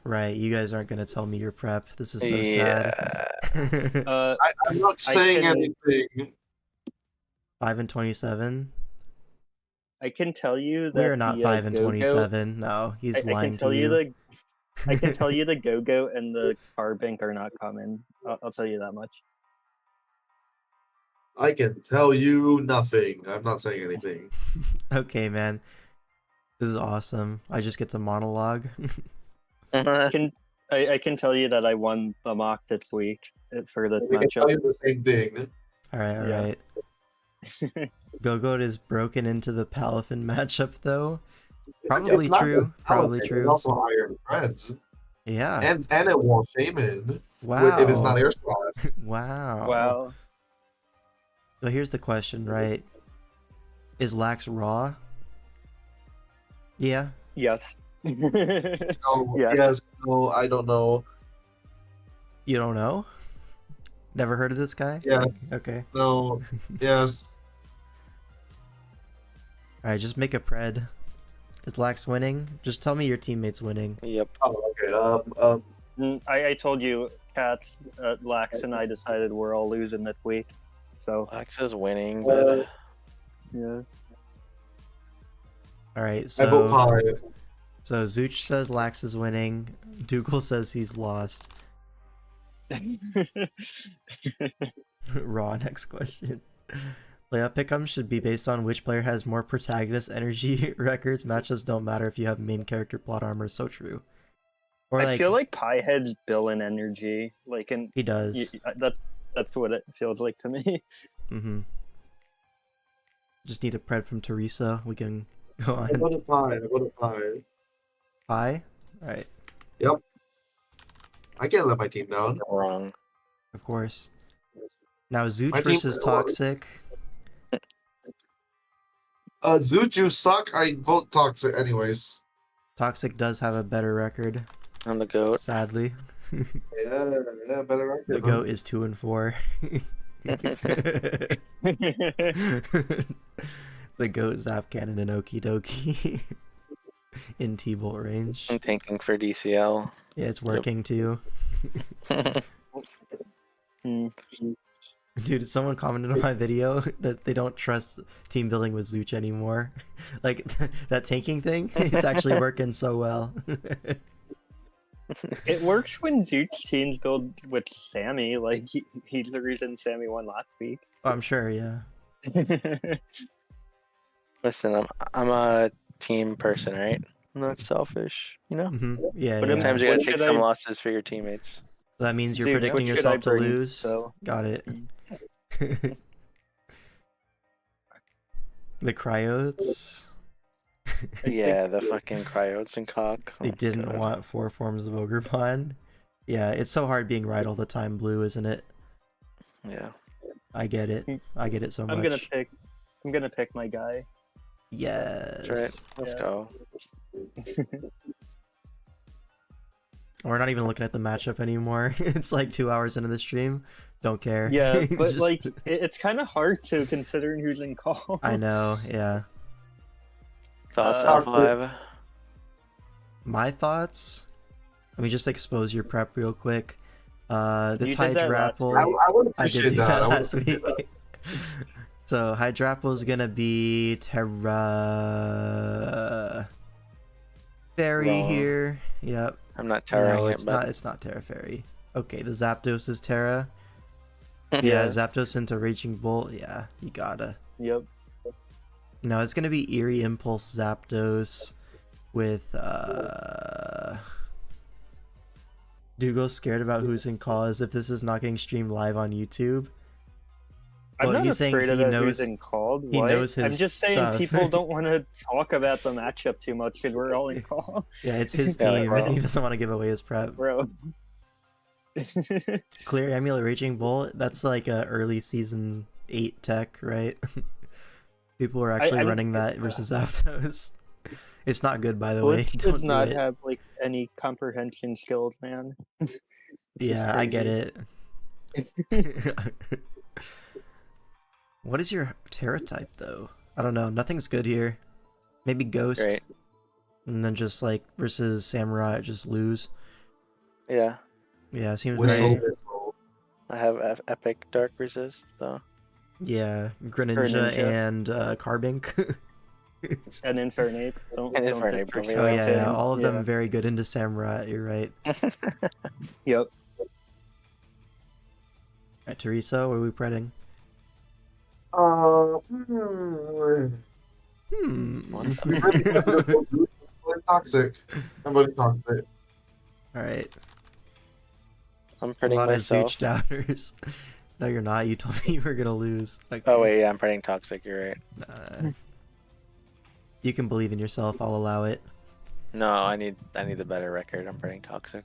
Right, you guys aren't gonna tell me your prep. This is so Yeah. sad. I'm not saying anything. 5 and 27. I can tell you that We are not the, 5 and Go-Go 27. No, he's I lying can tell to you you. I can tell you the Go-Go and the Carbink are not coming. I'll tell you that much. I can tell you nothing. I'm not saying anything. Okay, man. This is awesome. I just get to monologue. I can tell you that I won the mock this week for this I can tell matchup. you the same thing. Alright. Gogoat is broken into the Palafin matchup though. Probably It's not true. just Probably Paladin, true. It's also Iron Threads. Yeah. And it won't Shaman. Wow. If it's not air splash. Wow. Wow. So here's the question, right? Is Lax raw? Yeah. Yes. No, Yes. yes, no, I don't know. You don't know? Never heard of this guy? Yes. Okay. No, yes. Alright, just make a pred. Is Lax winning? Just tell me your teammate's winning. Yep. Oh, okay. I told you, Kat, Lax, and I decided we're all losing this week. So Lax is winning, but yeah. Alright, I vote so Pi. so Zooch says Lax is winning. Dougal says he's lost. Raw, next question. Playoff pick'em should be based on which player has more protagonist energy records. Matchups don't matter if you have main character plot armor. So true. Or I feel like Piehead's billing energy, like, and he does. that's what it feels like to me. Mm-hmm. Just need a pred from Teresa. We can go on. I voted Pi. Pie? Alright, Yep. I can't let my team down. wrong. of course. Now Zooch My team- versus Toxic. Zoot, you suck. I vote Toxic anyways. Toxic does have a better record, I'm the goat. sadly. Yeah, better record. The goat is 2 and 4. The goat zap cannon and okie dokie in T-bolt range. I'm tanking for DCL. Yeah, it's working too. Dude, someone commented on my video that they don't trust team building with Zooch anymore. Like that tanking thing, it's actually working so well. It works when Zoot teams build with Sammy. Like he's the reason Sammy won last week. I'm sure, yeah. Listen, I'm a team person, right? I'm not selfish, you know. Yeah, But yeah. Sometimes you gotta What take should some I- losses for your teammates. That means you're Dude, predicting what should I yourself to bring? lose. So Got it. The cryotes. Yeah, the fucking cryotes and cock. They Oh, didn't God. want 4 forms of Ogrepon. Yeah, it's so hard being right all the time, Blue, isn't it? Yeah. I get it. I get it so much. I'm gonna pick my guy. Yes. That's right. Let's Yeah. go. We're not even looking at the matchup anymore. It's like 2 hours into the stream. Don't care. Yeah, but Just- like it's kind of hard to considering who's in call. I know, yeah. Thoughts, Uh, L5? My thoughts? Let me just expose your prep real quick. This You did that last Hydrapple. week. I would I did appreciate do that. that I would last week. So Hydrapple is gonna be Terra Fairy Wrong. here. Yep. I'm not terroring No, it, it's but not. It's not Terra Fairy. Okay, the Zapdos is Terra. Yeah, Zapdos into Raging Bolt. Yeah, you gotta. Yep. No, it's gonna be Eerie Impulse Zapdos with Dougal's scared about who's in call as if this is not getting streamed live on YouTube. I'm Well, not he's saying afraid he about knows- who's in called. he What? knows I'm his just saying stuff. people don't want to talk about the matchup too much because we're all in call, Yeah, it's his Yeah, team. bro. He doesn't want to give away his prep. bro. Clear Amulet Raging Bolt. That's like a early season 8 tech, right? People were actually I mean, running that versus Zapdos. It's not good, by the way. Blitz Don't does do not it. have like any comprehension skills, man. This is Yeah, I get crazy. it. What is your Terra type though? I don't know. Nothing's good here. Maybe Ghost, great. and then just like versus Samurai, just lose. Yeah, Yeah, seems Whistle, right. whistle. I have Epic Dark Resist, so Yeah, Greninja Greninja. and Carbink. And Infernape. Don't And don't Infernape, take for don't Oh yeah, granted. yeah, all of them very good into Samurai. You're right. Yep. Alright, Teresa, what are we pretting? Really toxic. I'm really toxic. Alright, I'm a printing lot of myself. Zooch doubters. No, you're not. You told me you were gonna lose. Okay. Oh wait, yeah, I'm printing Toxic. You're right. You can believe in yourself. I'll allow it. No, I need the better record. I'm printing Toxic.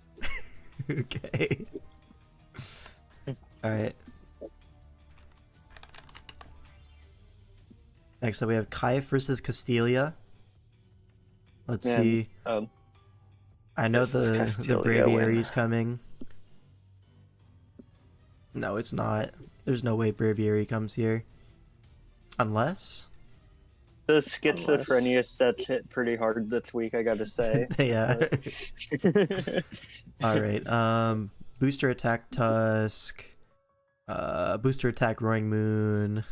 Okay. Alright. Next up, we have Kai versus Castelia. Let's Man, see. I know this is the Castelia win. Braviary's coming. No, it's not. There's no way Braviary comes here. Unless? The schizophrenia sets hit pretty hard this week, I gotta say. Yeah. Alright, booster attack Tusk. Booster attack Roaring Moon.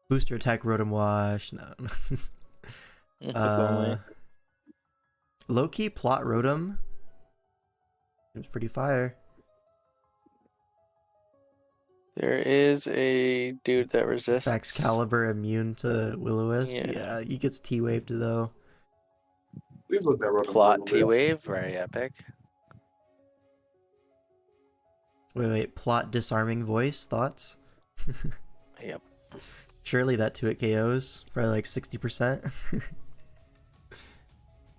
Booster attack Rotom Wash. No. only. Low-key plot Rotom. Seems pretty fire. There is a dude that resists. Excalibur immune to Will-O-Wisp. Yeah. Yeah, he gets T-waved though. We've looked at Rotom a Plot little bit. T-Wave, very epic. Wait. Plot disarming voice. Thoughts? Yep. Surely that 2-hit KOs. Probably like 60%.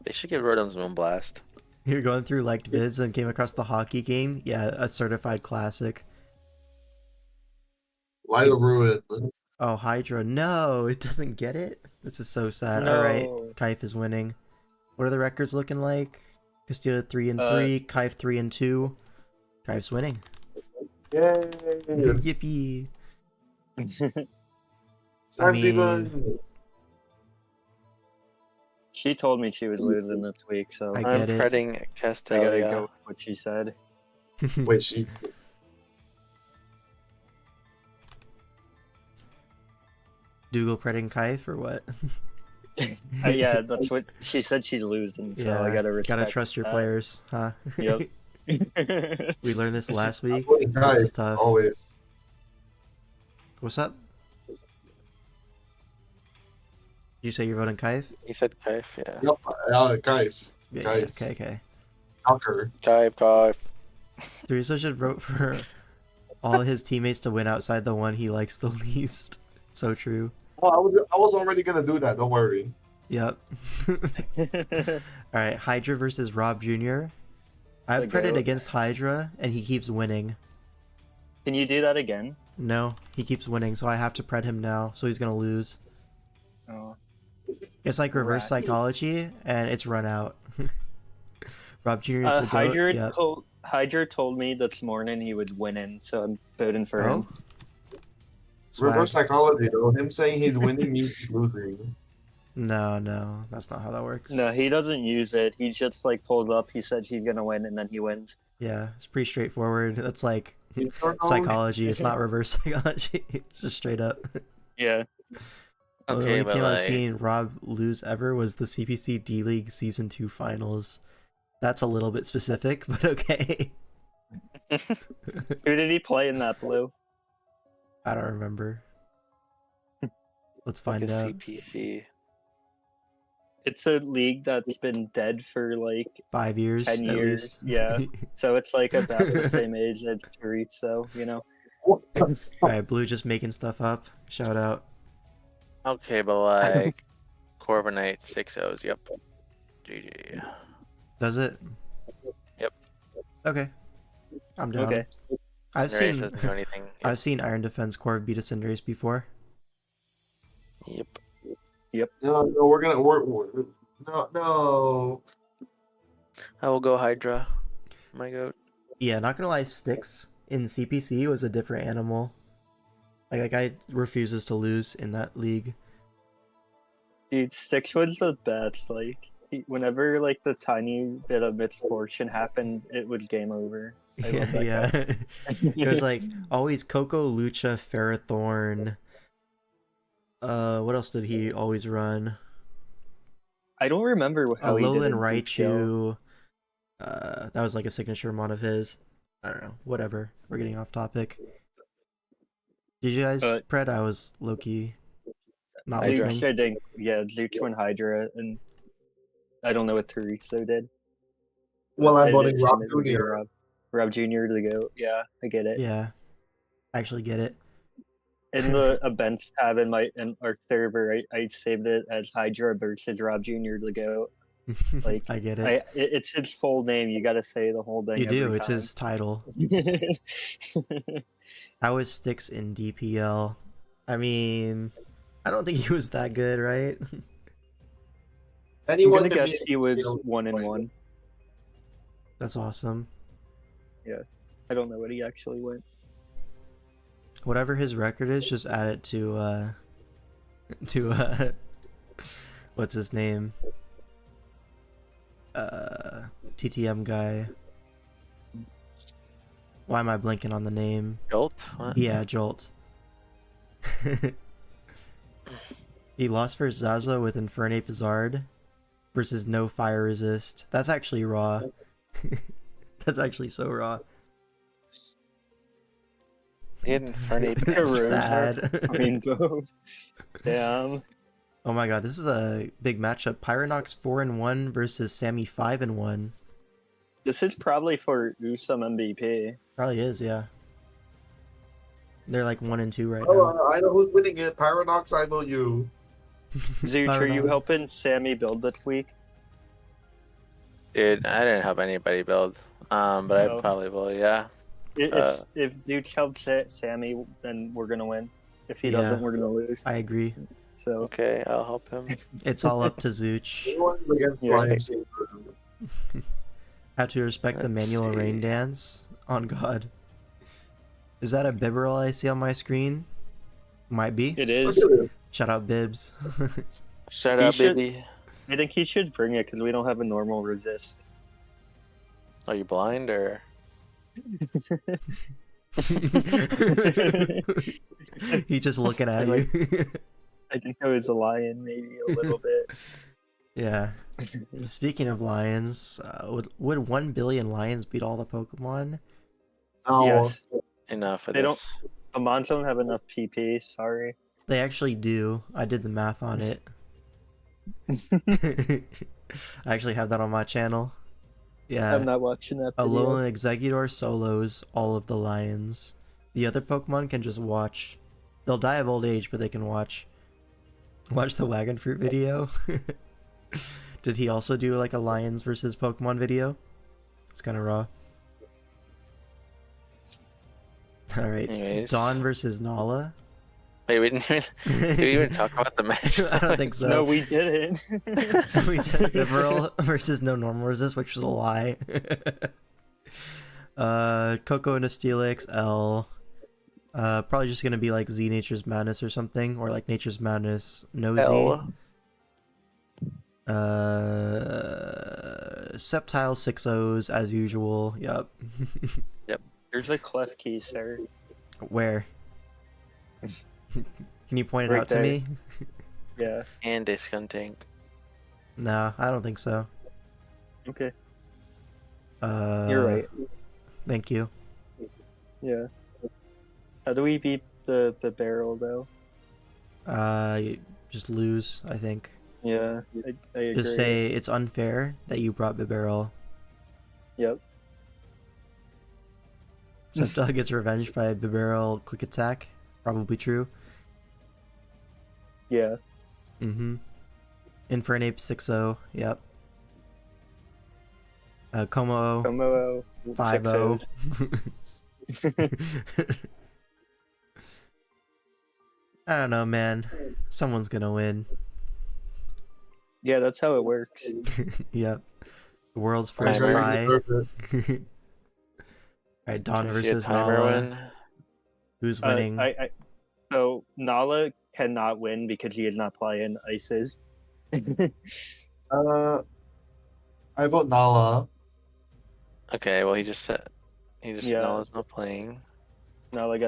They should give Rotom's Moonblast. You're going through liked vids and came across the hockey game. Yeah, a certified classic. Light of Ruin. Oh, Hydra. No, it doesn't get it. This is so sad. No. Alright, Kaif is winning. What are the records looking like? Castillo 3 and 3, Kaif 3 and 2. Kaif's winning. Yay! Yippee. Time mean- season. She told me she was losing this week, so I I'm get it. printing I gotta Castelia. go with what she said. Wait, she. Dougal pretting Kaif or what? Yeah, that's what she said. She's losing, so I gotta respect. gotta trust your that. players, huh? Yep. We learned this last week. Voting This Kai, is tough. always. What's up? Did you say you're voting Kaif? He said Kaif, yeah. Yep, guys. Yeah, Guys. okay. Tucker. Kaif. Teresa should vote for all his teammates to win outside the one he likes the least. So true. Oh, I was already gonna do that. Don't worry. Yep. Alright, Hydra versus Rob Jr. I've The credit goat. against Hydra, and he keeps winning. Can you do that again? No, he keeps winning, so I have to pred him now, so he's gonna lose. Oh. It's like reverse Rats. psychology, and it's run out. Rob Jr. is the goat. Yep. Hydra told me this morning he would win in, so I'm voting for him. Reverse Swag. psychology, though. Him saying he's winning means he's losing. No, that's not how that works. No, he doesn't use it. He just like pulls up. He said he's gonna win, and then he wins. Yeah, it's pretty straightforward. That's like You don't know. psychology. It's not reverse psychology. It's just straight up. Yeah. The Okay, only but team I've like, seen Rob lose ever was the CPC D League Season 2 Finals. That's a little bit specific, but okay. Who did he play in that blue? I don't remember. Let's like find a out. CPC. It's a league that's been dead for like 5 years 10 at years, least. yeah. So it's like about the same age as Chorizo, you know? Alright, Blue just making stuff up. Shout out. Okay, but like Corviknight 6-0s. Yep. GG. Does it? Yep. Okay. I'm down. Okay. I've Cinderace seen doesn't do anything. Yep. I've seen Iron Defense Corv beat a Cinderace before. Yep. No, no. I will go Hydra. My goat. Yeah, not gonna lie, Styx in CPC was a different animal. Like that guy refuses to lose in that league. Dude, Styx was the best. Like, whenever like the tiny bit of misfortune happened, it was game over. I love that Yeah. guy. It was like always Coco, Lucha, Ferrothorn. What else did he always run? I don't remember how he did Alolan in DPL. Raichu. That was like a signature mon of his. I don't know. Whatever. We're getting off topic. Did you guys Pred? I was low key not Hydra. listening. Zooch, I think, yeah, Zooch won Hydra, and I don't know what Chorizo did. Well, I'm It voting Rob seemed to be Jr. Rob Jr. to go. Yeah, I get it. Yeah. I actually get it. In the events tab in our server, I saved it as Hydra versus Rob Jr. to go. Like, I get it. It's his full name. You gotta say the whole thing. You do. every It's his title. time. How is Styx in DPL? I mean, I don't think he was that good, right? I'm Anyone gonna can guess be- he was 1-1. That's awesome. I don't know what he actually went. Whatever his record is, just add it to what's his name? TTM guy. Why am I blanking on the name? Jolt? What? Yeah, Jolt. He lost for Zaza with Infernape Zard versus no fire resist. That's actually raw. That's actually so raw. He had Infernape. That's Sad. Rainbow. Damn. Oh my god, this is a big matchup. Pyronox 4-1 versus Sammy 5-1. This is probably for Usam MVP. Probably is, yeah. They're like 1-2 right Oh, now. I know who's winning it. Paradox, I vote you. Zooch, are you Pyronox. helping Sammy build this week? Dude, I didn't help anybody build. But No. I probably will, yeah. If Zooch helps Sammy, then we're gonna win. If he Yeah. doesn't, we're gonna lose. I agree. So Okay, I'll help him. It's all up to Zooch. Anyone against Yeah. Ryan Saber. Have to respect the Let's manual rain see. dance. On God. Is that a Bibberl I see on my screen? Might be. it Look is. at it. Shout out Bibs. Shut He up, should- baby. I think he should bring it because we don't have a normal resist. Are you blind or? He just looking at Like- you. I think I was a lion, maybe a little bit. Yeah. Speaking of lions, would 1 billion lions beat all the Pokemon? No. Yes, Enough of They don't- this. Amons don't have enough PP. Sorry. They actually do. I did the math on it. I actually have that on my channel. Yeah. I'm not watching that video. Alolan Exeggutor solos all of the lions. The other Pokemon can just watch. They'll die of old age, but they can watch. Watch the Wagon Fruit video. Did he also do like a lions versus Pokemon video? It's kind of raw. Alright, Anyways. Dawn versus Nala. Wait, we didn't even, did we even talk about the match? I don't think so. No, we didn't. We said Bibarel versus no normal resist, which was a lie. Coco and a Steelix, L. Probably just gonna be like Z Nature's Madness or something, or like Nature's Madness no Z. L. Sceptile 6-0s as usual. Yep. There's a clef key, sir. Where? Can you point it Right out there. to me? Yeah. And discounting. No, I don't think so. Okay. Uh, You're right. Thank you. Yeah. How do we beat the barrel though? You just lose, I think. Yeah, I agree. Just say it's unfair that you brought Bibarel. Yep. Sceptile gets revenged by Bibarel quick attack. Probably true. Yeah. Mm-hmm. Infernape 6-0. Yep. Como Como 5-0. I don't know, man. Someone's gonna win. Yeah, that's how it works. Yep. The world's I first very tie. deserve it. Alright, Dawn Can we see a versus timer Nala. win? Who's winning? So Nala cannot win because he is not playing Ices. I vote Nala. Okay, well he just said Yeah. Nala's not playing. Nala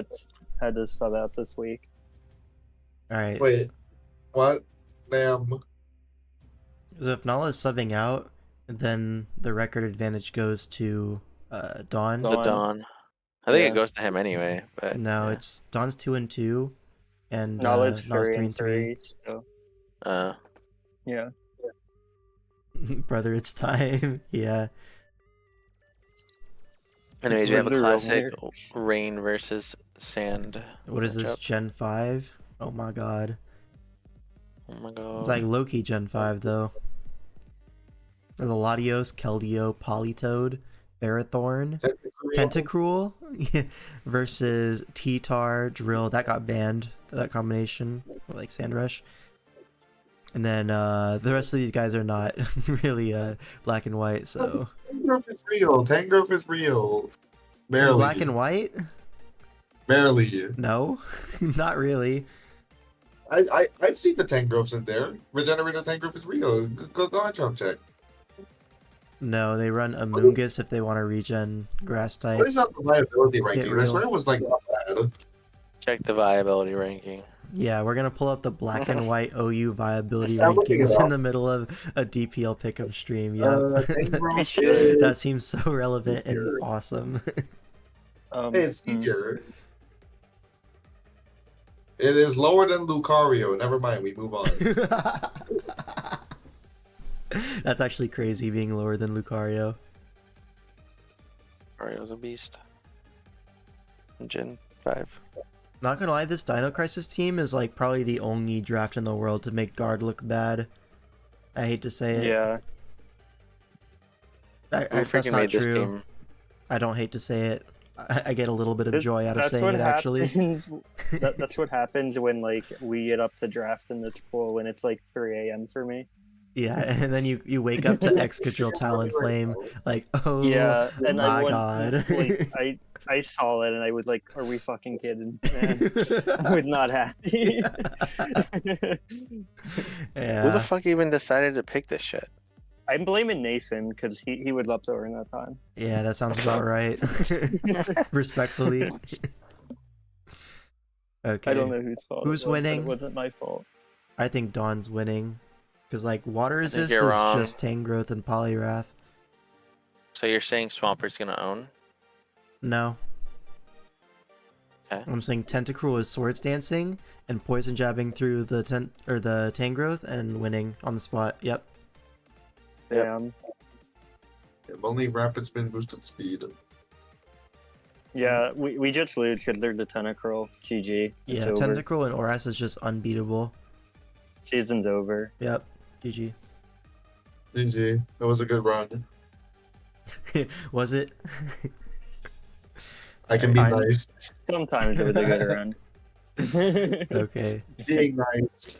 had to sub out this week. Alright. Wait, what? Damn. So if Nala is subbing out, then the record advantage goes to Dawn. The Dawn. Dawn. I think Yeah. it goes to him anyway, but No, yeah. it's Dawn's 2-2, and Nala's Nala's 3 and 3-3. 3. So Yeah. Brother, it's time. Yeah. Anyways, we Was have a there real classic here? rain versus sand. What is this? matchup. Gen 5? Oh my god. Oh my god. It's like Loki Gen 5 though. There's a Latios, Keldeo, Politoed, Ferrothorn, Tentacruel versus T-Tar, Drill. That got banned, that combination, like Sandrush. And then the rest of these guys are not really black and white, so... Tangrowth is real. Tangrowth is real. Barely. Black and white? Barely. No, not really. I've seen the Tangrowths in there. Regenerated Tangrowth is real. Go on, jump check. No, they run Amoonguss if they want to regen grass type. What is up the viability ranking? I real. swear it was like not bad. Check the viability ranking. Yeah, we're gonna pull up the black and white OU viability I'm looking it rankings in up. the middle of a DPL Pickems stream. Yep. Tangrowth should. That seems so relevant and awesome. Hey, it's easier. It is lower than Lucario. Never mind, we move on. That's actually crazy being lower than Lucario. Mario's a beast. Gen 5. Not gonna lie, this Dino Crisis team is like probably the only draft in the world to make guard look bad. I hate to say it. Yeah. Who That's freaking not made this true. game? I don't hate to say it. I get a little bit of joy out of That's saying what it, actually. happens. That's what happens when like we get up to draft in the pool when it's like 3 a.m. for me. Yeah, and then you wake up to Excadrill Talonflame, like, oh Yeah, and my I went, god. like I saw it and I was like, "Are we fucking kidding?" Man, I was not happy. Yeah. Who the fuck even decided to pick this shit? I'm blaming Nathan because he would love to earn that time. Yeah, that sounds about right. Respectfully. Okay. I don't know whose fault. Who's it was, but winning? It wasn't my fault. I think Dawn's winning. Because, like, Water think Resist is you're wrong. just Tangrowth and Poliwrath. So you're saying Swamper's gonna own? No. Okay. I'm saying Tentacruel is Swords Dancing and Poison Jabbing through the Tangrowth and winning on the spot. Yep. Yep. Damn. If only Rapid Spin boosted speed. Yeah, we just lose because they're the Tentacruel. GG. It's Yeah, over. Tentacruel and Oras is just unbeatable. Season's over. Yep. GG. GG. That was a good run. Was it? I can be Fine. nice. Sometimes it was a good run. Okay. Being nice.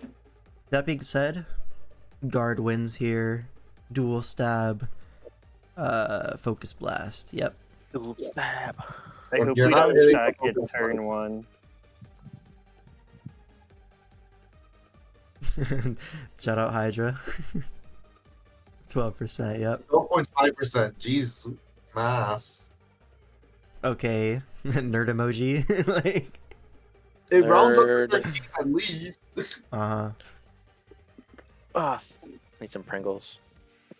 That being said, guard wins here. Dual stab. Focus blast. Yep. Ooh, snap. I But hope you're we not don't hitting sack the it focus turn button. 1. Shout out Hydra. 12%. Yep. 12.5%. Jeez, math. Okay. Nerd emoji. Like. It rounds up to Nerd. 13 at least. Uh-huh. Ah, need some Pringles.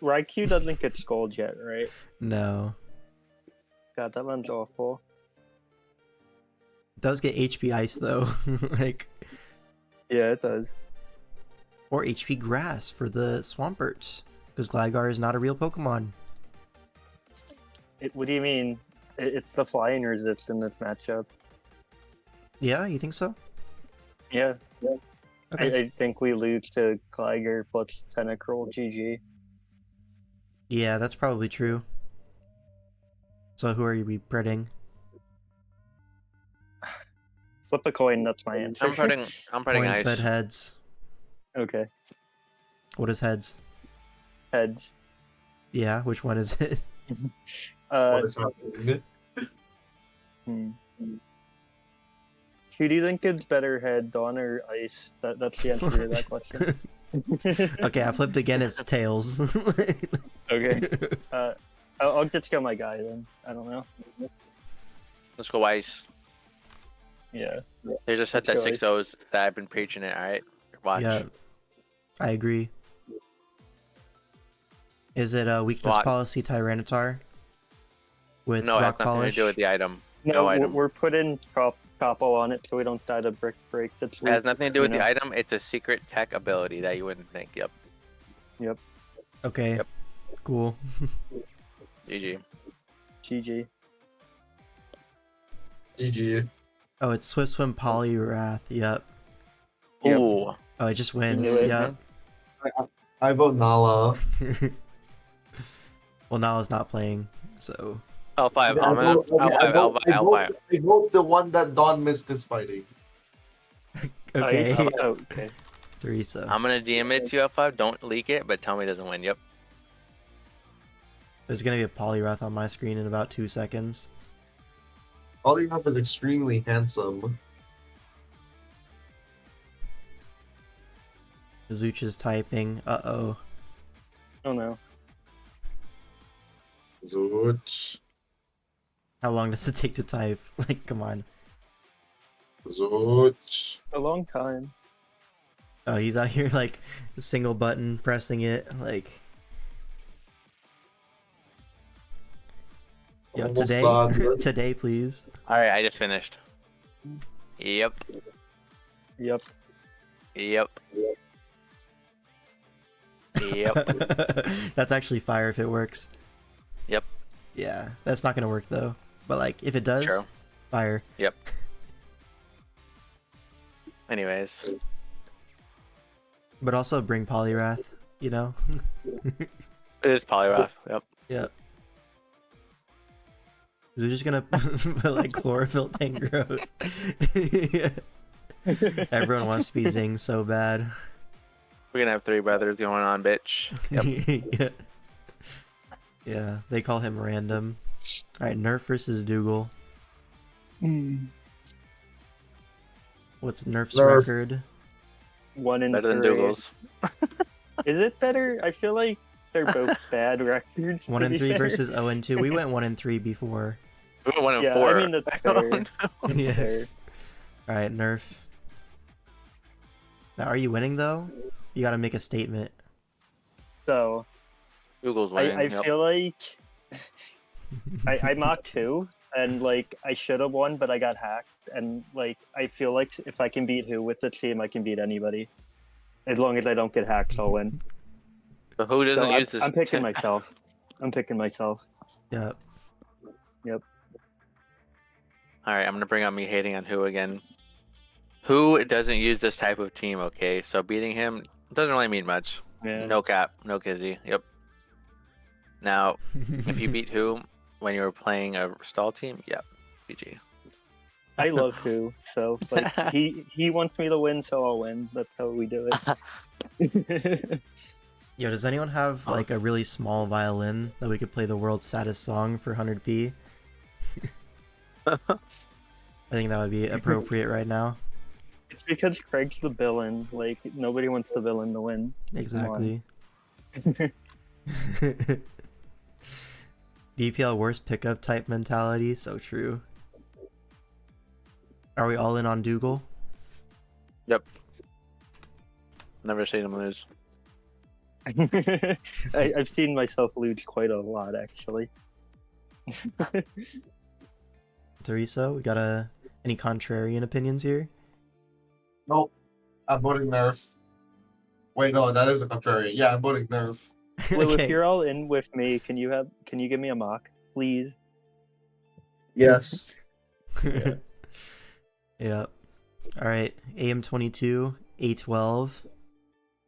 Raikou doesn't get scold yet, right? No. God, that one's awful. Does get HP ice though. Like. Yeah, it does. Or HP grass for the Swampert. Because Gligar is not a real Pokemon. What do you mean? It's the flying resist in this matchup. Yeah, you think so? Yeah. Okay. I think we lose to Gligar plus Tentacruel GG. Yeah, that's probably true. So who are you betting? Flip a coin, that's my answer. I'm putting Coin ice. said heads. Okay. What is heads? Heads. Yeah, which one is it? What is happening? Who do you think is better, head, Dawn or Ice? That's the answer to that question. Okay, I flipped again, it's tails. Okay. I'll just go my guy then. I don't know. Let's go ice. Yeah. There's a set that Let's go 6 O's that I've been preaching it. All right, watch. Yeah, I agree. Is it a weakness Block. policy Tyranitar? With No, it has rock nothing polish? to do with the item. No, No item. we're putting Capo on it so we don't die to brick break. That's It has weak, nothing to do with you the know? item. It's a secret tech ability that you wouldn't think. Yep. Okay, Yep. cool. GG. GG. GG. Oh, it's Swift Swim Poliwrath. Yep. Yep. Ooh. Oh, it just wins. knew it, Yep. I vote Nala. Well, Nala's not playing, so. L5. I'm I gonna. vote- I vote- I L5. vote- I vote the one that Don missed this fighting. Okay. Ice? Oh, okay. Teresa. I'm gonna DM it to you L5. Don't leak it, but tell me it doesn't win. Yep. There's gonna be a Poliwrath on my screen in about 2 seconds. Polygraph is extremely handsome. Zuch is typing. Uh-oh. Oh no. Zooch. How long does it take to type? Like, come on. Zooch. A long time. Oh, he's out here, like, single button, pressing it, like... Yo, Almost today? done. Today, please. All right, I just finished. Yep. Yep. Yep. Yep. That's actually fire if it works. Yep. Yeah, that's not gonna work, though. But, like, if it does, True. fire. Yep. Anyways. But also bring Poliwrath, you know? It is Poliwrath. Yep. Yep. Is it just gonna put like chlorophyll tank growth? Yeah. Everyone wants to be Zing so bad. We're gonna have 3 brothers going on, bitch. Yep. Yeah. Yeah, they call him random. Alright, Nerf versus Dougal. What's Nerf's Nerf. record? 1 in Better 3. than Dougal's. Is it better? I feel like they're both bad records. 1 to and be 3 fair. versus 0 and 2. We went 1 and 3 before. We went 1 and Yeah, 4. I mean that's I fair. don't know. That's Yeah. fair. Alright, Nerf. Now, are you winning though? You gotta make a statement. So Dougal's winning. I Yep. feel like I mocked 2 and like I should have won, but I got hacked. And like I feel like if I can beat who with the team, I can beat anybody. As long as I don't get hacked, I'll win. So who doesn't So use this? I'm picking myself. I'm picking myself. Yep. All right, I'm gonna bring up me hating on who again. Who doesn't use this type of team? Okay, so beating him doesn't really mean much. Yeah. No cap, no kizzy. Yep. Now, if you beat who when you were playing a stall team, yep, GG. I love who, so like he wants me to win, so I'll win. That's how we do it. Yo, does anyone have like a really small violin that we could play the world's saddest song for 100p? I think that would be appropriate right now. It's because Craig's the villain. Like nobody wants the villain to win. Exactly. DPL worst pickup type mentality, so true. Are we all in on Dougal? Yep. Never seen him lose. I've seen myself lose quite a lot, actually. Teresa, we got any contrarian opinions here? Nope. I'm voting Nerf. Wait, no, that is a contrary. Yeah, I'm voting Nerf. Lou, Okay. if you're all in with me, can you give me a mock, please? Yes. Yeah. Yeah. Alright, AM22, A12.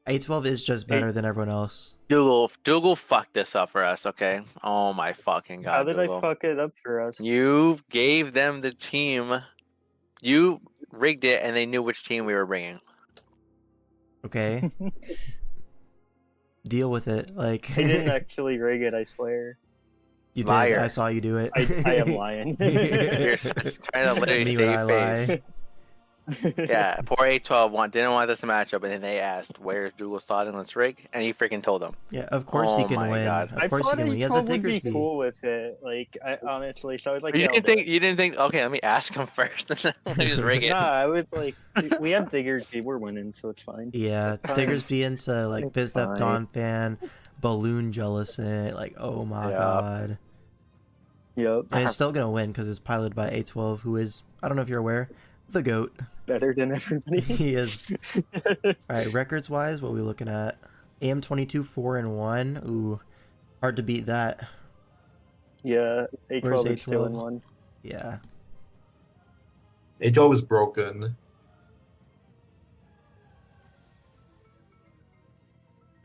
A12 is just better than everyone else. Dougal fucked this up for us, okay? Oh my fucking god. How did Dougal. I fuck it up for us? You gave them the team. You rigged it, and they knew which team we were bringing. Okay. Deal with it. Like I didn't actually rig it, I swear. you did. Liar. I saw you do it. I am lying. You're trying to literally Me when I save lie. face. Yeah, poor A12 didn't want this matchup, and then they asked, "Where's Dougal's slot in let's rig?" And he freaking told them. Yeah, of course he Oh can my win. God. Of course he can win. He has a would be Diggersby. cool with it. Like, honestly, so I was like, You yeah, didn't think? You didn't think? Okay, let me ask him first, and then let me just rig it. Nah, I was like, we have Diggersby, we're winning, so it's fine. Yeah, It's fine. Diggersby into like It's Bizzed Up fine. Dawn fan, Balloon Jellicent, like oh my Yeah. god. Yep, And it's still gonna win because it's piloted by A12, who is, I don't know if you're aware, the GOAT. better than everybody. He is. Alright, records wise, what are we looking at? AM22 4-1. Ooh, hard to beat that. Yeah, Where's A12 is 2 and A12? 1. Yeah. HO is broken.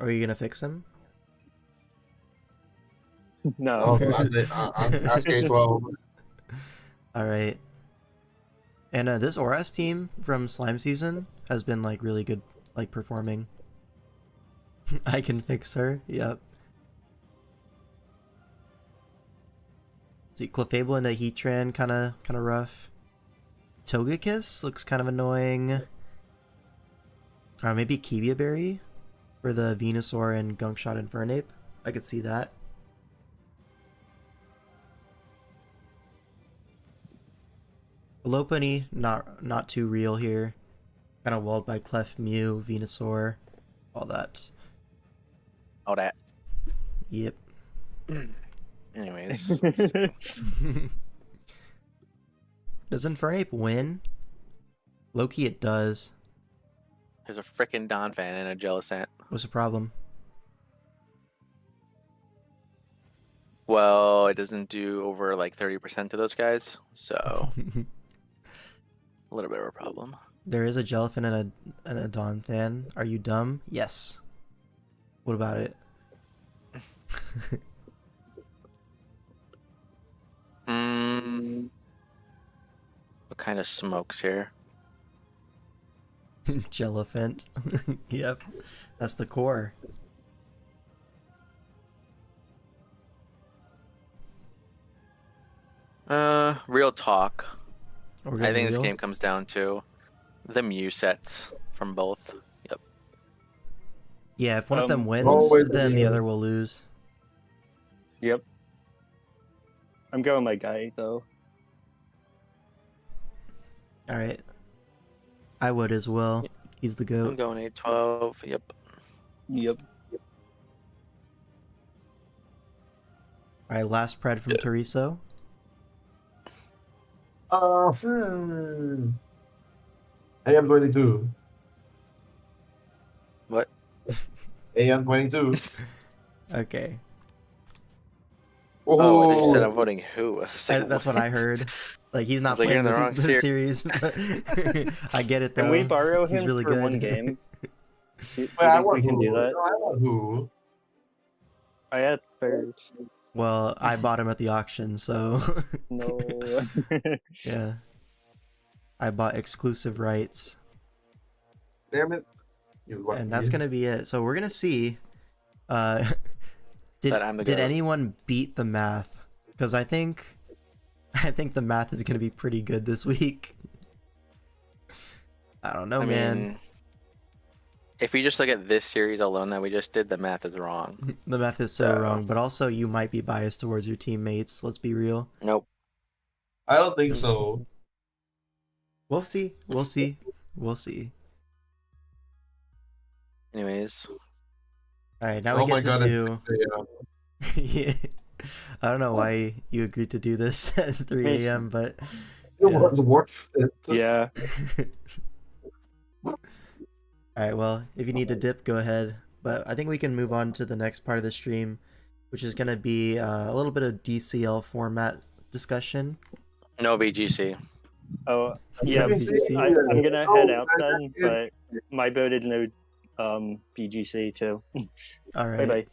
Are you gonna fix him? No. Oh, ask H12. Alright. And this ORAS team from Slime Season has been like really good, like performing. I can fix her. Yep. See, Clefable into Heatran, kind of rough. Togekiss looks kind of annoying. Maybe Kiwia Berry for the Venusaur and Gunkshot Infernape. I could see that. Lopunny, not too real here. Kind of walled by Clef, Mew, Venusaur, all that. All that. Yep. Anyways, Does Infernape win? Low-key it does. there's a freaking Don fan and a Jellicent. What's the problem? Well, it doesn't do over like 30% to those guys, so a little bit of a problem. There is a Jellyfin and a Dawn fan. Are you dumb? Yes. What about it? What kind of smokes here? Jellyfint. Yep. That's the core. Real talk. We're I getting think this real? game comes down to the Mew sets from both. Yep. Yeah, if one of them wins, always then the Mew. other will lose. Yep. I'm going my guy, though. Alright. I would as well. He's the I'm GOAT. going 8-12. Yep. Yep. Alright, last pred from Toriso. AM22. What? AM22. Okay. Oh, I thought you said Oh, I'm voting who? I was like, That's what I heard. Like, he's not was like, you're playing in the wrong this series. But I get it, though. Can we borrow He's him really for good. one game? Do you wait, I think want we can who? do that? No, I want who? I had first. Well, I bought him at the auction, so... No. yeah. I bought exclusive rights. Damn it. You lucky. And that's gonna be it. So we're gonna see. Uh, did That I'm the did goat. anyone beat the math? Because I think the math is gonna be pretty good this week. I don't know, I man. mean, if you just look at this series alone that we just did, the math is wrong. The math is so So- wrong, but also you might be biased towards your teammates. Let's be real. Nope. I don't think so. We'll see. We'll see. We'll see. Anyways, All right, now Oh we my get god, to it's do. Yeah. I don't know why you agreed to do this at 3 a.m., but It yeah. was worth it. Yeah. All right, well, if you need to dip, go ahead. But I think we can move on to the next part of the stream, which is going to be a little bit of DCL format discussion. no BGC. Oh, yeah. BGC. I'm gonna head out then, but my vote is no BGC too. All right. Bye bye.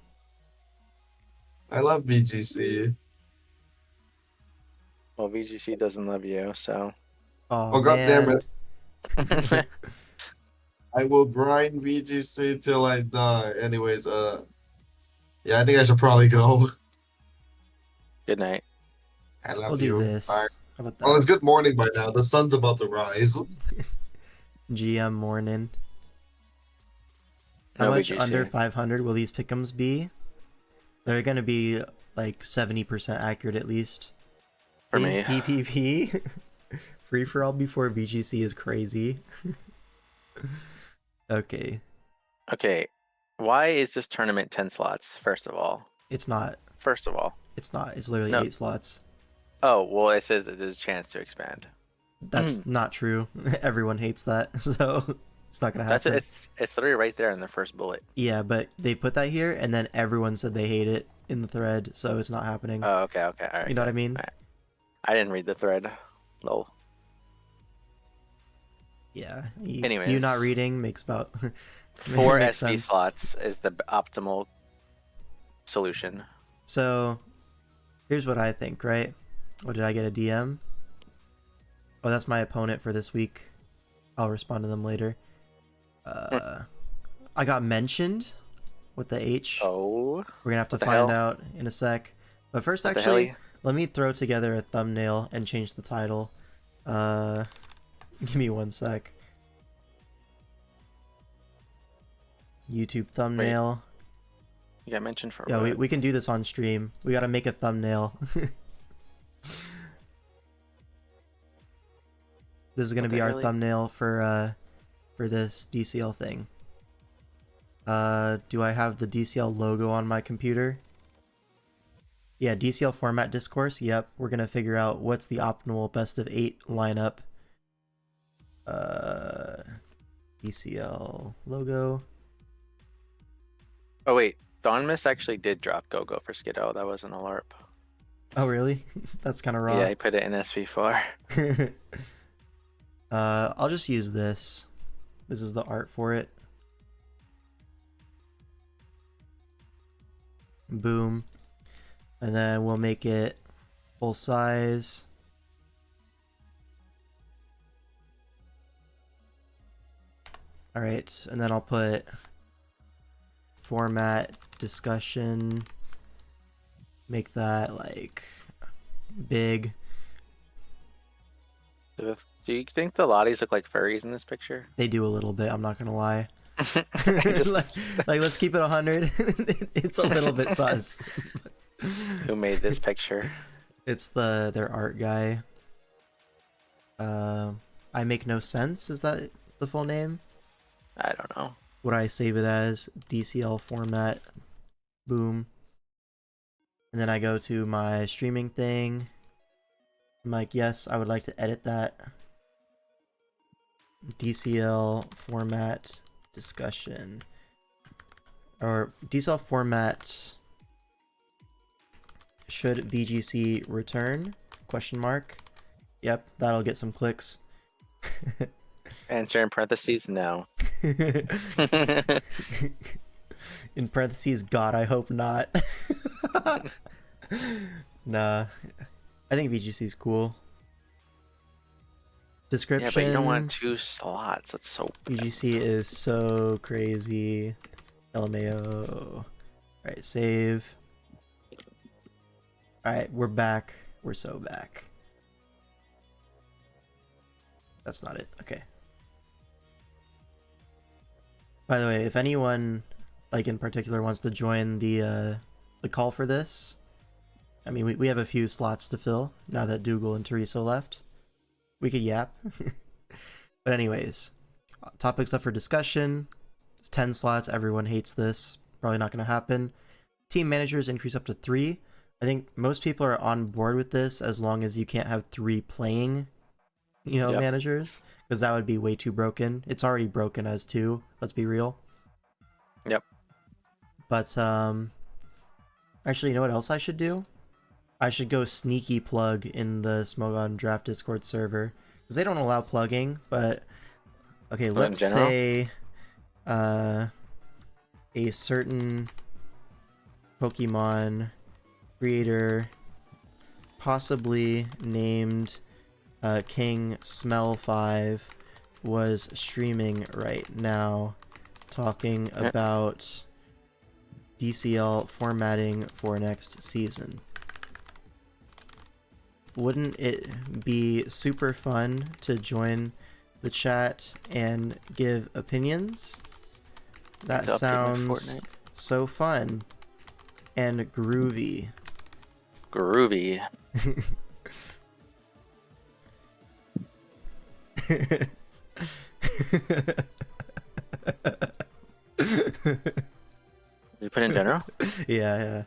I love BGC. Well, BGC doesn't love you, so. Oh, God damn man. it. I will grind BGC till I die. Anyways, yeah, I think I should probably go. Good night. I love We'll you. do this. Bye. How about Well, that? it's good morning by now. The sun's about to rise. GM morning. How No much BGC. under 500 will these pick'ems be? They're going to be like 70% accurate at least. For These me. DPP free for all before VGC is crazy. Okay, Okay. Why is this tournament 10 slots, first of all? it's not. First of all. It's not. It's literally No. 8 slots. Oh, well, it says it is a chance to expand. That's not true. Everyone hates that, so it's not gonna That's happen. it's literally right there in the first bullet. Yeah, but they put that here, and then everyone said they hate it in the thread, so it's not happening. Oh, okay, all right. You know what I mean? Alright. I didn't read the thread. Lol. Yeah. You Anyways. not reading makes about 4 makes SV sense. slots is the optimal solution. So, here's what I think, right? What did I get a DM? Oh, that's my opponent for this week. I'll respond to them later. I got mentioned with the H. Oh. We're gonna have to what the find hell? out in a sec. But first, What the actually, helly? let me throw together a thumbnail and change the title. Give me one sec. YouTube thumbnail. You got mentioned for Yeah, what? we can do this on stream. We gotta make a thumbnail. This is gonna What be the our helly? thumbnail for this DCL thing. Do I have the DCL logo on my computer? Yeah, DCL format discourse. Yep, we're gonna figure out what's the optimal best of 8 lineup. DCL logo. Oh, wait. Dawn Miss actually did drop Go-Go for Skiddo. That wasn't a LARP. Oh really? That's kind of raw. Yeah, he put it in SV4. I'll just use this. This is the art for it. Boom. And then we'll make it full size. Alright, and then I'll put format discussion. Make that like big. Do you think the Lotties look like furries in this picture? They do a little bit, I'm not gonna lie. Just- like let's keep it 100. It's a little bit sus. Who made this picture? It's their art guy. I make no sense. Is that the full name? I don't know. What I save it as DCL format. Boom. And then I go to my streaming thing. I'm like, yes, I would like to edit that. DCL format discussion. Or DCL format. Should VGC return? Question mark. Yep, that'll get some clicks. Answer in parentheses, no. In parentheses, God, I hope not. Nah. I think VGC's cool. Description. Yeah, but you don't want 2 slots. That's so bad. UGC is so crazy. LMAO. Alright, save. Alright, we're back. We're so back. That's not it. Okay. By the way, if anyone, like in particular, wants to join the call for this, I mean, we have a few slots to fill now that Dougal and Teresa left. We could yap. But anyways, topics up for discussion. It's 10 slots. Everyone hates this. Probably not going to happen. Team managers increase up to 3. I think most people are on board with this as long as you can't have 3 playing, managers, because that would be way too broken. It's already broken as 2. Let's be real. Yep. But actually, you know what else I should do? I should go sneaky plug in the Smogon Draft Discord server, because they don't allow plugging. But okay, let's say a certain Pokemon creator, possibly named King Smell 5, was streaming right now talking about DCL formatting for next season. Wouldn't it be super fun to join the chat and give opinions? That sounds so fun and groovy. Groovy. You put in general? Yeah.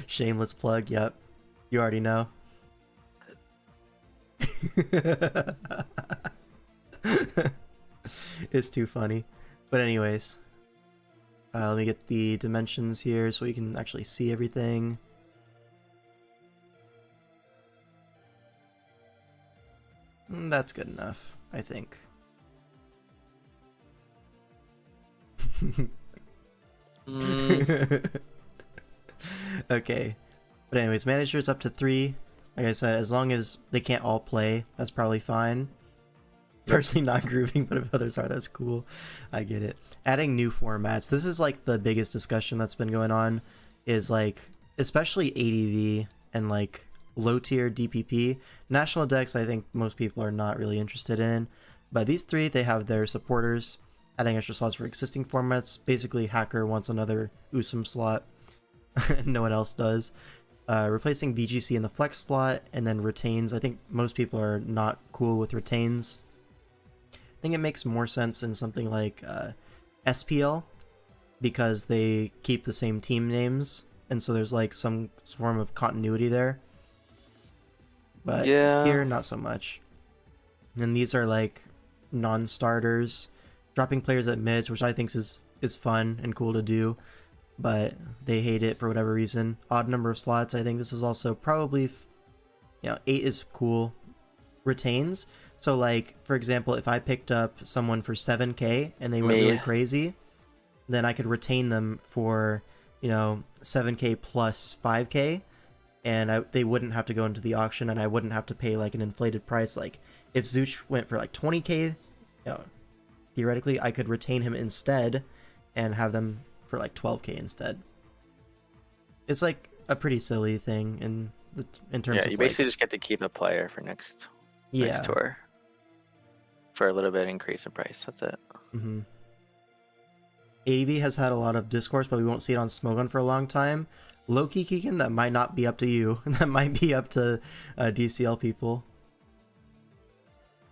Shameless plug, yep. You already know. It's too funny. But anyways, let me get the dimensions here so we can actually see everything. That's good enough, I think. Okay. But anyways, managers up to 3. Like I said, as long as they can't all play, that's probably fine. Personally not grooving, but if others are, that's cool. I get it. Adding new formats. This is like the biggest discussion that's been going on, is like, especially ADV and like low tier DPP. National decks, I think most people are not really interested in. But these 3, they have their supporters. Adding extra slots for existing formats. Basically, Hacker wants another Usum slot. No one else does. Replacing VGC in the flex slot, and then retains. I think most people are not cool with retains. I think it makes more sense in something like SPL, because they keep the same team names, and so there's like some form of continuity there. But yeah, here, not so much. And these are like non-starters. Dropping players at mids, which I think is fun and cool to do, but they hate it for whatever reason. Odd number of slots. I think this is also probably, 8 is cool. Retains. So like, for example, if I picked up someone for 7k and they were really crazy, then I could retain them for, 7k plus 5k, and they wouldn't have to go into the auction, and I wouldn't have to pay like an inflated price. Like if Zooch went for like 20k, theoretically I could retain him instead and have them for like 12k instead. It's like a pretty silly thing in terms of, you basically just get to keep a player for next tour for a little bit increase in price. That's it. Mm-hmm. ADV has had a lot of discourse, but we won't see it on Smogon for a long time. Low-key, Keegan, that might not be up to you. That might be up to DCL people.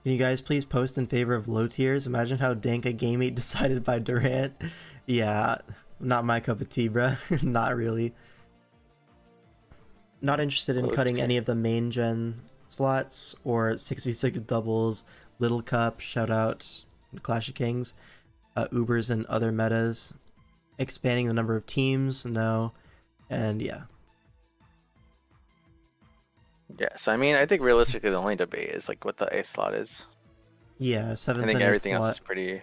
Can you guys please post in favor of low tiers? Imagine how dank a game 8 decided by Durant. Yeah, not my cup of tea, bruh. Not really. Not interested in cutting any of the main gen slots or 66 doubles, Little Cup, shout out Clash of Kings, Ubers and other metas. Expanding the number of teams, no. And yeah. Yeah, so I mean, I think realistically the only debate is like what the 8th slot is. Yeah, 7th. I think everything else is pretty.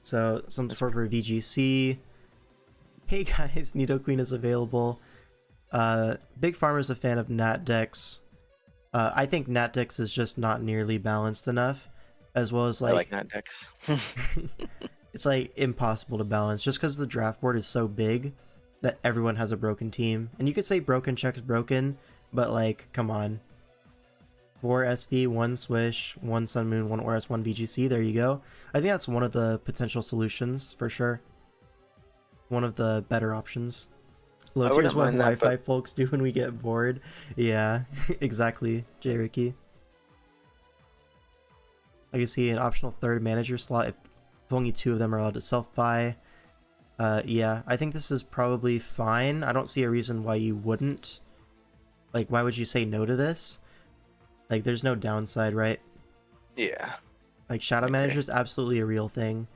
So some support for VGC. Hey guys, Nido Queen is available. Big Pharma's a fan of Nat decks. I think Nat decks is just not nearly balanced enough, as well as I like like Nat decks. it's like impossible to balance just because the draft board is so big that everyone has a broken team. And you could say broken checks broken, but like, come on. 4 SV, 1 Swish, 1 Sun Moon, 1 ORS, 1 BGC. There you go. I think that's one of the potential solutions for sure. One of the better options. Low tier is what mind that, Wi-Fi folks do when we get bored. Yeah, exactly, J. Ricky. I can see an optional third manager slot if only 2 of them are allowed to self-buy. Yeah, I think this is probably fine. I don't see a reason why you wouldn't. Like, why would you say no to this? Like, there's no downside, right? Yeah. Like, Shadow Manager is absolutely a real thing,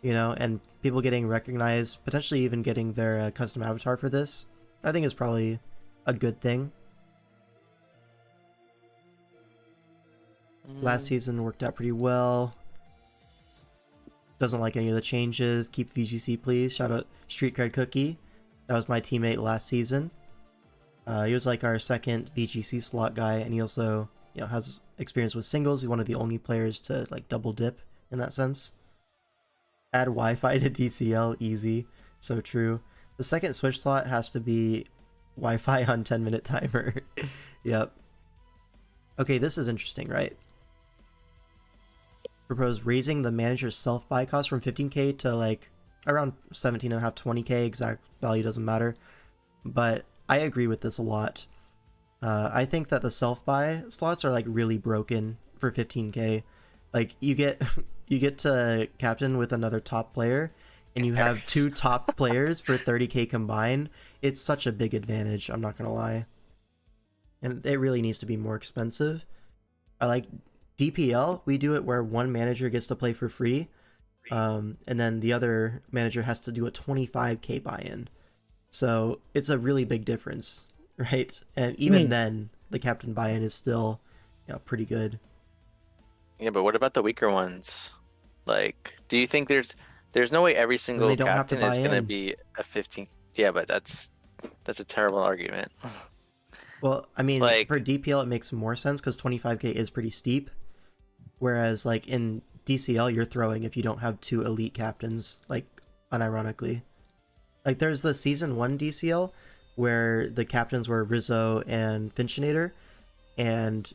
you know, and people getting recognized, potentially even getting their custom avatar for this, I think is probably a good thing. Last season worked out pretty well. Doesn't like any of the changes. Keep VGC, please. Shout out Street Cred Cookie. That was my teammate last season. He was like our second VGC slot guy, and he also, you know, has experience with singles. He's one of the only players to like double dip in that sense. Add Wi-Fi to DCL, easy. So true. The second switch slot has to be Wi-Fi on 10-minute timer. Yep. Okay, this is interesting, right? Propose raising the manager's self-buy cost from 15k to like around 17.5, 20k. Exact value doesn't matter. But I agree with this a lot. I think that the self-buy slots are like really broken for 15k. Like you get to captain with another top player and you have 2 top players for 30k combined. It's such a big advantage, I'm not gonna lie. And it really needs to be more expensive. I like DPL, we do it where one manager gets to play for free, and then the other manager has to do a 25k buy-in. So it's a really big difference, right? And even then, the captain buy-in is still, you know, pretty good. Yeah, but what about the weaker ones? Like, do you think there's no way every single they don't have to captain is buy gonna in. be a 15? Yeah, but that's a terrible argument. Well, I mean, Like- for DPL, it makes more sense because 25k is pretty steep. Whereas, like, in DCL, you're throwing if you don't have 2 elite captains, like, unironically. Like, there's the Season 1 DCL, where the captains were Rizzo and Finchinator, and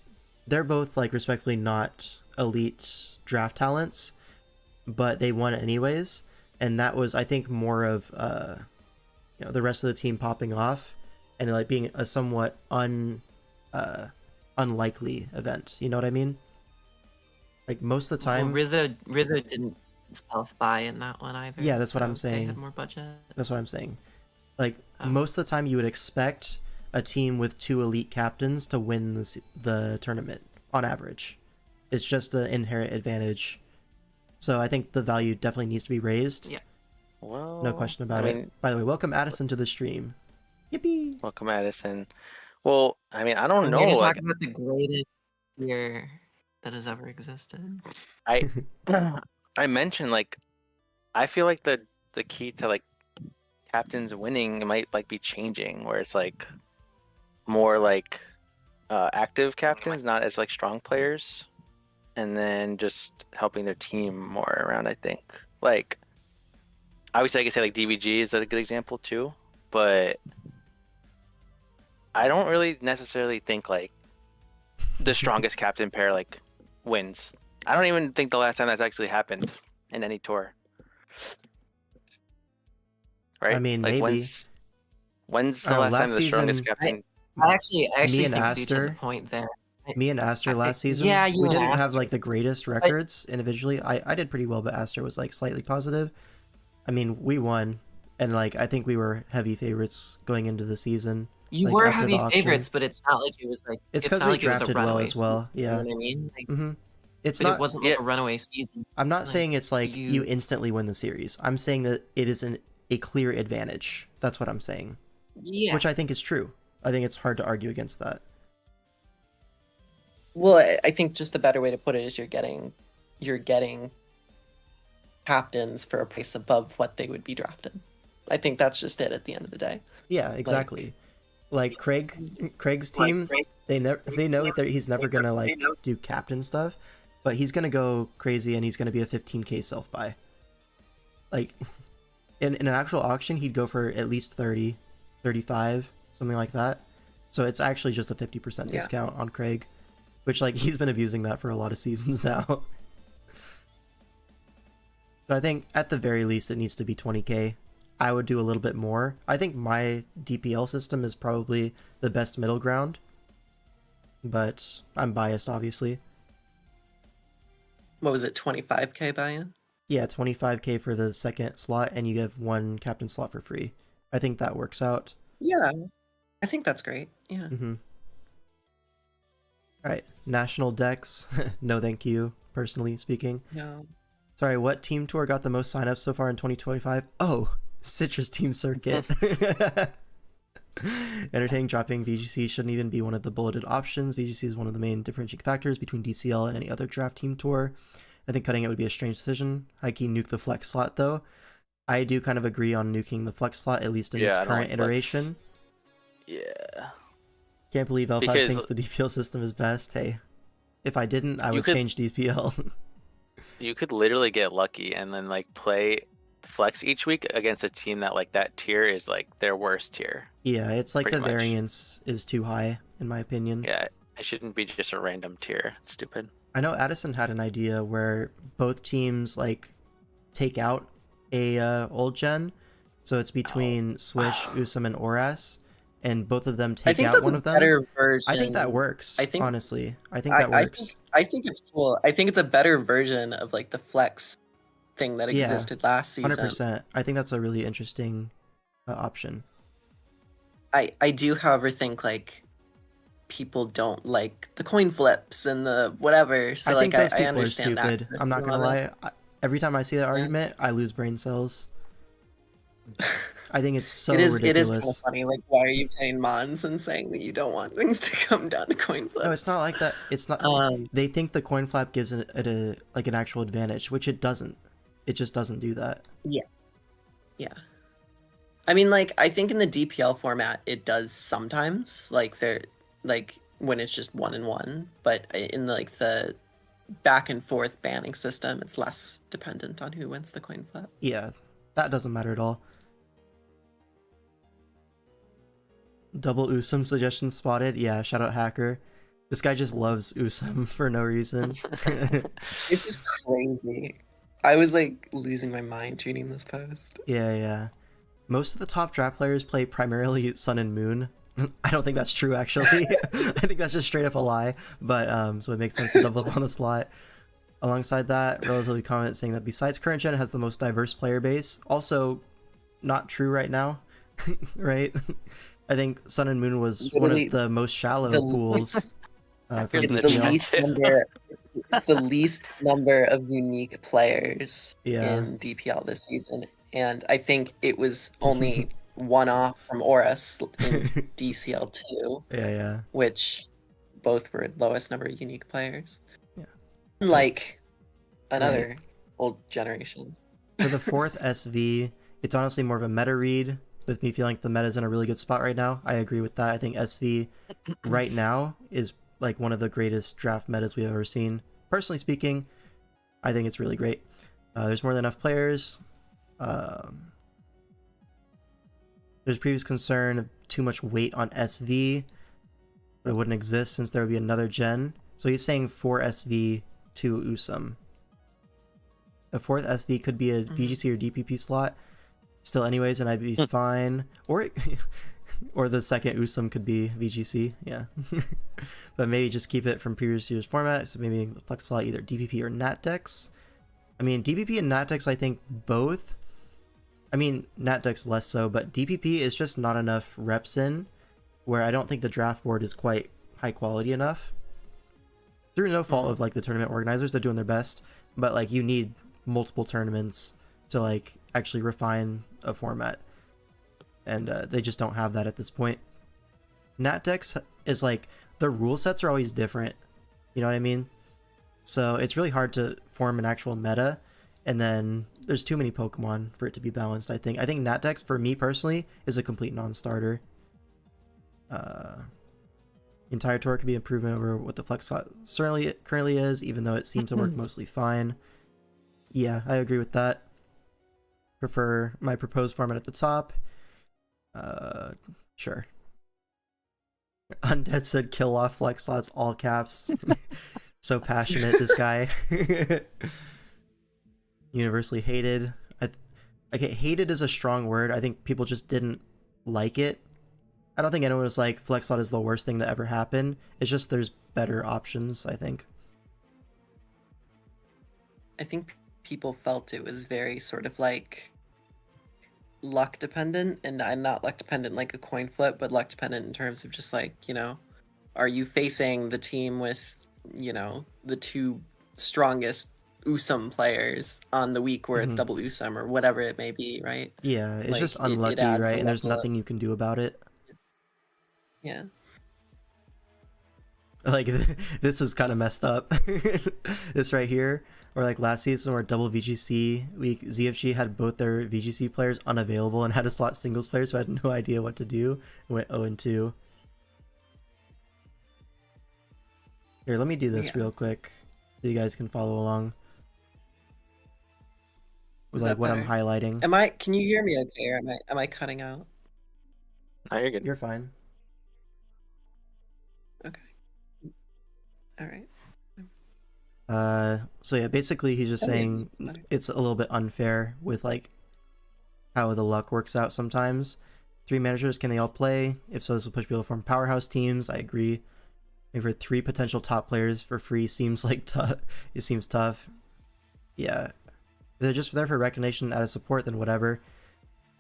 they're both, like, respectively not elite draft talents, but they won anyways, and that was, I think, more of, you know, the rest of the team popping off, and, like, being a somewhat unlikely event, you know what I mean? Like, most of the time... Well, Rizzo didn't self-buy in that one either. Yeah, that's what I'm so saying. They had more budget. That's what I'm saying. Like, most of the time you would expect a team with 2 elite captains to win the tournament, on average. It's just an inherent advantage. So I think the value definitely needs to be raised. Yeah. Well, No question about it. By the way, welcome Addison to the stream. Yippee! Welcome, Addison. Well, I mean, I don't I'm know. here to Like, talk about the greatest year that has ever existed. I mentioned, like, I feel like the key to like captains winning might like be changing, where it's like more like active captains, not as like strong players, and then just helping their team more around. I think, like, obviously I could say like DVG is a good example too, but I don't really necessarily think like the strongest captain pair like wins. I don't even think the last time that's actually happened in any tour. Right? I mean, like, maybe. When's the last time last the strongest season- captain? I actually and think Zeech has a Aster- point there. Me and Aster last season, yeah, you we and didn't have Aster. like the greatest records individually. I did pretty well, but Aster was like slightly positive. I mean, we won, and like I think we were heavy favorites going into the season. You like, were after the heavy auction. favorites, but it's not like it was like It's not because we like it was a drafted well runaway as well. season, Yeah. you know what I mean? Like, Mm-hmm. It's but not. it wasn't like a runaway season. I'm not like, saying it's like you you- instantly win the series. I'm saying that it is a clear advantage. That's what I'm saying. Yeah. Which I think is true. I think it's hard to argue against that. Well, I think just the better way to put it is you're getting captains for a price above what they would be drafted. I think that's just it at the end of the day. Yeah, exactly. like Craig's team, they know that he's never gonna like do captain stuff, but he's gonna go crazy and he's gonna be a 15k self buy. Like in an actual auction, he'd go for at least 30, 35, something like that. So it's actually just a 50% discount on Craig, which like he's been abusing that for a lot of seasons now. So I think at the very least it needs to be 20k. I would do a little bit more. I think my DPL system is probably the best middle ground, but I'm biased, obviously. What was it, 25k buy-in? Yeah, 25k for the second slot, and you get one captain slot for free. I think that works out. Yeah, I think that's great. Yeah. Mm-hmm. All right, national decks. No, thank you. Personally speaking. No. Sorry, what team tour got the most signups so far in 2025? Oh, Citrus Team Circuit. Entertaining dropping VGC shouldn't even be one of the bulleted options. VGC is one of the main differentiating factors between DCL and any other draft team tour. I think cutting it would be a strange decision. High-key nuke the flex slot, though. I do kind of agree on nuking the flex slot, at least in its current iteration. Yeah. Can't believe L5 thinks the DPL system is best. Hey, if I didn't, I would change DPL. You could literally get lucky and then like play flex each week against a team that like that tier is like their worst tier. Yeah, it's like the variance is too high, in my opinion. Yeah, it shouldn't be just a random tier. It's stupid. I know Addison had an idea where both teams like take out a old gen, so it's between Swish, Usum, and Oras, and both of them take out one of them. Better version. I think that works. I think honestly, I think that works. I think it's cool. I think it's a better version of like the flex thing that existed last season. 100%. I think that's a really interesting option. I do, however, think like people don't like the coin flips and the whatever. So I think those people I understand are stupid. I'm not gonna lie. Every time I see that argument, I lose brain cells. I think it's so ridiculous. It is kind of funny. Like, why are you playing Mons and saying that you don't want things to come down to coin flips? No, it's not like that. It's not. They think the coin flap gives it a like an actual advantage, which it doesn't. It just doesn't do that. Yeah. Yeah. I mean, like, I think in the DPL format it does sometimes. Like like when it's just 1-1, but in the back and forth banning system, it's less dependent on who wins the coin flip. Yeah, that doesn't matter at all. Double Usum suggestion spotted. Yeah, shout out Hacker. This guy just loves Usum for no reason. This is crazy. I was like losing my mind reading this post. Yeah. Most of the top draft players play primarily Sun and Moon. I don't think that's true, actually. I think that's just straight up a lie. But so it makes sense to double up on the slot. Alongside that, relatively comment saying that besides current gen has the most diverse player base. Also, not true right now, right? I think Sun and Moon was one of the most shallow pools. It's the least number of unique players in DPL this season, and I think it was only one off from Oras in DCL 2. Yeah. Which both were lowest number of unique players. Yeah. Like another old generation. For the fourth SV, it's honestly more of a meta read, with me feeling like the meta's in a really good spot right now. I agree with that. I think SV right now is like one of the greatest draft metas we've ever seen. Personally speaking, I think it's really great. There's more than enough players. There's previous concern of too much weight on SV, but it wouldn't exist since there would be another gen. So he's saying 4 SV, 2 Usum. The fourth SV could be a VGC or DPP slot still anyways, and I'd be fine. Or the second Usum could be VGC, yeah. But maybe just keep it from previous year's format, so maybe the flex slot either DPP or Nat decks. I mean, DPP and Nat decks, I think both. I mean, Nat decks less so, but DPP is just not enough reps in, where I don't think the draft board is quite high quality enough. Through no fault of like the tournament organizers, they're doing their best, but like you need multiple tournaments to like actually refine a format, and they just don't have that at this point. Nat decks is like the rule sets are always different, you know what I mean? So it's really hard to form an actual meta, and then there's too many Pokemon for it to be balanced. I think Nat decks for me personally is a complete non-starter. Entire tour could be improvement over what the flex slot certainly currently is, even though it seemed to work mostly fine. Yeah, I agree with that. Prefer my proposed format at the top. Sure. Undead said kill off flex slots, all caps. So passionate, this guy. Universally hated. Okay, hated is a strong word. I think people just didn't like it. I don't think anyone was like, flex slot is the worst thing to ever happen. It's just there's better options, I think. I think people felt it was very sort of like luck dependent, and not luck dependent like a coin flip, but luck dependent in terms of just like, you know, are you facing the team with, you know, the two strongest Usum players on the week where it's double Usum or whatever it may be, right? Yeah, it's Like, just it unlucky, adds a right? And there's level nothing you can do about it. Yeah. Like, this was kind of messed up. This right here, or like last season where double VGC week, ZFG had both their VGC players unavailable and had to slot singles players, so I had no idea what to do. It went 0-2. Here, let me do this real quick so you guys can follow along with like what I'm highlighting. Can you hear me okay, or am I cutting out? No, you're good. You're fine. Okay. All right. So yeah, basically he's just saying it's a little bit unfair with like how the luck works out sometimes. 3 managers, can they all play? If so, this will push people to form powerhouse teams. I agree. Maybe for 3 potential top players for free seems like tough. It seems tough. Yeah, if they're just there for recognition out of support, then whatever.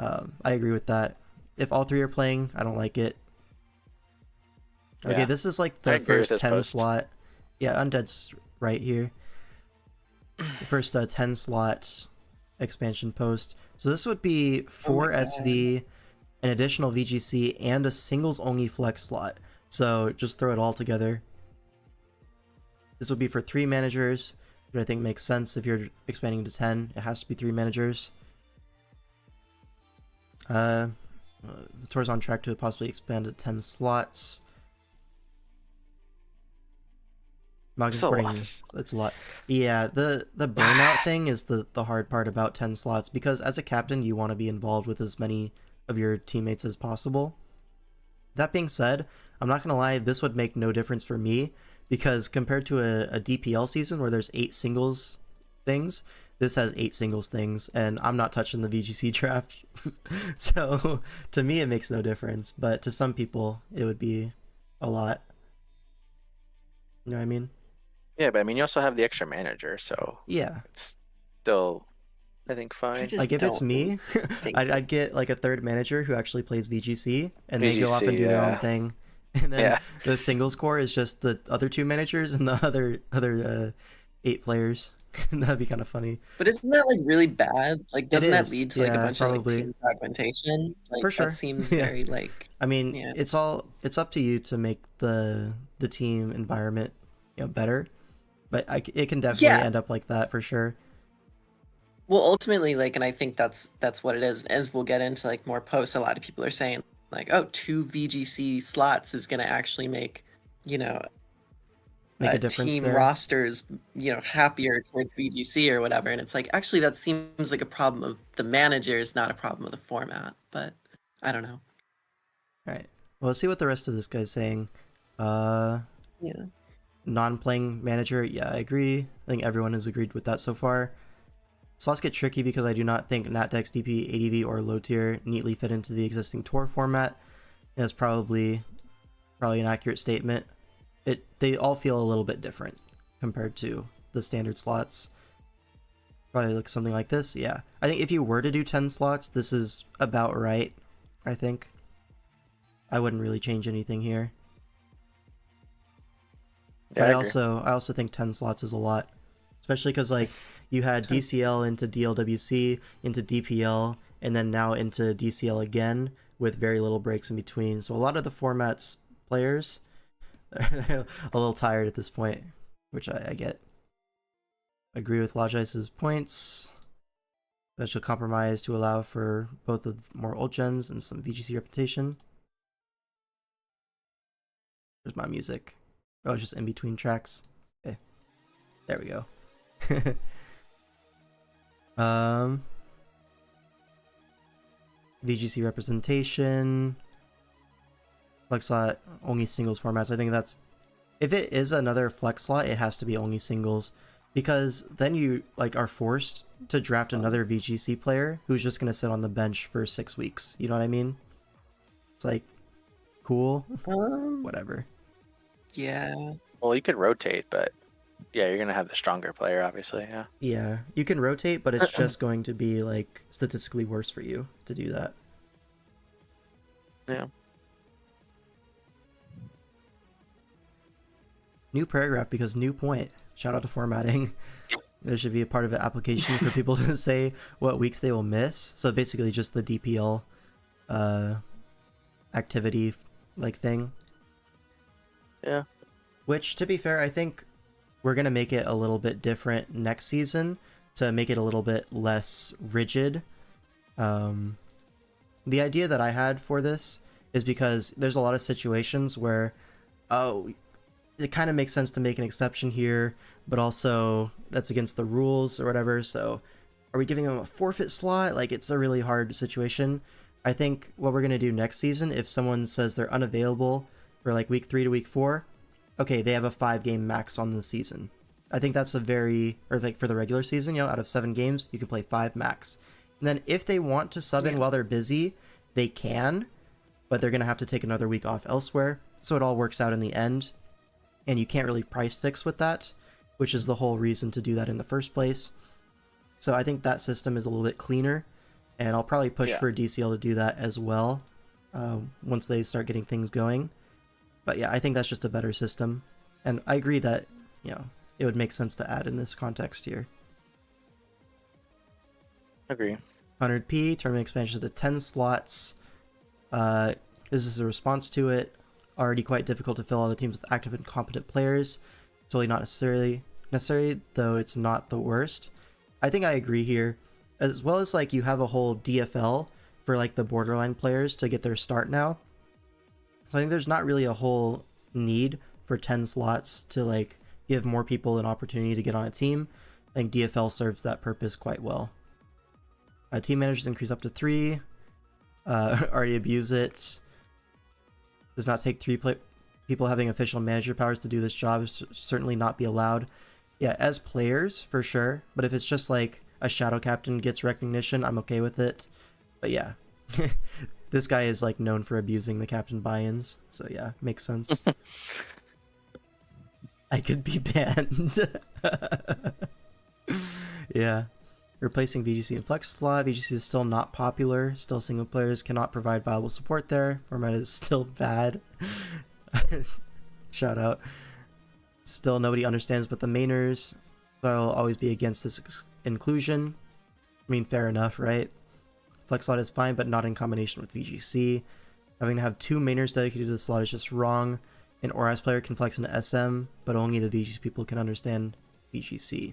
I agree with that. If all 3 are playing, I don't like it. Okay, Yeah. this is like the first 10 post. slot. Yeah, Undead's right here. The first 10 slot expansion post. So this would be 4 SV, an additional VGC, and a singles only flex slot. So just throw it all together. This would be for 3 managers, which I think makes sense. If you're expanding to 10, it has to be 3 managers. The tour's on track to possibly expand to 10 slots. It's a lot. Yeah, the burnout thing is the hard part about 10 slots, because as a captain you want to be involved with as many of your teammates as possible. That being said, I'm not gonna lie, this would make no difference for me, because compared to a DPL season where there's 8 singles things, this has 8 singles things, and I'm not touching the VGC draft. So to me it makes no difference, but to some people it would be a lot. You know what I mean? Yeah, but I mean, you also have the extra manager, so Yeah. it's still, I think, fine. Like if it's me, I'd get like a 3rd manager who actually plays VGC, and they go off and do their own thing. And then the singles core is just the other 2 managers and the other 8 players. That'd be kind of funny. But isn't that like really bad? Like, doesn't that lead to like a bunch of like team fragmentation? Like, for sure. That seems very like. I mean, it's up to you to make the team environment, you know, better. But it can definitely end up like that for sure. Well, ultimately, like, and I think that's what it is. As we'll get into like more posts, a lot of people are saying like, oh, 2 VGC slots is going to actually make, you know, make a difference team there. Rosters, you know, happier towards VGC or whatever. And it's like, actually, that seems like a problem of the managers, not a problem of the format. But I don't know. All right. Well, let's see what the rest of this guy's saying. Yeah. Non-playing manager, yeah, I agree. I think everyone has agreed with that so far. Slots get tricky because I do not think NatDex, DP, ADV, or low tier neatly fit into the existing tour format. That's probably an accurate statement. They all feel a little bit different compared to the standard slots. Probably look something like this. Yeah, I think if you were to do 10 slots, this is about right. I think I wouldn't really change anything here. Yeah, but I also think 10 slots is a lot, especially because like you had DCL into DLWC into DPL and then now into DCL again with very little breaks in between. So a lot of the format's players are a little tired at this point, which I get. Agree with Logice's points. Special compromise to allow for both of more old gens and some VGC reputation. There's my music. Oh, it's just in between tracks. Okay. There we go. VGC representation. Flex slot, only singles formats. I think that's... If it is another flex slot, it has to be only singles. Because then you like are forced to draft another VGC player who's just going to sit on the bench for 6 weeks. You know what I mean? It's like, cool. Whatever. Yeah. Well, you could rotate, but yeah, you're gonna have the stronger player, obviously. Yeah. Yeah, you can rotate, but it's just going to be like statistically worse for you to do that. Yeah. New paragraph because new point. Shout out to formatting. There should be a part of an application for people to say what weeks they will miss. So basically just the DPL activity like thing. Yeah. Which, to be fair, I think we're going to make it a little bit different next season to make it a little bit less rigid. The idea that I had for this is because there's a lot of situations where, oh, it kind of makes sense to make an exception here, but also that's against the rules or whatever. So are we giving them a forfeit slot? Like, it's a really hard situation. I think what we're going to do next season, if someone says they're unavailable for like week 3 to week 4, okay, they have a 5-game max on the season. I think that's a very, or like for the regular season, you know, out of 7 games, you can play 5 max. And then if they want to sub in while they're busy, they can, but they're going to have to take another week off elsewhere. So it all works out in the end. And you can't really price fix with that, which is the whole reason to do that in the first place. So I think that system is a little bit cleaner, and I'll probably push for DCL to do that as well once they start getting things going. But yeah, I think that's just a better system. And I agree that, you know, it would make sense to add in this context here. Agree. 100p, tournament expansion to 10 slots. This is a response to it. Already quite difficult to fill all the teams with active and competent players. Totally not necessary, though it's not the worst. I think I agree here. As well as, like, you have a whole DFL for, like, the borderline players to get their start now. So I think there's not really a whole need for 10 slots to, like, give more people an opportunity to get on a team. I think DFL serves that purpose quite well. Team managers increase up to 3. Already abuse it. Does not take 3 people having official manager powers to do this job. Certainly not be allowed. Yeah, as players, for sure. But if it's just like a shadow captain gets recognition, I'm okay with it. But yeah, this guy is like known for abusing the captain buy-ins. So yeah, makes sense. I could be banned. Yeah. Replacing VGC and Flex slot. VGC is still not popular. Still single players cannot provide viable support there. Format is still bad. Shout out. Still nobody understands but the mainers. So I will always be against this inclusion. I mean, fair enough, right? Flex slot is fine, but not in combination with VGC. Having to have 2 mainers dedicated to the slot is just wrong. An ORAS player can flex into SM, but only the VGC people can understand VGC.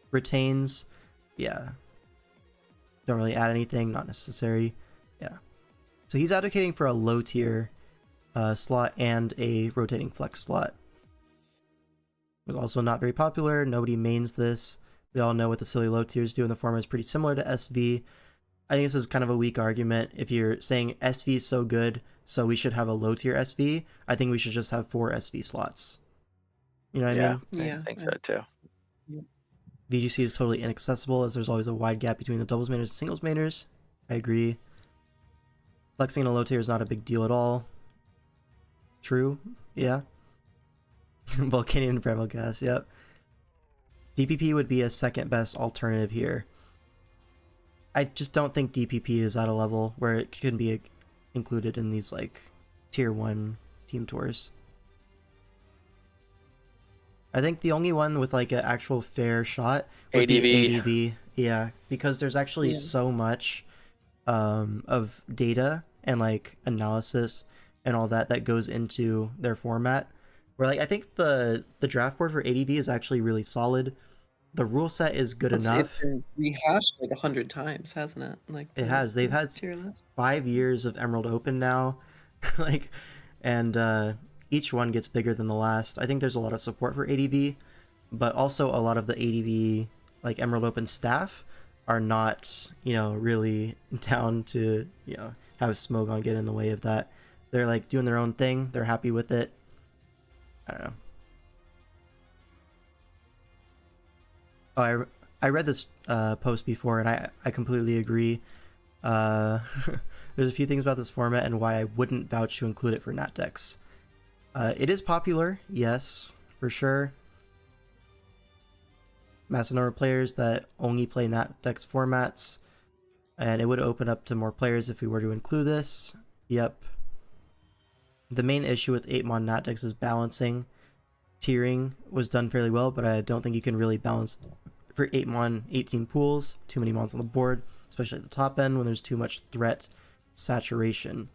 Retains. Yeah. Don't really add anything, not necessary. Yeah. So he's advocating for a low tier slot and a rotating flex slot. It's also not very popular. Nobody mains this. We all know what the silly low tiers do, and the format is pretty similar to SV. I think this is kind of a weak argument. If you're saying SV is so good, so we should have a low tier SV, I think we should just have 4 SV slots. You know what I mean? Yeah. I think so too. VGC is totally inaccessible as there's always a wide gap between the doubles mainers and singles mainers. I agree. Flexing in a low tier is not a big deal at all. True. Yeah. Volcanian Primal Gas, yep. DPP would be a second best alternative here. I just don't think DPP is at a level where it can be included in these like tier 1 team tours. I think the only one with like an actual fair shot would be ADV. Yeah, because there's actually so much of data and like analysis and all that that goes into their format. Where like I think the draft board for ADV is actually really solid. The rule set is good enough. It's been rehashed like 100 times, hasn't it? Like it has. They've had 5 years of Emerald Open now, like, and each one gets bigger than the last. I think there's a lot of support for ADV, but also a lot of the ADV, like Emerald Open staff, are not, really down to, have Smogon get in the way of that. They're like doing their own thing. They're happy with it. I don't know. Oh, I read this post before, and I completely agree. There's a few things about this format and why I wouldn't vouch to include it for Nat decks. It is popular, yes, for sure. Massive number of players that only play Nat decks formats, and it would open up to more players if we were to include this. Yep. The main issue with 8-mon Nat decks is balancing. Tiering was done fairly well, but I don't think you can really balance for 8-mon 18 pools. Too many mons on the board, especially at the top end when there's too much threat saturation.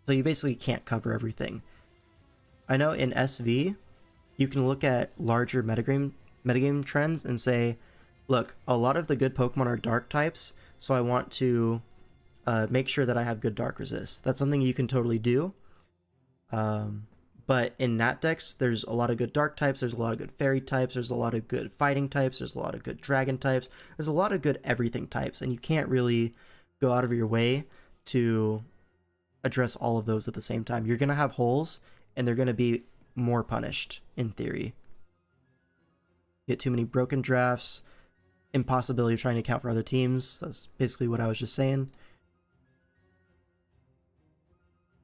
So you basically can't cover everything. I know in SV, you can look at larger metagame trends and say, look, a lot of the good Pokemon are dark types, so I want to make sure that I have good dark resist. That's something you can totally do. But in Nat decks, there's a lot of good dark types, there's a lot of good fairy types, there's a lot of good fighting types, there's a lot of good dragon types, there's a lot of good everything types, and you can't really go out of your way to address all of those at the same time. You're going to have holes, and they're going to be more punished, in theory. Get too many broken drafts, impossibility of trying to account for other teams. That's basically what I was just saying.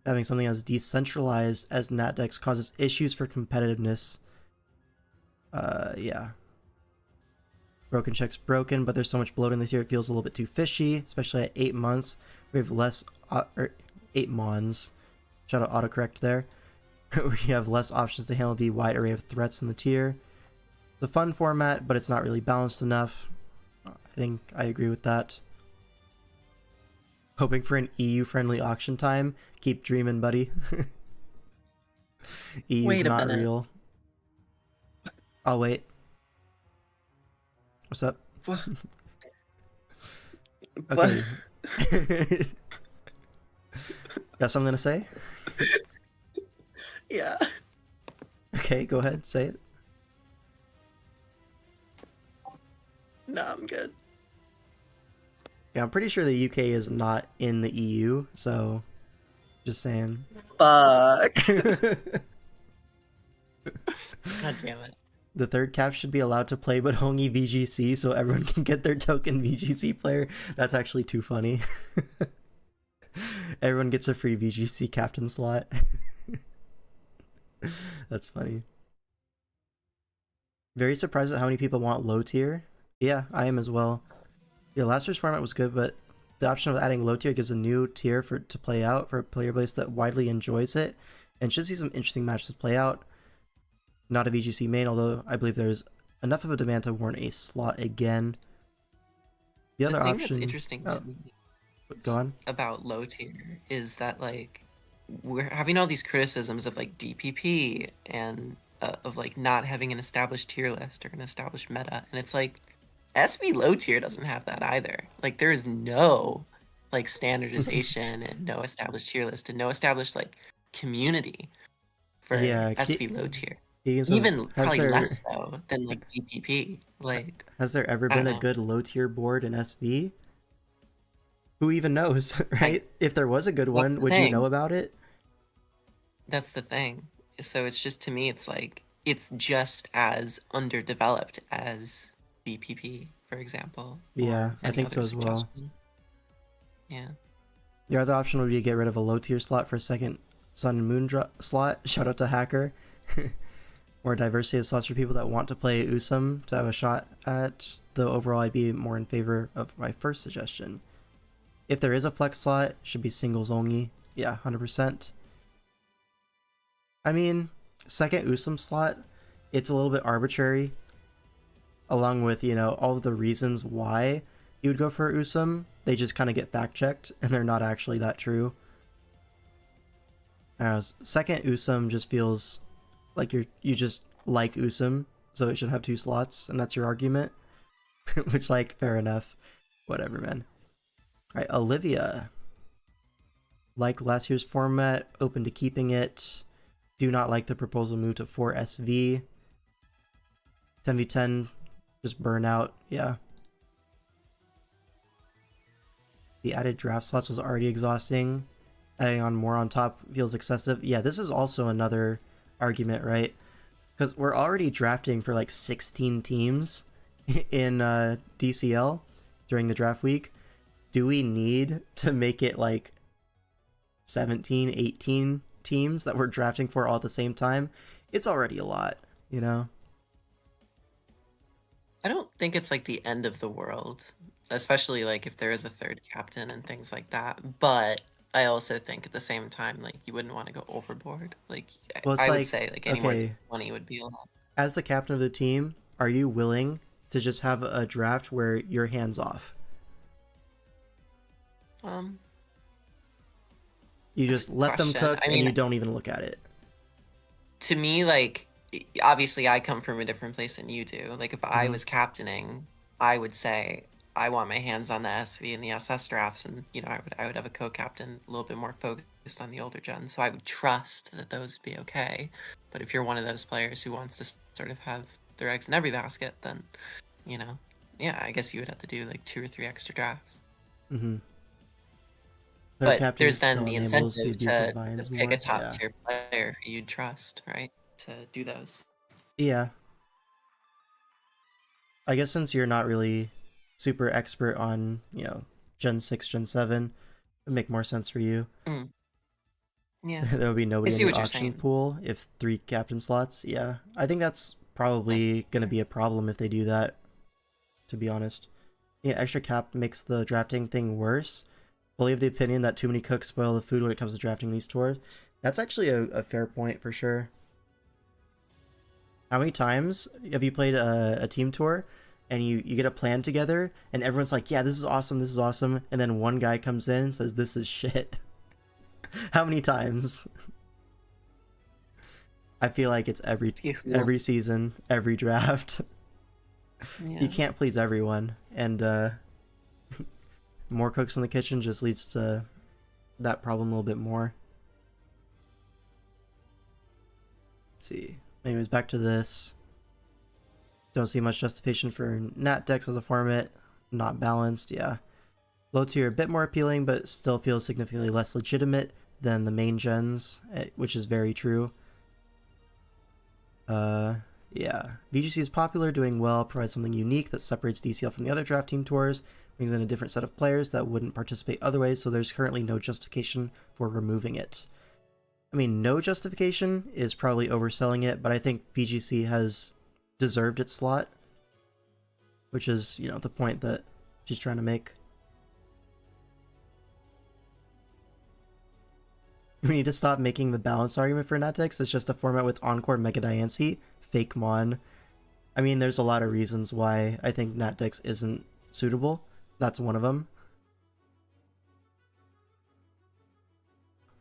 Having something as decentralized as Nat decks causes issues for competitiveness. Yeah. Broken check's broken, but there's so much bloat in this tier it feels a little bit too fishy, especially at 8 months. We have less, 8 mons. Shout out autocorrect there. We have less options to handle the wide array of threats in the tier. It's a fun format, but it's not really balanced enough. I think I agree with that. Hoping for an EU-friendly auction time. Keep dreaming, buddy. EU's not real. I'll wait. What's up? What? Okay. Got something to say? Yeah. Okay, go ahead. Say it. No, I'm good. Yeah, I'm pretty sure the UK is not in the EU, so just saying. Fuck. God damn it. The third cap should be allowed to play, but only VGC, so everyone can get their token VGC player. That's actually too funny. Everyone gets a free VGC captain slot. That's funny. Very surprised at how many people want low tier. Yeah, I am as well. Yeah, last year's format was good, but the option of adding low tier gives a new tier to play out for a player base that widely enjoys it, and should see some interesting matches play out. Not a VGC main, although I believe there's enough of a demand to warrant a slot again. The other thing option that's interesting to me go on. about low tier is that like we're having all these criticisms of like DPP and of like not having an established tier list or an established meta, and it's like SB low tier doesn't have that either. Like there is no like standardization and no established tier list and no established like community for SV low tier. Even probably less so than like DPP. Like, has there ever been a good low tier board in SV? Who even knows, right? If there was a good one, would you know about it? That's the thing. So it's just, to me, it's like it's just as underdeveloped as DPP, for example. Yeah, I think so as well. Yeah. The other option would be to get rid of a low tier slot for a second Sun and Moon slot. Shout out to Hacker. More diversity of slots for people that want to play Usum to have a shot at, though overall I'd be more in favor of my first suggestion. If there is a flex slot, it should be singles only. Yeah, 100%. I mean, second Usum slot, it's a little bit arbitrary, along with, you know, all of the reasons why you would go for Usum. They just kind of get fact-checked, and they're not actually that true. Second Usum just feels like you just like Usum, so it should have 2 slots, and that's your argument. Which, like, fair enough. Whatever, man. Alright, Olivia. Like last year's format, open to keeping it. do not like the proposal move to 4 SV. 10v10, just burn out, yeah. The added draft slots was already exhausting. Adding on more on top feels excessive. Yeah, this is also another argument, right? Because we're already drafting for like 16 teams in DCL during the draft week. Do we need to make it like 17, 18 teams that we're drafting for all at the same time? It's already a lot, you know? I don't think it's like the end of the world, especially like if there is a third captain and things like that. But I also think at the same time, like you wouldn't want to go overboard. Like Well, it's I would like, say like any more okay, than 20 would be a lot. as the captain of the team, are you willing to just have a draft where you're hands off? You That's just a let them question. cook I and you mean, don't even look at it. to me, like obviously I come from a different place than you do. Like if I Mhm. was captaining, I would say I want my hands on the SV and the SS drafts, and you know I would have a co-captain a little bit more focused on the older gen, so I would trust that those would be okay. But if you're one of those players who wants to sort of have their eggs in every basket, then you know, yeah, I guess you would have to do like 2 or 3 extra drafts. Mm-hmm. But there's then still the enables the incentive abuse of to vines pick more. a top Yeah. tier player who you'd trust, right? To do those. Yeah. I guess since you're not really super expert on, you know, Gen 6, Gen 7, it would make more sense for you. Yeah. There would be I nobody see in the what you're auction saying. pool if 3 captain slots. Yeah. I think that's probably going to be a problem if they do that, to be honest. Yeah, extra cap makes the drafting thing worse. Fully of the opinion that too many cooks spoil the food when it comes to drafting these tours. That's actually a fair point for sure. How many times have you played a team tour and you get a plan together and everyone's like, yeah, this is awesome, and then one guy comes in and says, this is shit? How many times? I feel like it's every season, every draft. Yeah. You can't please everyone, and more cooks in the kitchen just leads to that problem a little bit more. Let's see. Anyways, back to this. Don't see much justification for Nat decks as a format. Not balanced, yeah. Low tier a bit more appealing, but still feels significantly less legitimate than the main gens, which is very true. Yeah. VGC is popular, doing well, provides something unique that separates DCL from the other draft team tours, brings in a different set of players that wouldn't participate otherwise, so there's currently no justification for removing it. I mean, no justification is probably overselling it, but I think VGC has deserved its slot, which is, you know, the point that she's trying to make. We need to stop making the balance argument for Natix. It's just a format with Encore Mega Diancie, fake Mon. I mean, there's a lot of reasons why I think Natix isn't suitable. That's one of them.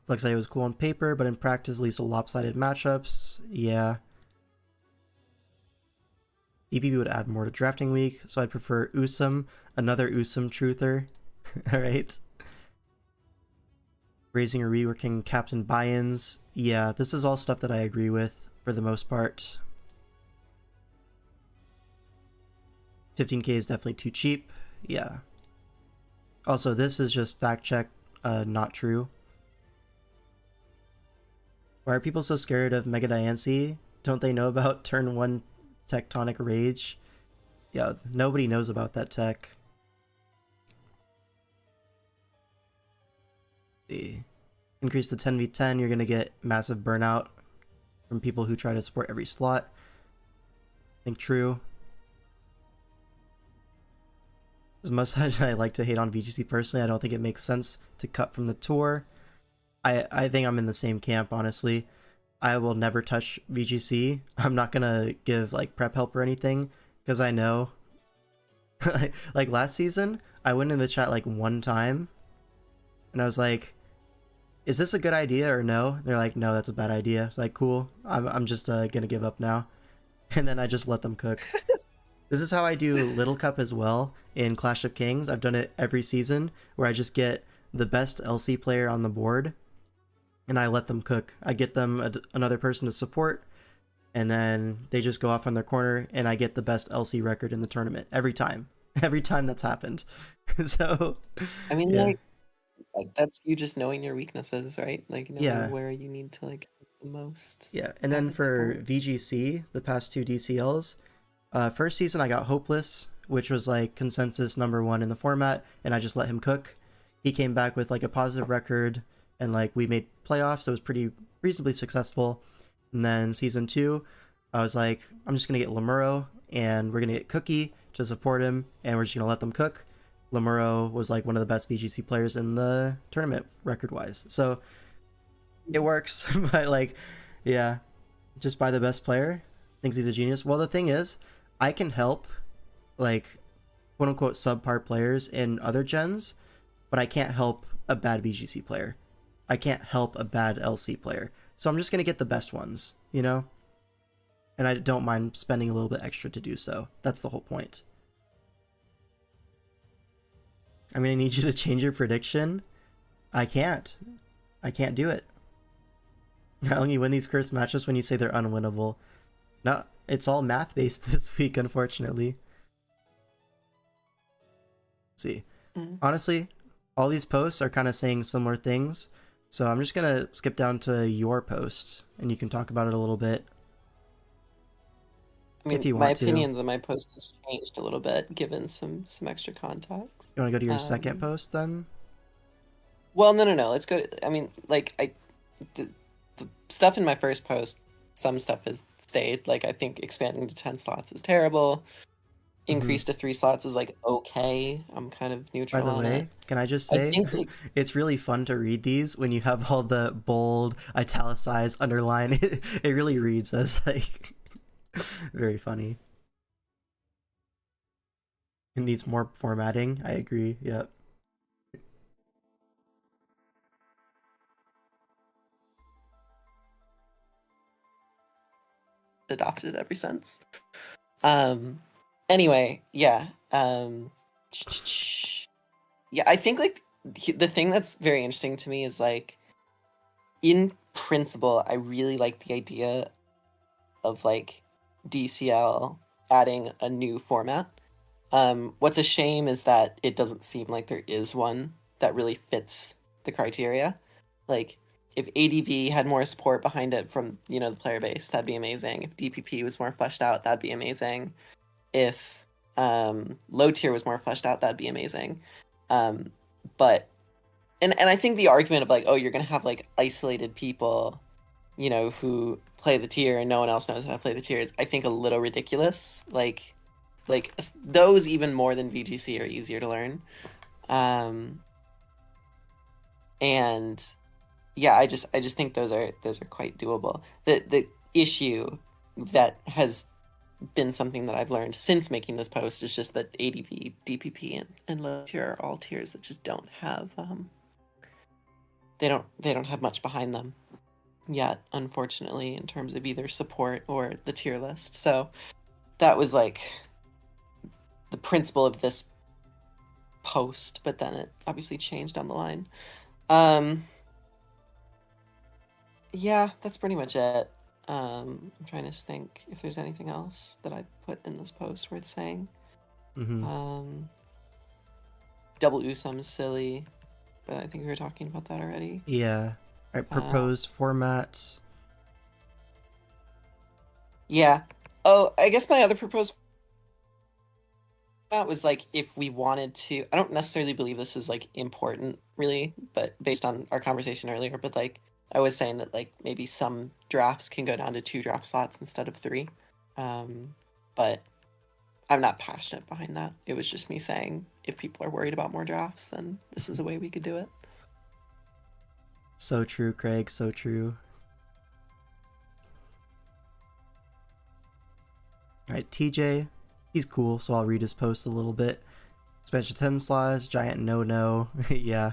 Looks like it was cool on paper, but in practice leads to lopsided matchups. Yeah. DPP would add more to drafting week, so I'd prefer Usum, another Usum truther. Alright. Raising or reworking captain buy-ins. Yeah, this is all stuff that I agree with for the most part. 15k is definitely too cheap. Yeah. Also, this is just fact check, not true. Why are people so scared of Mega Diancie? Don't they know about turn 1 Tectonic Rage? Yeah, nobody knows about that tech. Increase to 10v10, you're gonna get massive burnout from people who try to support every slot. I think true. As much as I like to hate on VGC personally, I don't think it makes sense to cut from the tour. I think I'm in the same camp, honestly. I will never touch VGC. I'm not gonna give like prep help or anything, because I know like last season, I went in the chat like one time and I was like, is this a good idea or no? They're like, no, that's a bad idea. It's like, cool, I'm just gonna give up now. And then I just let them cook. This is how I do Little Cup as well in Clash of Kings. I've done it every season where I just get the best LC player on the board and I let them cook. I get them another person to support, and then they just go off on their corner, and I get the best LC record in the tournament every time. Every time that's happened. So, I mean, yeah. like that's you just knowing your weaknesses, right? Like knowing Yeah. where you need to like the most. Yeah, and then added for support. VGC, the past 2 DCLs, first season I got Hopeless, which was like consensus #1 in the format, and I just let him cook. He came back with like a positive record, and like we made playoffs, so it was pretty reasonably successful. And then season 2, I was like, I'm just gonna get lmaoooo, and we're gonna get Cookie to support him, and we're just gonna let them cook. lmaoooo was like one of the best VGC players in the tournament record-wise, so it works. But like, yeah, just buy the best player, thinks he's a genius. Well, the thing is, I can help like quote unquote subpar players in other gens, but I can't help a bad VGC player. I can't help a bad LC player. So I'm just gonna get the best ones, you know? And I don't mind spending a little bit extra to do so. That's the whole point. I mean, I need you to change your prediction. I can't. I can't do it. How long you win these cursed matches when you say they're unwinnable? No, it's all math-based this week, unfortunately. Let's see. Honestly, all these posts are kind of saying similar things, so I'm just gonna skip down to your post, and you can talk about it a little bit. I mean, if you my want to. opinions on my post has changed a little bit given some extra context. You want to go to your second post then? Well, no. Let's go. I mean, like the stuff in my first post, some stuff has stayed. Like I think expanding to 10 slots is terrible. Increase to 3 slots is like okay. I'm kind of neutral on it. By the way, can I just say, think, it's really fun to read these when you have all the bold, italicized, underline. It really reads as like very funny. It needs more formatting. I agree. Yep. Adopted it ever since. Anyway, yeah. Yeah, I think like the thing that's very interesting to me is like in principle, I really like the idea of like DCL adding a new format. What's a shame is that it doesn't seem like there is one that really fits the criteria. Like if ADV had more support behind it from, you know, the player base, that'd be amazing. If DPP was more fleshed out, that'd be amazing. If low tier was more fleshed out, that'd be amazing. But and I think the argument of like, oh, you're gonna have like isolated people, you know, who play the tier and no one else knows how to play the tiers, I think a little ridiculous. Like those even more than VGC are easier to learn. And yeah, I just think those are quite doable. The issue that has been something that I've learned since making this post is just that ADV, DPP, and low tier are all tiers that just don't have they don't have much behind them yet, unfortunately, in terms of either support or the tier list. So that was like the principle of this post, but then it obviously changed down the line. Yeah, that's pretty much it. I'm trying to think if there's anything else that I put in this post worth saying. Double Usum is silly, but I think we were talking about that already. Yeah. Alright, proposed formats. Yeah. Oh, I guess my other proposed format was like if we wanted to, I don't necessarily believe this is like important really, but based on our conversation earlier, but like I was saying that like maybe some drafts can go down to 2 draft slots instead of 3. But I'm not passionate behind that. It was just me saying if people are worried about more drafts, then this is a way we could do it. So true, Craig, so true. Alright, TJ, he's cool, so I'll read his post a little bit. Special 10 slots, giant no. Yeah.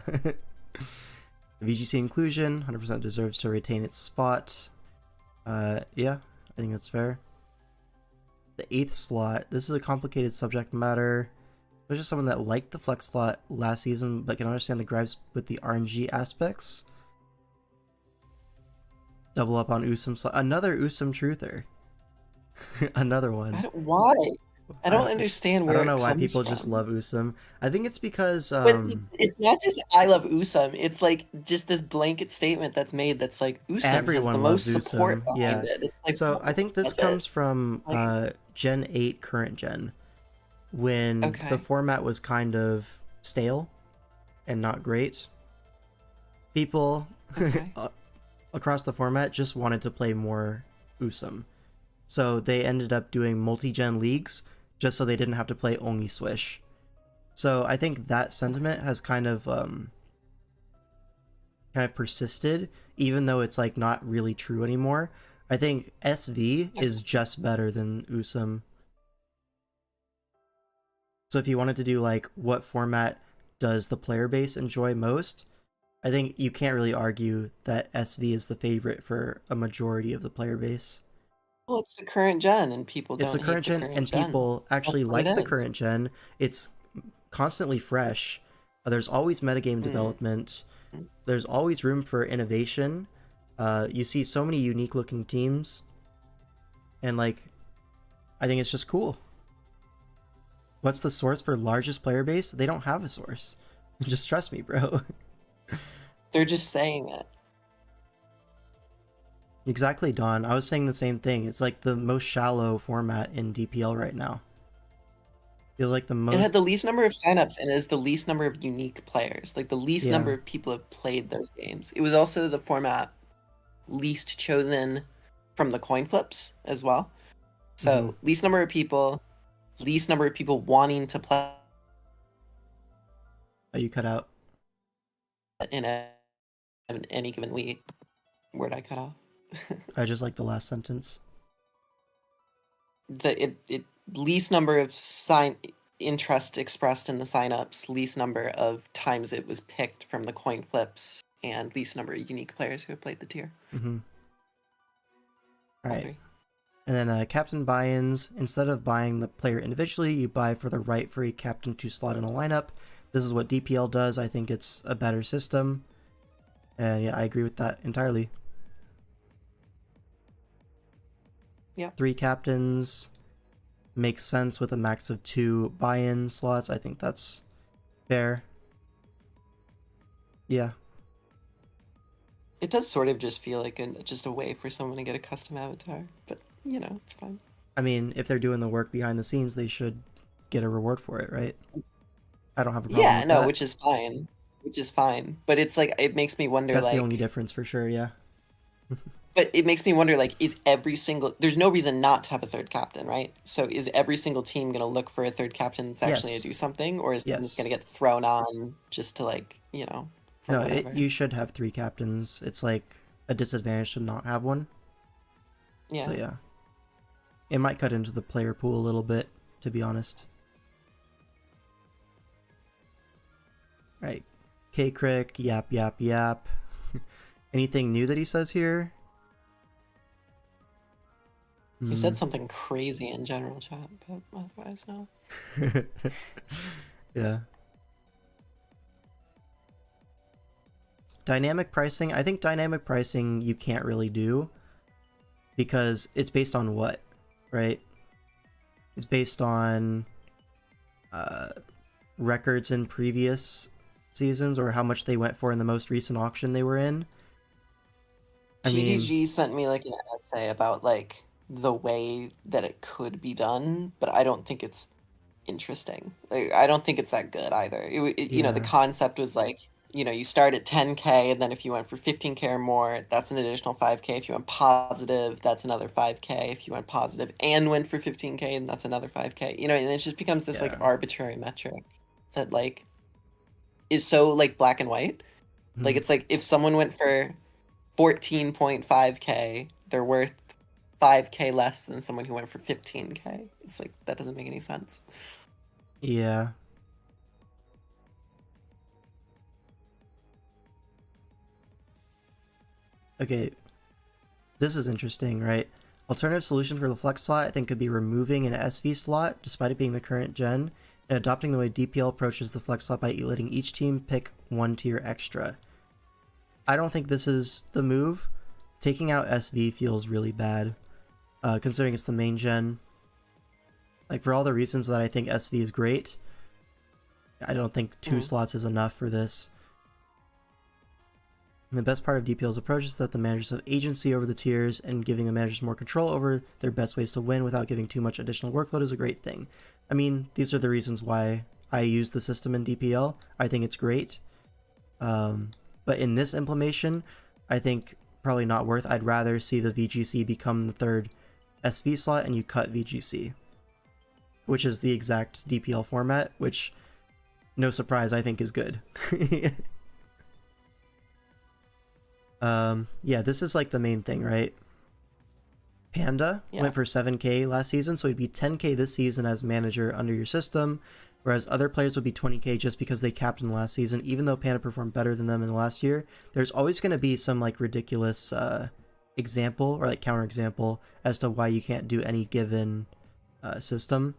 VGC inclusion, 100% deserves to retain its spot. Yeah, I think that's fair. The 8th slot, this is a complicated subject matter. There's just someone that liked the flex slot last season, but can understand the gripes with the RNG aspects. Double up on Usum slot. Another Usum truther. Another one. Why? I don't understand where I don't know it why comes people from. just love Usum. I think it's because But it's not just I love Usum. It's like just this blanket statement that's made that's like Usum has the everyone most loves support Usum. behind Yeah. it. It's like So I think this that's comes it. from Like, Gen 8 current gen, when Okay. the format was kind of stale and not great. People Okay. across the format just wanted to play more Usum. So they ended up doing multi-gen leagues just so they didn't have to play only Swish. So I think that sentiment has kind of persisted, even though it's like not really true anymore. I think SV is just better than Usum. So if you wanted to do like what format does the player base enjoy most, I think you can't really argue that SV is the favorite for a majority of the player base. Well, it's the current gen, and people It's don't the hate current the gen, current and gen. people actually That's what like the it is. current gen. It's constantly fresh. There's always metagame development. There's always room for innovation. You see so many unique looking teams, and like, I think it's just cool. What's the source for largest player base? They don't have a source. Just trust me, bro. They're just saying it. Exactly, Don. I was saying the same thing. It's like the most shallow format in DPL right now. Feels like the most. It had the least number of signups and it is the least number of unique players. Like the least Yeah. number of people have played those games. It was also the format least chosen from the coin flips as well. So least number of people wanting to play Oh, you cut out. in any given week. Where'd I cut off? I just like the last sentence. It least number of interest expressed in the signups, least number of times it was picked from the coin flips, and least number of unique players who have played the tier. All All right. three. And then captain buy-ins. Instead of buying the player individually, you buy for the right free captain to slot in a lineup. This is what DPL does. I think it's a better system. And yeah, I agree with that entirely. Yeah. 3 captains makes sense with a max of 2 buy-in slots. I think that's fair. Yeah. It does sort of just feel like just a way for someone to get a custom avatar, but you know, it's fine. I mean, if they're doing the work behind the scenes, they should get a reward for it, right? I don't have a problem Yeah, with no, that. which is fine. But it's like, it makes me wonder, That's like... the only difference for sure, yeah. But it makes me wonder, like, is every single... There's no reason not to have a third captain, right? So is every single team going to look for a third captain that's actually going to do something? Or is it just going to get thrown on just to, like, you know... No, you should have 3 captains. It's like a disadvantage to not have one. Yeah. So yeah. It might cut into the player pool a little bit, to be honest. Right. K-Crick, yap, yap, yap. Anything new that he says here? He said something crazy in general chat, but otherwise, no. Yeah. Dynamic pricing. I think dynamic pricing you can't really do because it's based on what, right? It's based on records in previous seasons or how much they went for in the most recent auction they were in. TDG sent me like an essay about like the way that it could be done, but I don't think it's interesting. Like, I don't think it's that good either. You know, the concept was like, you know, you start at 10K, and then if you went for 15K or more, that's an additional 5K. If you went positive, that's another 5K. If you went positive and went for 15K, and that's another 5K. You know, and it just becomes this like arbitrary metric that like is so like black and white. Like it's like if someone went for 14.5K, they're worth 5K less than someone who went for 15K. It's like that doesn't make any sense. Yeah. Okay, this is interesting, right? Alternative solution for the flex slot, I think, could be removing an SV slot, despite it being the current gen, and adopting the way DPL approaches the flex slot by letting each team pick 1 tier extra. I don't think this is the move, taking out SV feels really bad, considering it's the main gen. Like, for all the reasons that I think SV is great, I don't think 2 slots is enough for this. And the best part of DPL's approach is that the managers have agency over the tiers, and giving the managers more control over their best ways to win without giving too much additional workload is a great thing. I mean, these are the reasons why I use the system in DPL. I think it's great. But in this implementation, I think probably not worth. I'd rather see the VGC become the 3rd SV slot and you cut VGC, which is the exact DPL format, which, no surprise, I think is good. Yeah, this is like the main thing, right? Panda went for 7k last season, so he'd be 10k this season as manager under your system, whereas other players would be 20k just because they captained last season. Even though Panda performed better than them in the last year, there's always going to be some like ridiculous example or like counter example as to why you can't do any given system,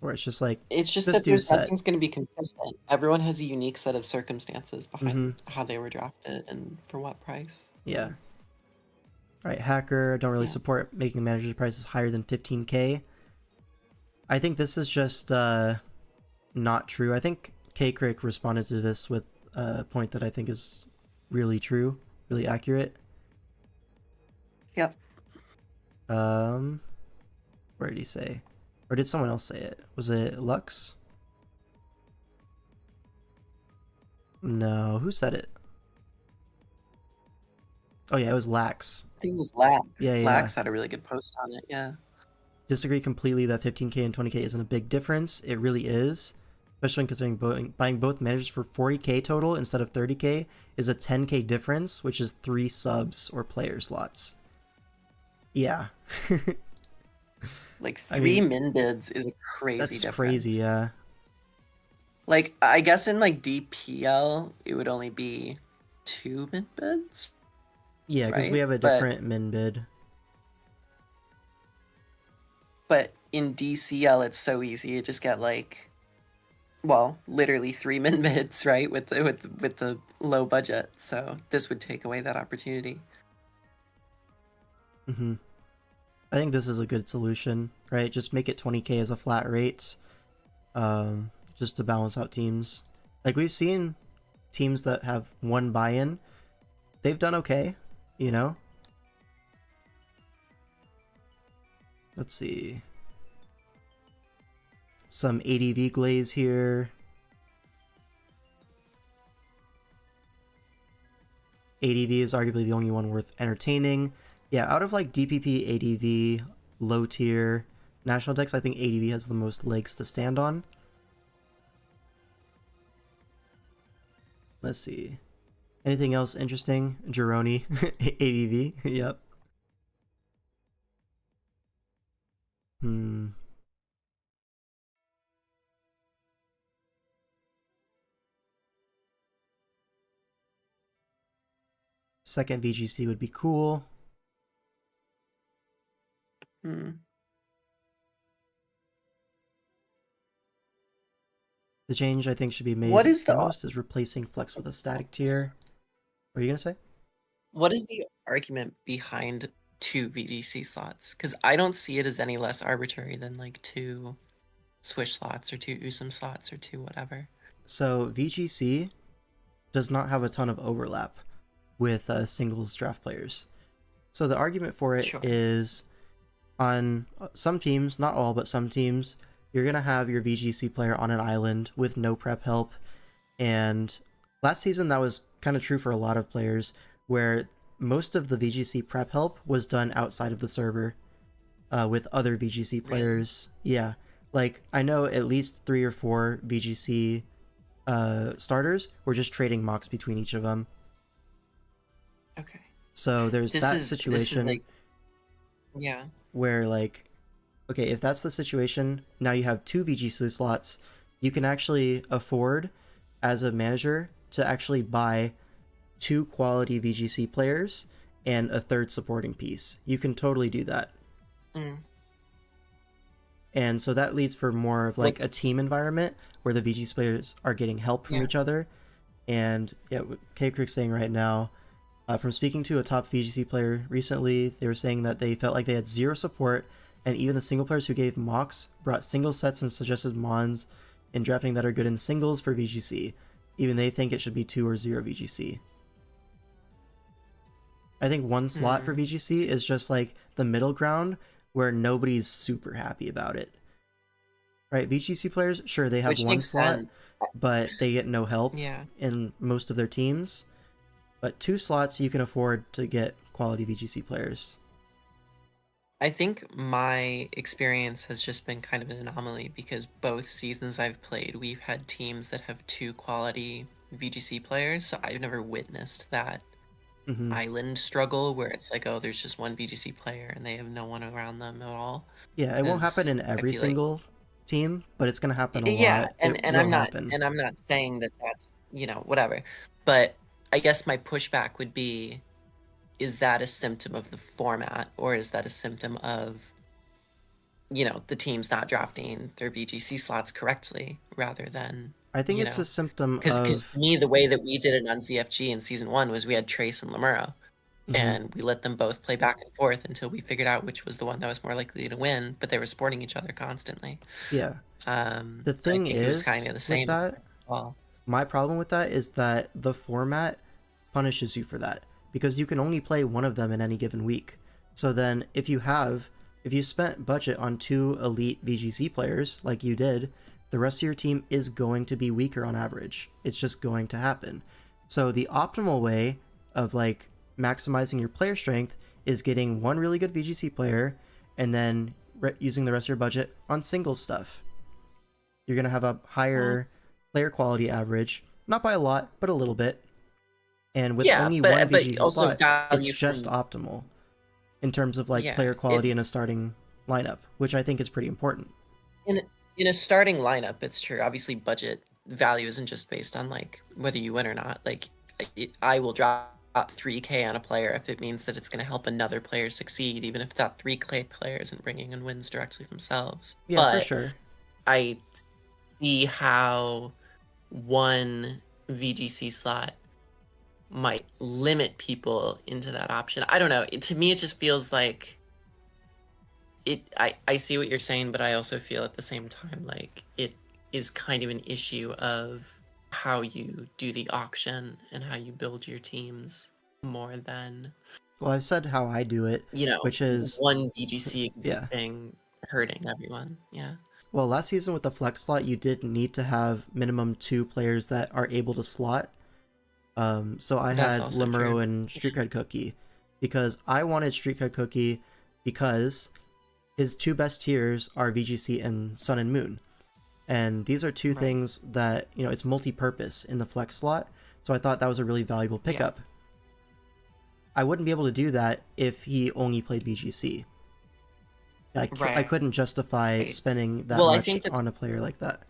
where it's just like, It's just this that dude's there's set. nothing's going to be consistent. Everyone has a unique set of circumstances behind how they were drafted and for what price. Yeah. Alright, Hacker, don't really Yeah. support making manager prices higher than 15k. I think this is just not true. I think K-Crick responded to this with a point that I think is really true, really accurate. Yep. Where did he say? Or did someone else say it? Was it Lux? No, who said it? Oh yeah, it was Lax. I think it was Lax. Yeah, yeah. Lax had a really good post on it, yeah. Disagree completely that 15k and 20k isn't a big difference. It really is. Especially considering buying both managers for 40k total instead of 30k is a 10k difference, which is 3 subs or player slots. Yeah. Like 3 I mean, min bids is a crazy That's difference. crazy, yeah. Like, I guess in like DPL, it would only be 2 min bids. Yeah, because we Right, have a but- different min bid. But in DCL, it's so easy. You just get like, well, literally 3 min bids, right? With the low budget. So this would take away that opportunity. I think this is a good solution, right? Just make it 20k as a flat rate, just to balance out teams. Like, we've seen teams that have 1 buy-in, they've done okay, you know? Let's see. Some ADV glaze here. ADV is arguably the only one worth entertaining. Yeah, out of like DPP, ADV, low tier, national decks, I think ADV has the most legs to stand on. Let's see. Anything else interesting? Gironi, ADV, yep. Second VGC would be cool. The change I think should be made What is the- most is replacing flex with a static tier. What are you gonna say? What is the argument behind 2 VGC slots? Because I don't see it as any less arbitrary than like 2 Swish slots or 2 Usum slots or 2 whatever. So VGC does not have a ton of overlap with singles draft players. So the argument for it is on some teams, not all, but some teams, you're going to have your VGC player on an island with no prep help. And last season, that was kind of true for a lot of players, where most of the VGC prep help was done outside of the server with other VGC players. Really? Yeah. Like, I know at least 3 or 4 VGC starters were just trading mocks between each of them. Okay. So there's that situation like, yeah, where, like, okay, if that's the situation, now you have 2 VGC slots, you can actually afford, as a manager, to actually buy 2 quality VGC players and a 3rd supporting piece. You can totally do that. And so that leads for more of like a team environment where the VGC players are getting help from each other. And yeah, what K-Crick's saying right now, From speaking to a top VGC player recently, they were saying that they felt like they had zero support, and even the single players who gave mocks brought single sets and suggested mons in drafting that are good in singles for VGC. Even they think it should be 2 or 0 VGC. I think one slot for VGC is just like the middle ground where nobody's super happy about it. Right? VGC players, sure, they have Which one makes slot, sense. but they get no help Yeah. in most of their teams. But 2 slots you can afford to get quality VGC players. I think my experience has just been kind of an anomaly because both seasons I've played, we've had teams that have 2 quality VGC players, so I've never witnessed that island struggle where it's like, oh, there's just one VGC player and they have no one around them at all. Yeah, it won't happen in I every feel like- single team, but it's going to happen a Yeah, lot. and It I'm will not happen. and I'm not saying that that's, whatever. But I guess my pushback would be, is that a symptom of the format, or is that a symptom of the teams not drafting their VGC slots correctly rather than I think it's a symptom because of... to me, the way that we did it on ZFG in season 1 was we had Trace and Lamuro, and we let them both play back and forth until we figured out which was the one that was more likely to win, but they were supporting each other constantly. Yeah. The I thing think it was is, kind of the same. with that, Well, my problem with that is that the format punishes you for that, because you can only play one of them in any given week. So then if you spent budget on 2 elite VGC players like you did, the rest of your team is going to be weaker on average. It's just going to happen. So the optimal way of like maximizing your player strength is getting one really good VGC player and then using the rest of your budget on singles stuff. You're going to have a higher player quality average, not by a lot, but a little bit. And with only one VGC also slot, it's value just from- optimal in terms of like Yeah, player quality in a starting lineup, which I think is pretty important. in a starting lineup, it's true. Obviously, budget value isn't just based on like whether you win or not. Like, I will drop 3K on a player if it means that it's going to help another player succeed, even if that 3K player isn't bringing in wins directly themselves. Yeah, but for sure. I see how one VGC slot might limit people into that option. I don't know. To me, it just feels like I see what you're saying, but I also feel at the same time like it is kind of an issue of how you do the auction and how you build your teams more than Well, I've said how I do it, which is one VGC existing hurting everyone. Yeah. Well, last season with the flex slot, you did need to have minimum 2 players that are able to slot. So I That's had also Limero true. and Street Cred Cookie because I wanted Street Cred Cookie because his 2 best tiers are VGC and Sun and Moon. And these are 2 things that, it's multi-purpose in the flex slot. So I thought that was a really valuable pickup. I wouldn't be able to do that if he only played VGC. I couldn't justify spending that much on a player like that.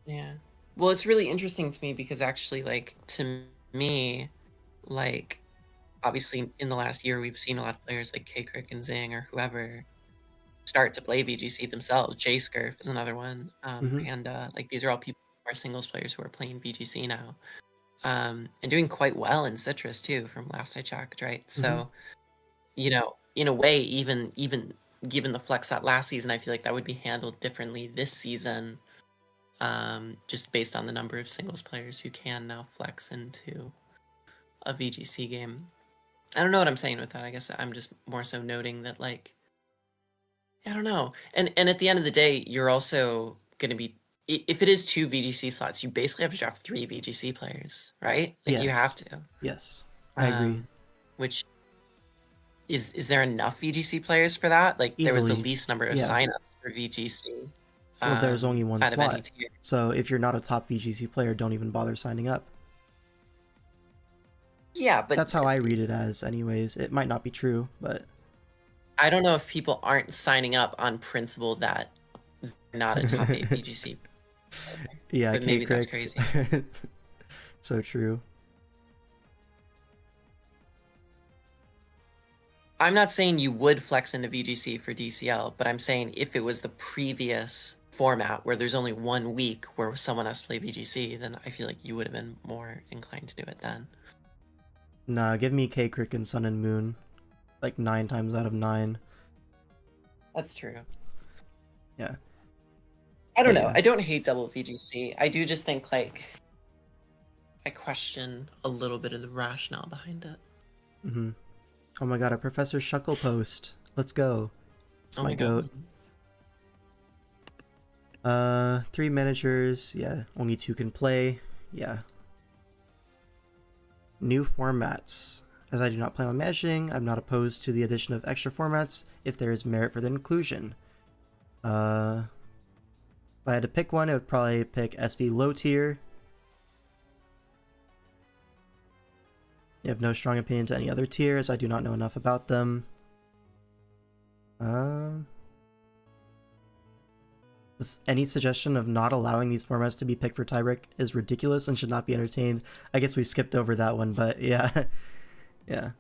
Yeah. Well, it's really interesting to me because actually, like, to me, like, obviously in the last year, we've seen a lot of players like K-Crick and Zing or whoever start to play VGC themselves. J-Scurf is another one. Panda. Like, these are all people who are singles players who are playing VGC now. And doing quite well in Citrus, too, from last I checked, right? So, in a way, even given the flex out last season, I feel like that would be handled differently this season. Just based on the number of singles players who can now flex into a VGC game. I don't know what I'm saying with that. I guess I'm just more so noting that, like, I don't know. And at the end of the day, you're also going to be, if it is 2 VGC slots, you basically have to draft 3 VGC players, right? Like, you have to. Yes, I agree. Which, is there enough VGC players for that? Like, there was the Easily. least number of signups for VGC. Well, there's only one out of any slot. tier. So if you're not a top VGC player, don't even bother signing up. Yeah, but That's how I read it as anyways. It might not be true, but I don't know if people aren't signing up on principle that they're not a top 8 VGC. yeah, But maybe that's K-Crick. crazy. So true. I'm not saying you would flex into VGC for DCL, but I'm saying if it was the previous format where there's only 1 week where someone has to play VGC, then I feel like you would have been more inclined to do it then. Nah, give me K Crick and Sun and Moon. Like 9 times out of 9. That's true. Yeah. I don't But know. yeah. I don't hate double VGC. I do just think like I question a little bit of the rationale behind it. Mm-hmm. Oh my god, a Professor Shuckle post. Let's go. It's Oh my my goat. god. 3 managers. Yeah, only 2 can play. Yeah. New formats. As I do not plan on managing, I'm not opposed to the addition of extra formats if there is merit for the inclusion. If I had to pick one, I would probably pick SV low tier. I have no strong opinion to any other tiers. I do not know enough about them. Any suggestion of not allowing these formats to be picked for tiebreak is ridiculous and should not be entertained. I guess we skipped over that one, but yeah. Yeah.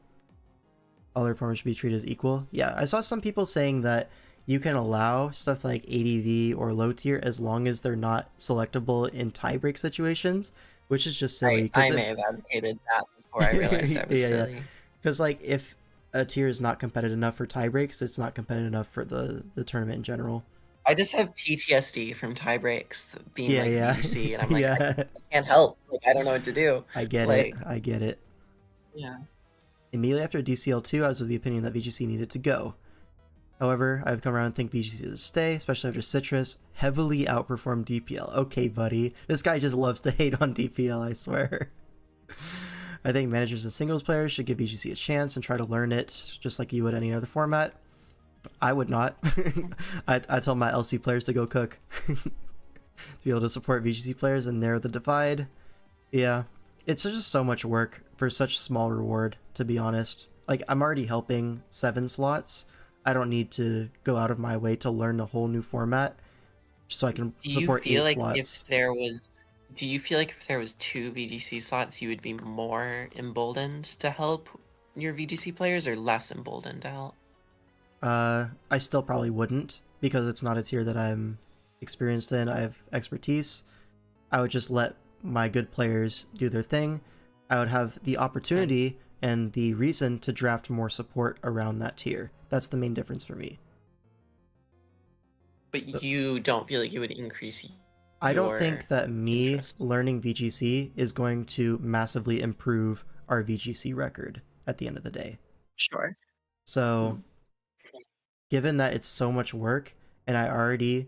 All their formats should be treated as equal. Yeah, I saw some people saying that you can allow stuff like ADV or low tier as long as they're not selectable in tiebreak situations, which is just silly. I may have advocated that before I realized I was silly. Because like if a tier is not competitive enough for tiebreaks, it's not competitive enough for the tournament in general. I just have PTSD from tiebreaks being VGC, and I'm like, I can't help. Like, I don't know what to do. I get it. I get it. Yeah. Immediately after DCL2, I was of the opinion that VGC needed to go. However, I've come around and think VGC is a stay, especially after Citrus heavily outperformed DPL. Okay, buddy. This guy just loves to hate on DPL, I swear. I think managers and singles players should give VGC a chance and try to learn it, just like you would any other format. I would not. I tell my LC players to go cook. To be able to support VGC players and narrow the divide. Yeah, it's just so much work for such small reward, to be honest. Like, I'm already helping 7 slots. I don't need to go out of my way to learn a whole new format so I can support 8 slots. Do you feel like if there was 2 VGC slots, you would be more emboldened to help your VGC players or less emboldened to help? I still probably wouldn't, because it's not a tier that I'm experienced in. I have expertise. I would just let my good players do their thing. I would have the opportunity and the reason to draft more support around that tier. That's the main difference for me. But you don't feel like it would increase I don't think that me interest. learning VGC is going to massively improve our VGC record at the end of the day. Sure. So, given that it's so much work, and I already,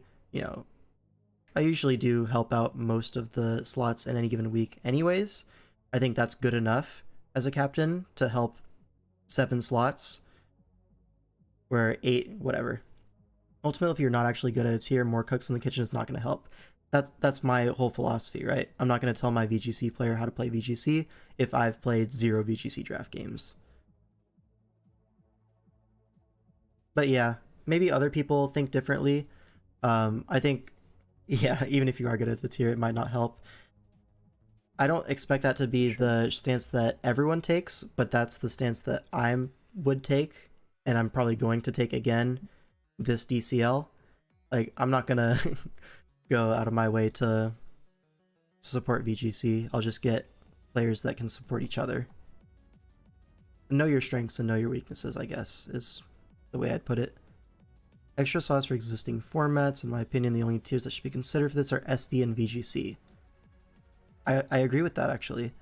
I usually do help out most of the slots in any given week anyways, I think that's good enough as a captain to help 7 slots, where 8, whatever. Ultimately, if you're not actually good at a tier, more cooks in the kitchen is not going to help. That's my whole philosophy, right? I'm not going to tell my VGC player how to play VGC if I've played 0 VGC draft games. But yeah, maybe other people think differently. I think, yeah, even if you are good at the tier, it might not help. I don't expect that to be the stance that everyone takes, but that's the stance that I would take, and I'm probably going to take again this DCL. Like, I'm not going to go out of my way to support VGC. I'll just get players that can support each other. Know your strengths and know your weaknesses, I guess, is the way I'd put it. Extra slots for existing formats. In my opinion, the only tiers that should be considered for this are SV and VGC. I agree with that, actually.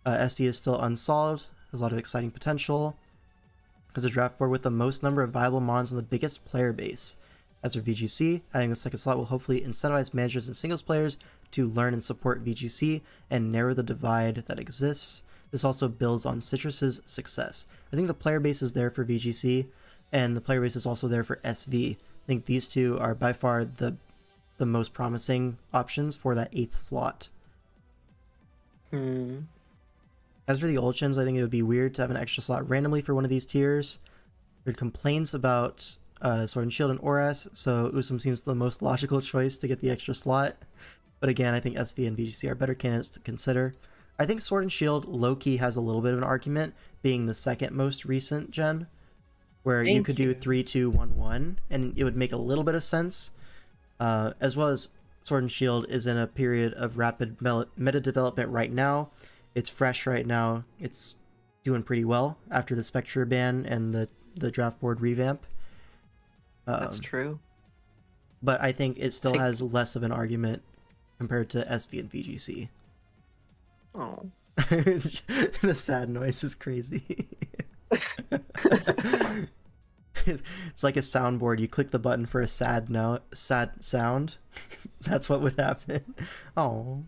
SV is still unsolved, has a lot of exciting potential, has a draft board with the most number of viable mons and the biggest player base. As for VGC, adding the second slot will hopefully incentivize managers and singles players to learn and support VGC and narrow the divide that exists. This also builds on Citrus's success. I think the player base is there for VGC, and the player base is also there for SV. I think these two are by far the most promising options for that 8th slot. As for the old chins, I think it would be weird to have an extra slot randomly for one of these tiers. There are complaints about Sword and Shield and Oras, so Usum seems the most logical choice to get the extra slot. But again, I think SV and VGC are better candidates to consider. I think Sword and Shield low-key has a little bit of an argument, being the second most recent gen, where you could do 3-2-1-1, and it would make a little bit of sense. As well as Sword and Shield is in a period of rapid meta development right now. It's fresh right now. It's doing pretty well after the Spectre ban and the draft board revamp. That's true. But I think it still Take- has less of an argument compared to SV and VGC. Oh. The sad noise is crazy. It's like a soundboard. You click the button for a sad sound. That's what would happen. Oh.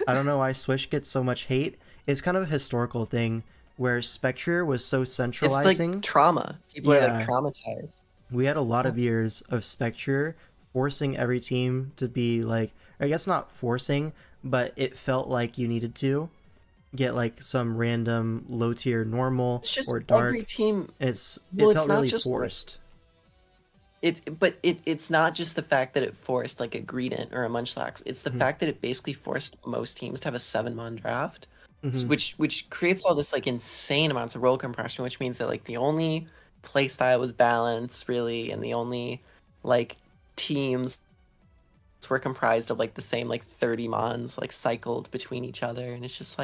I don't know why Swish gets so much hate. It's kind of a historical thing where Spectre was so centralizing. It's like trauma. People are Yeah. like traumatized. We had a lot of years of Spectre forcing every team to be like, I guess not forcing, but it felt like you needed to get like some random low tier normal It's just or dark. every team. It It's felt not really just forced. It's not just the fact that it forced like a Greedent or a Munchlax. It's the Mhm. fact that it basically forced most teams to have a 7-mon draft, Mhm. which creates all this like insane amounts of role compression, which means that like the only playstyle was balance really, and the only like teams were comprised of like the same like 30 mons like cycled between each other, and it's just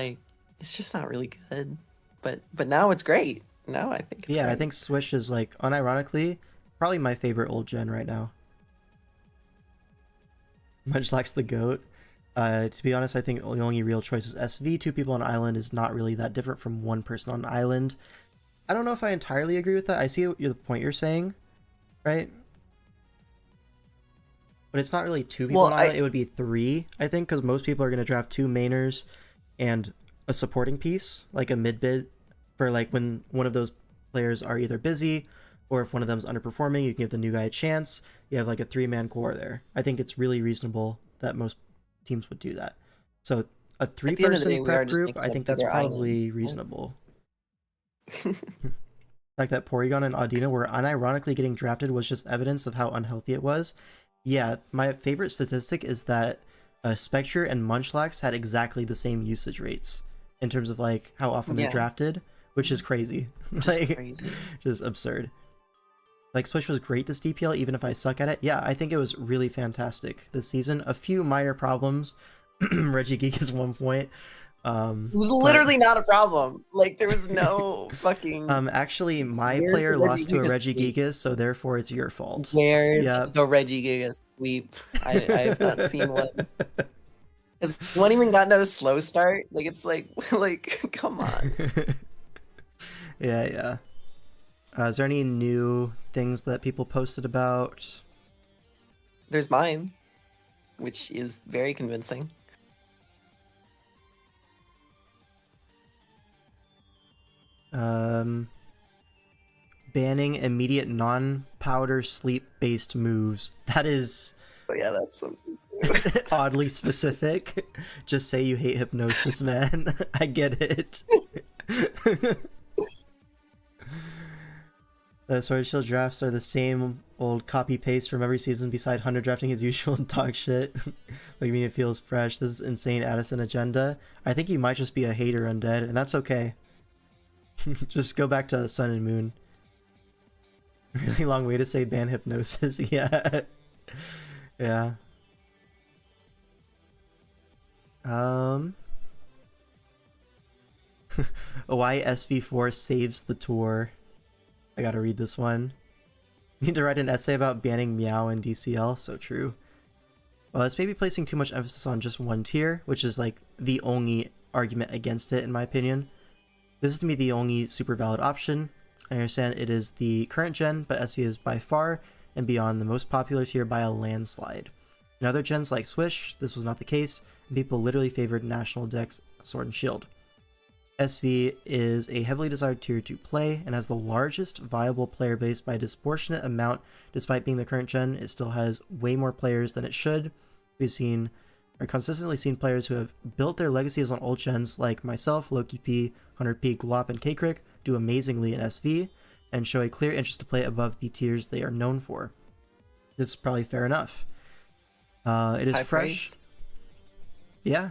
not really good. But now it's great. Now I think it's Yeah, I great. think Swish is like unironically probably my favorite old gen right now. Munchlax the goat. To be honest, I think the only real choice is SV. 2 people on island is not really that different from 1 person on island. I don't know if I entirely agree with that. I see the point you're saying, right? But it's not really 2 people Well, on island. It would be 3, I think, because most people are going to draft 2 mainers and a supporting piece, like a mid-bid, for like when one of those players are either busy or if one of them's underperforming, you can give the new guy a chance. You have like a 3-man core there. I think it's really reasonable that most teams would do that. So a the end of the day, 3-person we are prep just group, making I a think that's bigger probably island. reasonable. Like that Porygon and Audina were unironically getting drafted was just evidence of how unhealthy it was. Yeah, my favorite statistic is that Spectre and Munchlax had exactly the same usage rates in terms of like how often they're Yeah. drafted, which is crazy. Just Like, crazy. just absurd. Like Swish was great this DPL, even if I suck at it. Yeah, I think it was really fantastic this season. A few minor problems. Regigigas 1 point. It was literally not a problem. Like there was no fucking. Actually, my Where's player the lost to a Regigigas tweet? Regigigas, so therefore it's your fault. Where's Yeah. the Regigigas sweep? I have not seen one. Has one even gotten out a slow start? Like it's like come on. Yeah. Is there any new things that people posted about? There's mine, which is very convincing. Banning immediate non-powder sleep-based moves. That is But yeah, that's something. oddly specific. Just say you hate hypnosis, man. I get it. The Sword Shield drafts are the same old copy-paste from every season beside Hunter drafting his usual dog shit. Like, I mean, it feels fresh. This is insane Addison agenda. I think you might just be a hater, Undead, and that's okay. Just go back to Sun and Moon. Really long way to say ban hypnosis. Yeah. Yeah. Why SV4 saves the tour. I gotta read this one. You need to write an essay about banning Meow and DCL. So true. Well, it's maybe placing too much emphasis on just one tier, which is like the only argument against it, in my opinion. This is to me the only super valid option. I understand it is the current gen, but SV is by far and beyond the most popular tier by a landslide. In other gens like Swish, this was not the case, and people literally favored National Dex Sword and Shield. SV is a heavily desired tier to play and has the largest viable player base by a disproportionate amount. Despite being the current gen, it still has way more players than it should. We've consistently seen players who have built their legacies on old gens like myself, Loki P, Hunter P, Glop, and K-Crick do amazingly in SV and show a clear interest to play above the tiers they are known for. This is probably fair enough. It is High fresh. praise. Yeah.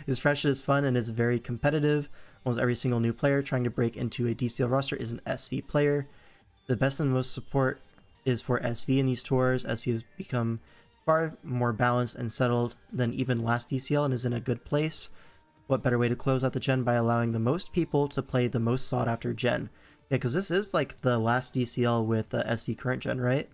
It's fresh, it is fun, and is very competitive. Almost every single new player trying to break into a DCL roster is an SV player. The best and most support is for SV in these tours. SV has become far more balanced and settled than even last DCL and is in a good place. What better way to close out the gen by allowing the most people to play the most sought after gen? Yeah, because this is like the last DCL with the SV current gen, right?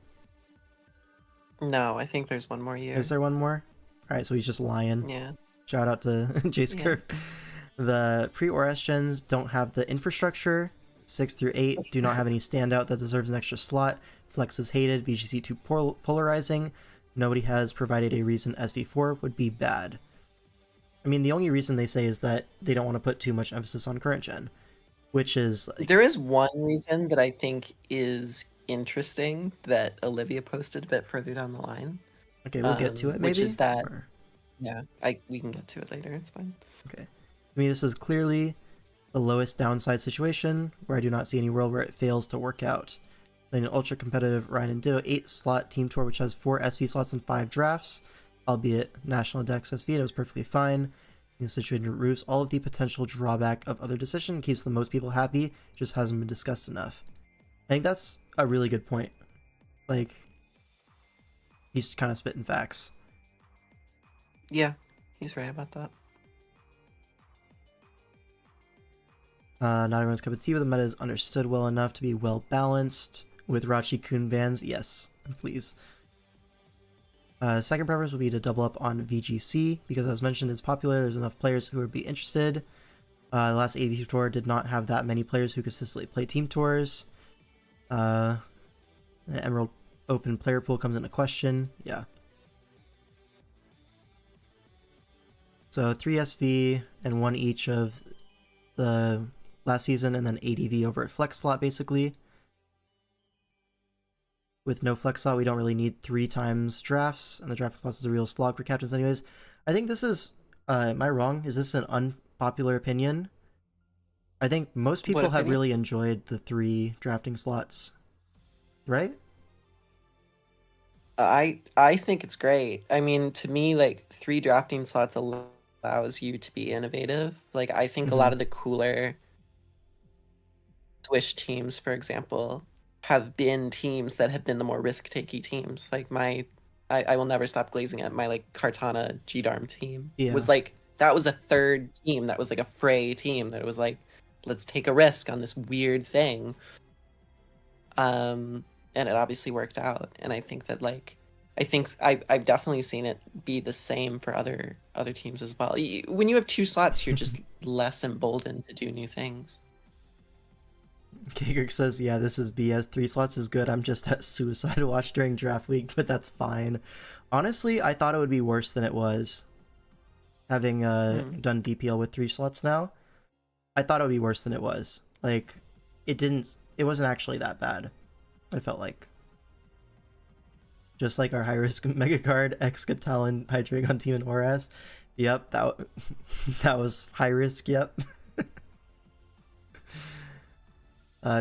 No, I think there's one more year. Is there one more? Alright, so he's just lying. Yeah. Shout out to Jace Yeah. Curve. The pre-ORS gens don't have the infrastructure. 6 through 8 do not have any standout that deserves an extra slot. Flex is hated. VGC too polarizing. Nobody has provided a reason SV4 would be bad. I mean, the only reason they say is that they don't want to put too much emphasis on current gen, which is like, There is one reason that I think is interesting that Olivia posted a bit further down the line. okay, we'll get to it. Maybe Which is that Or- yeah, we can get to it later. It's fine. okay. I mean, this is clearly the lowest downside situation where I do not see any world where it fails to work out. Playing an ultra competitive Ryan and Ditto 8 slot team tour, which has 4 SV slots and 5 drafts, albeit National Dex SV, and it was perfectly fine. In situated roofs, all of the potential drawback of other decision keeps the most people happy, just hasn't been discussed enough. I think that's a really good point. Like, he's kind of spitting facts. Yeah, he's right about that. Not everyone's cup of tea, but the meta is understood well enough to be well balanced. With Rachi Kun bans, yes, please. Second preference would be to double up on VGC, because as mentioned, it's popular, there's enough players who would be interested. The last AV tour did not have that many players who consistently play team tours. The Emerald Open player pool comes into question, yeah. So 3 SV and 1 each of the last season, and then ADV over at Flex slot, basically. With no Flex slot, we don't really need 3 times drafts, and the draft plus is a real slog for captains anyways. I think this is, am I wrong? Is this an unpopular opinion? I think most people have opinion? really enjoyed the 3 drafting slots, right? I think it's great. I mean, to me, like 3 drafting slots allows you to be innovative. Like I think a lot of the cooler Swish teams, for example, have been teams that have been the more risk-takey teams. Like I will never stop glazing at my like Cartana G-Darm team. Yeah. Was like that was a third team that was like a fray team that was like, let's take a risk on this weird thing. And it obviously worked out. And I think that like I've definitely seen it be the same for other teams as well. When you have 2 slots, you're just less emboldened to do new things. Kagrik says, yeah, this is BS. 3 slots is good. I'm just at suicide watch during draft week, but that's fine. Honestly, I thought it would be worse than it was. Having done DPL with 3 slots now, I thought it would be worse than it was. Like, it wasn't actually that bad, I felt like. Just like our high-risk Mega Card, Talon, Hydrake on Team and Oras. Yep, that was high-risk, yep.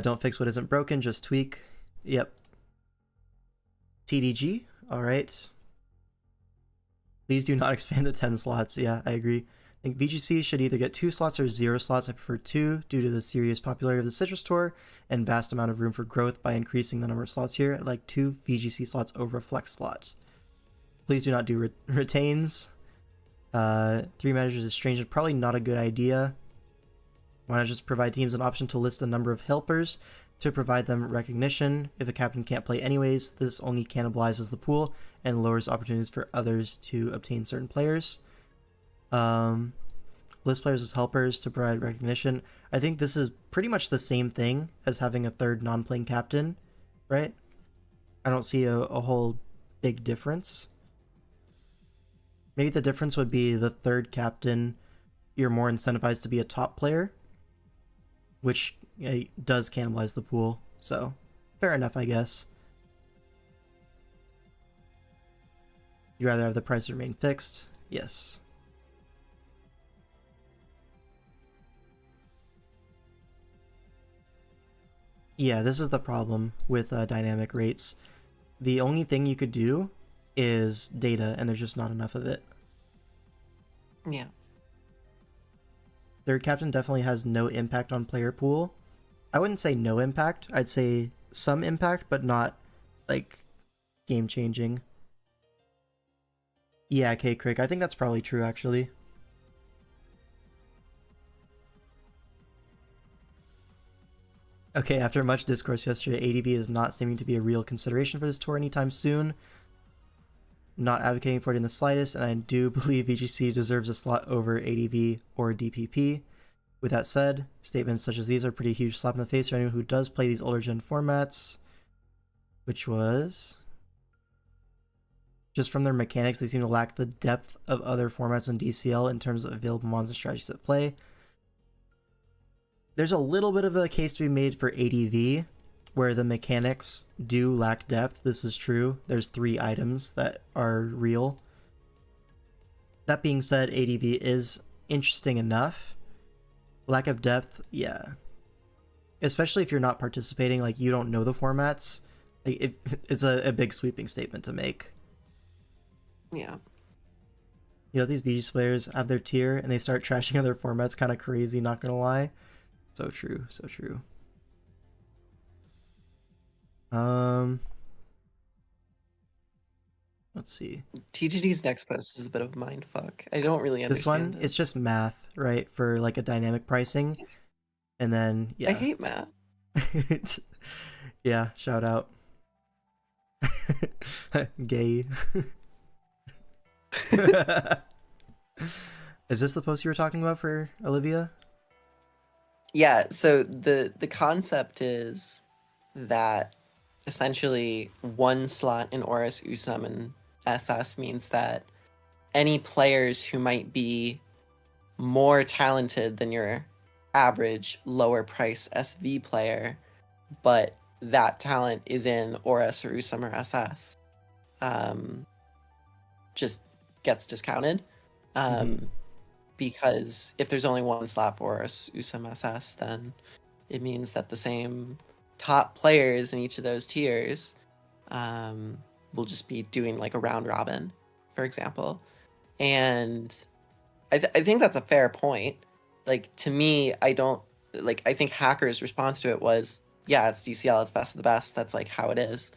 Don't fix what isn't broken, just tweak. Yep. TDG, alright. Please do not expand the 10 slots. Yeah, I agree. I think VGC should either get 2 slots or 0 slots. I prefer 2 due to the serious popularity of the Citrus Tour and vast amount of room for growth by increasing the number of slots here. I'd like 2 VGC slots over Flex slots. Please do not do retains. 3 measures is strange. Probably not a good idea. Why not just provide teams an option to list the number of helpers to provide them recognition? If a captain can't play anyways, this only cannibalizes the pool and lowers opportunities for others to obtain certain players. List players as helpers to provide recognition. I think this is pretty much the same thing as having a third non-playing captain, right? I don't see a whole big difference. Maybe the difference would be the third captain, you're more incentivized to be a top player, which does cannibalize the pool. So, fair enough, I guess. You'd rather have the price remain fixed? Yes. Yeah, this is the problem with dynamic rates. The only thing you could do is data, and there's just not enough of it. Yeah. Third captain definitely has no impact on player pool. I wouldn't say no impact. I'd say some impact, but not, like, game-changing. Yeah, K-Crick. I think that's probably true, actually. Okay, after much discourse yesterday, ADV is not seeming to be a real consideration for this tour anytime soon. Not advocating for it in the slightest, and I do believe VGC deserves a slot over ADV or DPP. With that said, statements such as these are pretty huge slap in the face for anyone who does play these older gen formats, which was just from their mechanics, they seem to lack the depth of other formats in DCL in terms of available mons and strategies at play. There's a little bit of a case to be made for ADV, where the mechanics do lack depth. This is true. There's 3 items that are real. That being said, ADV is interesting enough. Lack of depth, yeah. Especially if you're not participating, like you don't know the formats. Like it's a big sweeping statement to make. Yeah. You know, these VGC players have their tier and they start trashing other formats, kind of crazy, not gonna lie. So true, so true. Let's see. TGD's next post is a bit of a mindfuck. I don't really This understand one, it. it's just math, right? For like a dynamic pricing. And then, yeah. I hate math. Yeah, shout out. Gay. Is this the post you were talking about for Olivia? Yeah, so the concept is that essentially one slot in Horus, Usum, and SS means that any players who might be more talented than your average lower price SV player, but that talent is in Horus or Usum or SS, just gets discounted. Because if there's only one slot for Horus, Usum, SS, then it means that the same top players in each of those tiers will just be doing like a round robin, for example. And I think that's a fair point. Like, to me, I think Hacker's response to it was, yeah, it's DCL, it's best of the best, that's like how it is,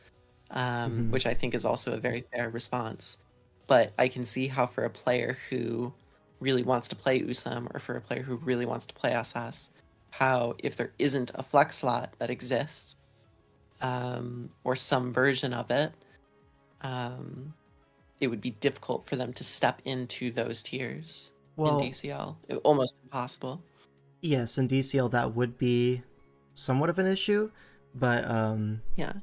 which I think is also a very fair response. But I can see how for a player who really wants to play Usum, or for a player who really wants to play SS, how if there isn't a flex slot that exists, or some version of it, it would be difficult for them to step into those tiers in DCL. Almost impossible. Yes, in DCL that would be somewhat of an issue, but yeah,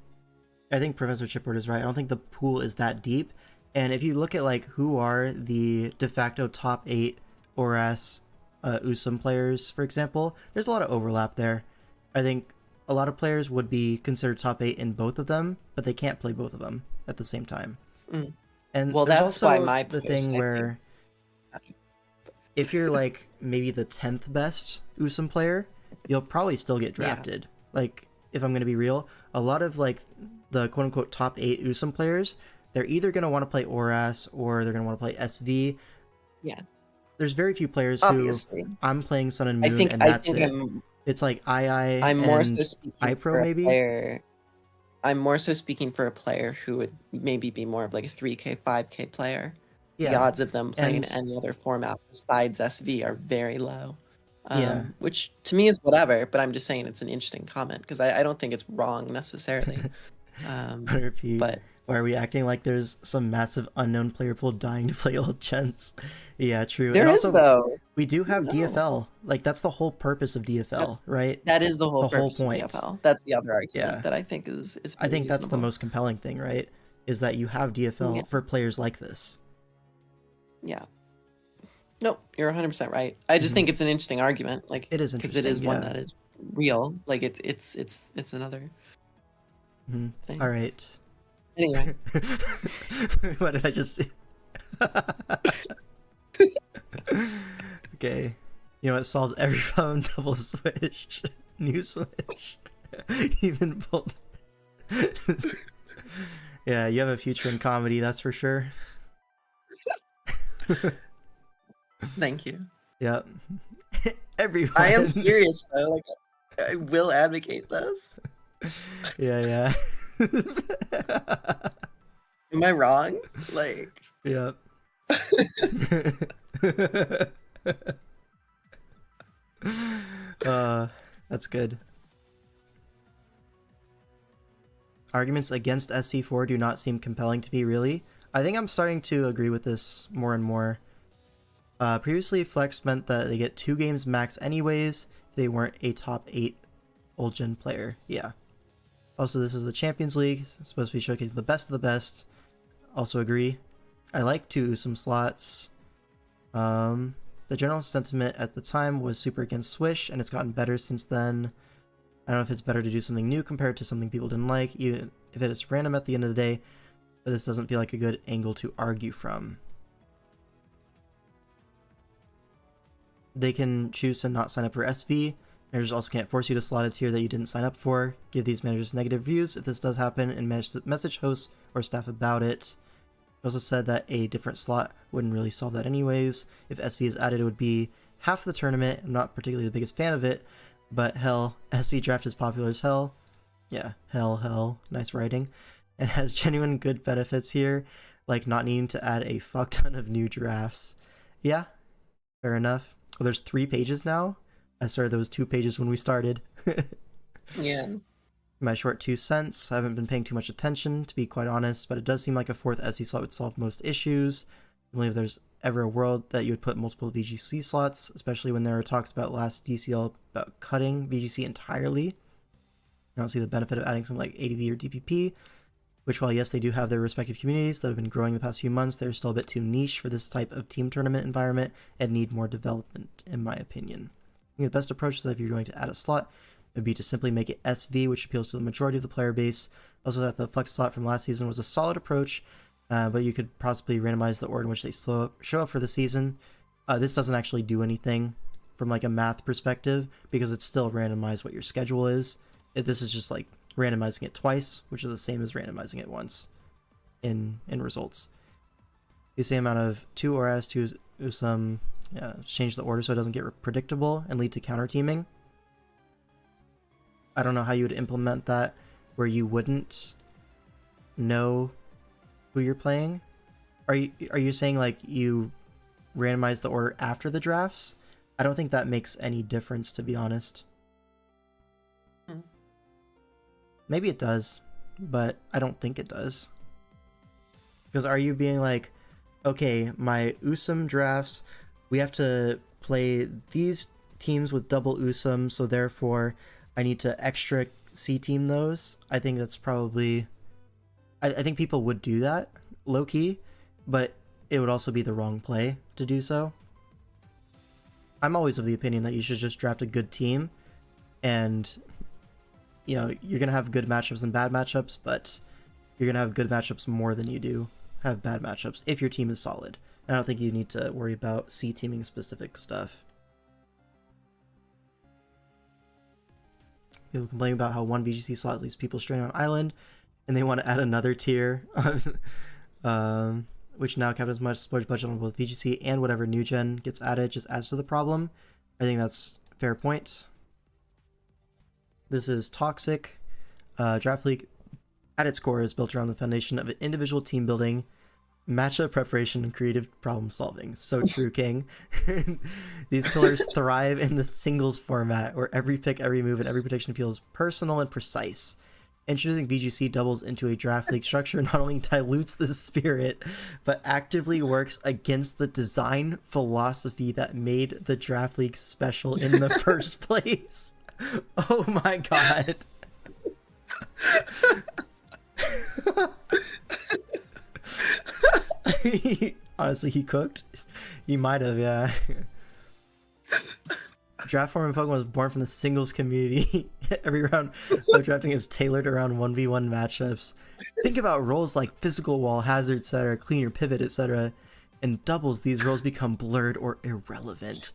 I think Professor Chipward is right. I don't think the pool is that deep. And if you look at like who are the de facto top 8 ORAS Usum players, for example, there's a lot of overlap there. I think a lot of players would be considered top 8 in both of them, but they can't play both of them at the same time. And well, there's that's also why my the post, thing where if you're like maybe the 10th best Usum player, you'll probably still get drafted. Yeah. Like, if I'm going to be real, a lot of like the quote unquote top 8 Usum players, they're either going to want to play ORAS or they're going to want to play SV. Yeah. There's very few players Obviously. who I'm playing Sun and Moon and that's it. It's like I'm more and so speaking iPro for maybe. Player, I'm more so speaking for a player who would maybe be more of like a 3K, 5K player. Yeah. The odds of them playing any other format besides SV are very low. Which to me is whatever, but I'm just saying it's an interesting comment because I don't think it's wrong necessarily. But why are we acting like there's some massive unknown player pool dying to play old gens? Yeah, true. There is, though. We do have DFL. Like, that's the whole purpose of DFL, right? That is the whole purpose point. of DFL. That's the other argument that I think is I think that's the most compelling thing, right? Is that you have DFL for players like this. Yeah. No, you're 100% right. I just think it's an interesting argument. Like, it is because it is one that is real. Like, it's another thing. All right. Anyway. What did I just say? Okay. You know what solves every problem? Double switch. New switch. Even bold. Yeah, you have a future in comedy, that's for sure. Thank you. Yep. Everyone. I am serious though. Like, I will advocate this. Yeah. Am I wrong? Like. Yep. That's good. Arguments against SV4 do not seem compelling to me, really. I think I'm starting to agree with this more and more. Previously, Flex meant that they get 2 games max anyways if they weren't a top 8 old gen player. Yeah. Also, this is the Champions League. It's supposed to be showcasing the best of the best. Also agree. I like 2 some slots. The general sentiment at the time was super against Swish, and it's gotten better since then. I don't know if it's better to do something new compared to something people didn't like, even if it is random at the end of the day, but this doesn't feel like a good angle to argue from. They can choose to not sign up for SV. Managers also can't force you to slot a tier that you didn't sign up for. Give these managers negative reviews if this does happen, and message hosts or staff about it. He also said that a different slot wouldn't really solve that anyways. If SV is added, it would be half the tournament. I'm not particularly the biggest fan of it, but hell, SV draft is popular as hell. Yeah, hell, nice writing. And has genuine good benefits here, like not needing to add a fuck ton of new drafts. Yeah, fair enough. Oh, there's 3 pages now? I swear there was 2 pages when we started. Yeah. My short 2 cents. I haven't been paying too much attention, to be quite honest, but it does seem like a 4th SV slot would solve most issues. I believe there's ever a world that you would put multiple VGC slots, especially when there were talks about last DCL about cutting VGC entirely. I don't see the benefit of adding something like ADV or DPP, which while yes, they do have their respective communities that have been growing the past few months, they're still a bit too niche for this type of team tournament environment and need more development, in my opinion. I think the best approach is that if you're going to add a slot, it would be to simply make it SV, which appeals to the majority of the player base. Also, that the flex slot from last season was a solid approach, but you could possibly randomize the order in which they show up for the season. This doesn't actually do anything from like a math perspective because it's still randomized what your schedule is. This is just like randomizing it twice, which is the same as randomizing it once in results. The same amount of 2 ORAS to some change the order so it doesn't get predictable and lead to counter teaming. I don't know how you would implement that where you wouldn't know who you're playing. Are you saying like you randomize the order after the drafts? I don't think that makes any difference, to be honest. Maybe it does, but I don't think it does. Because are you being like, okay, my USM drafts, we have to play these teams with double USM, so therefore I need to extra C-team those? I think that's probably... I think people would do that, low-key, but it would also be the wrong play to do so. I'm always of the opinion that you should just draft a good team, and... you know, you're going to have good matchups and bad matchups, but you're going to have good matchups more than you do have bad matchups if your team is solid. I don't think you need to worry about C-teaming specific stuff. People complain about how one VGC slot leaves people stranded on island, and they want to add another tier, which now caps as much splurge budget on both VGC and whatever new gen gets added just adds to the problem. I think that's a fair point. This is toxic. Draft League, at its core, is built around the foundation of individual team building, matchup preparation, and creative problem solving. So true, King. These pillars thrive in the singles format, where every pick, every move, and every prediction feels personal and precise. Introducing VGC doubles into a Draft League structure not only dilutes the spirit, but actively works against the design philosophy that made the Draft League special in the first place. Oh my god. Honestly, he cooked. He might have, yeah. Draft form in Pokemon was born from the singles community. Every round of drafting is tailored around 1v1 matchups. Think about roles like physical wall, hazard, etc., cleaner, pivot, etc. In doubles, these roles become blurred or irrelevant.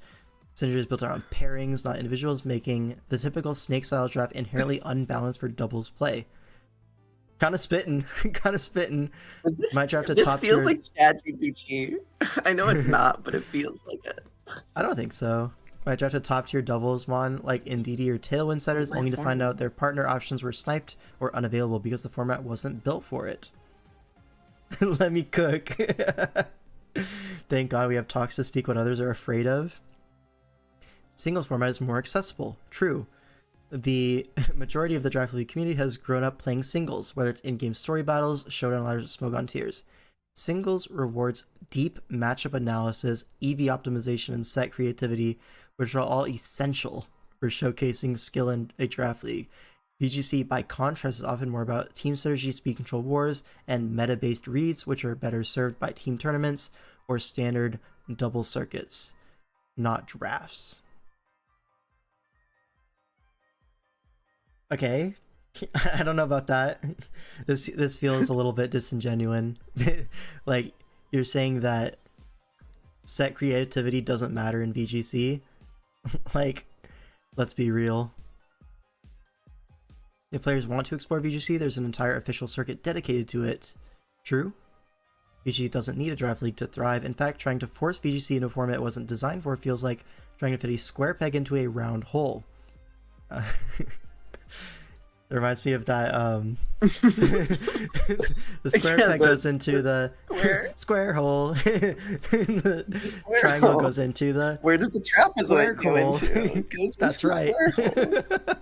Synergy is built around pairings, not individuals, making the typical snake-style draft inherently unbalanced for doubles play. Kind of spitting. My draft this feels like ChatGPT. I know it's not, but it feels like it. I don't think so. I drafted top-tier doubles mon, like in DD or Tailwind setters, only to find out their partner options were sniped or unavailable because the format wasn't built for it. Let me cook. Thank God we have talks to speak what others are afraid of. Singles format is more accessible. True. the majority of the Draft League community has grown up playing singles, whether it's in-game story battles, showdown ladders, or smoke on tiers. Singles rewards deep matchup analysis, EV optimization, and set creativity, which are all essential for showcasing skill in a Draft League. VGC, by contrast, is often more about team synergy, speed control wars, and meta-based reads, which are better served by team tournaments or standard double circuits, not drafts. Okay, I don't know about that. This feels a little bit disingenuous. Like, you're saying that set creativity doesn't matter in VGC? Like, let's be real. If players want to explore VGC, there's an entire official circuit dedicated to it. True. VGC doesn't need a draft league to thrive. In fact, trying to force VGC into a format it wasn't designed for feels like trying to fit a square peg into a round hole. It reminds me of that, the square peg goes into the square hole. The Square triangle hole. goes into the Where does the square trapezoid go hole. into? It goes That's into the right. square hole.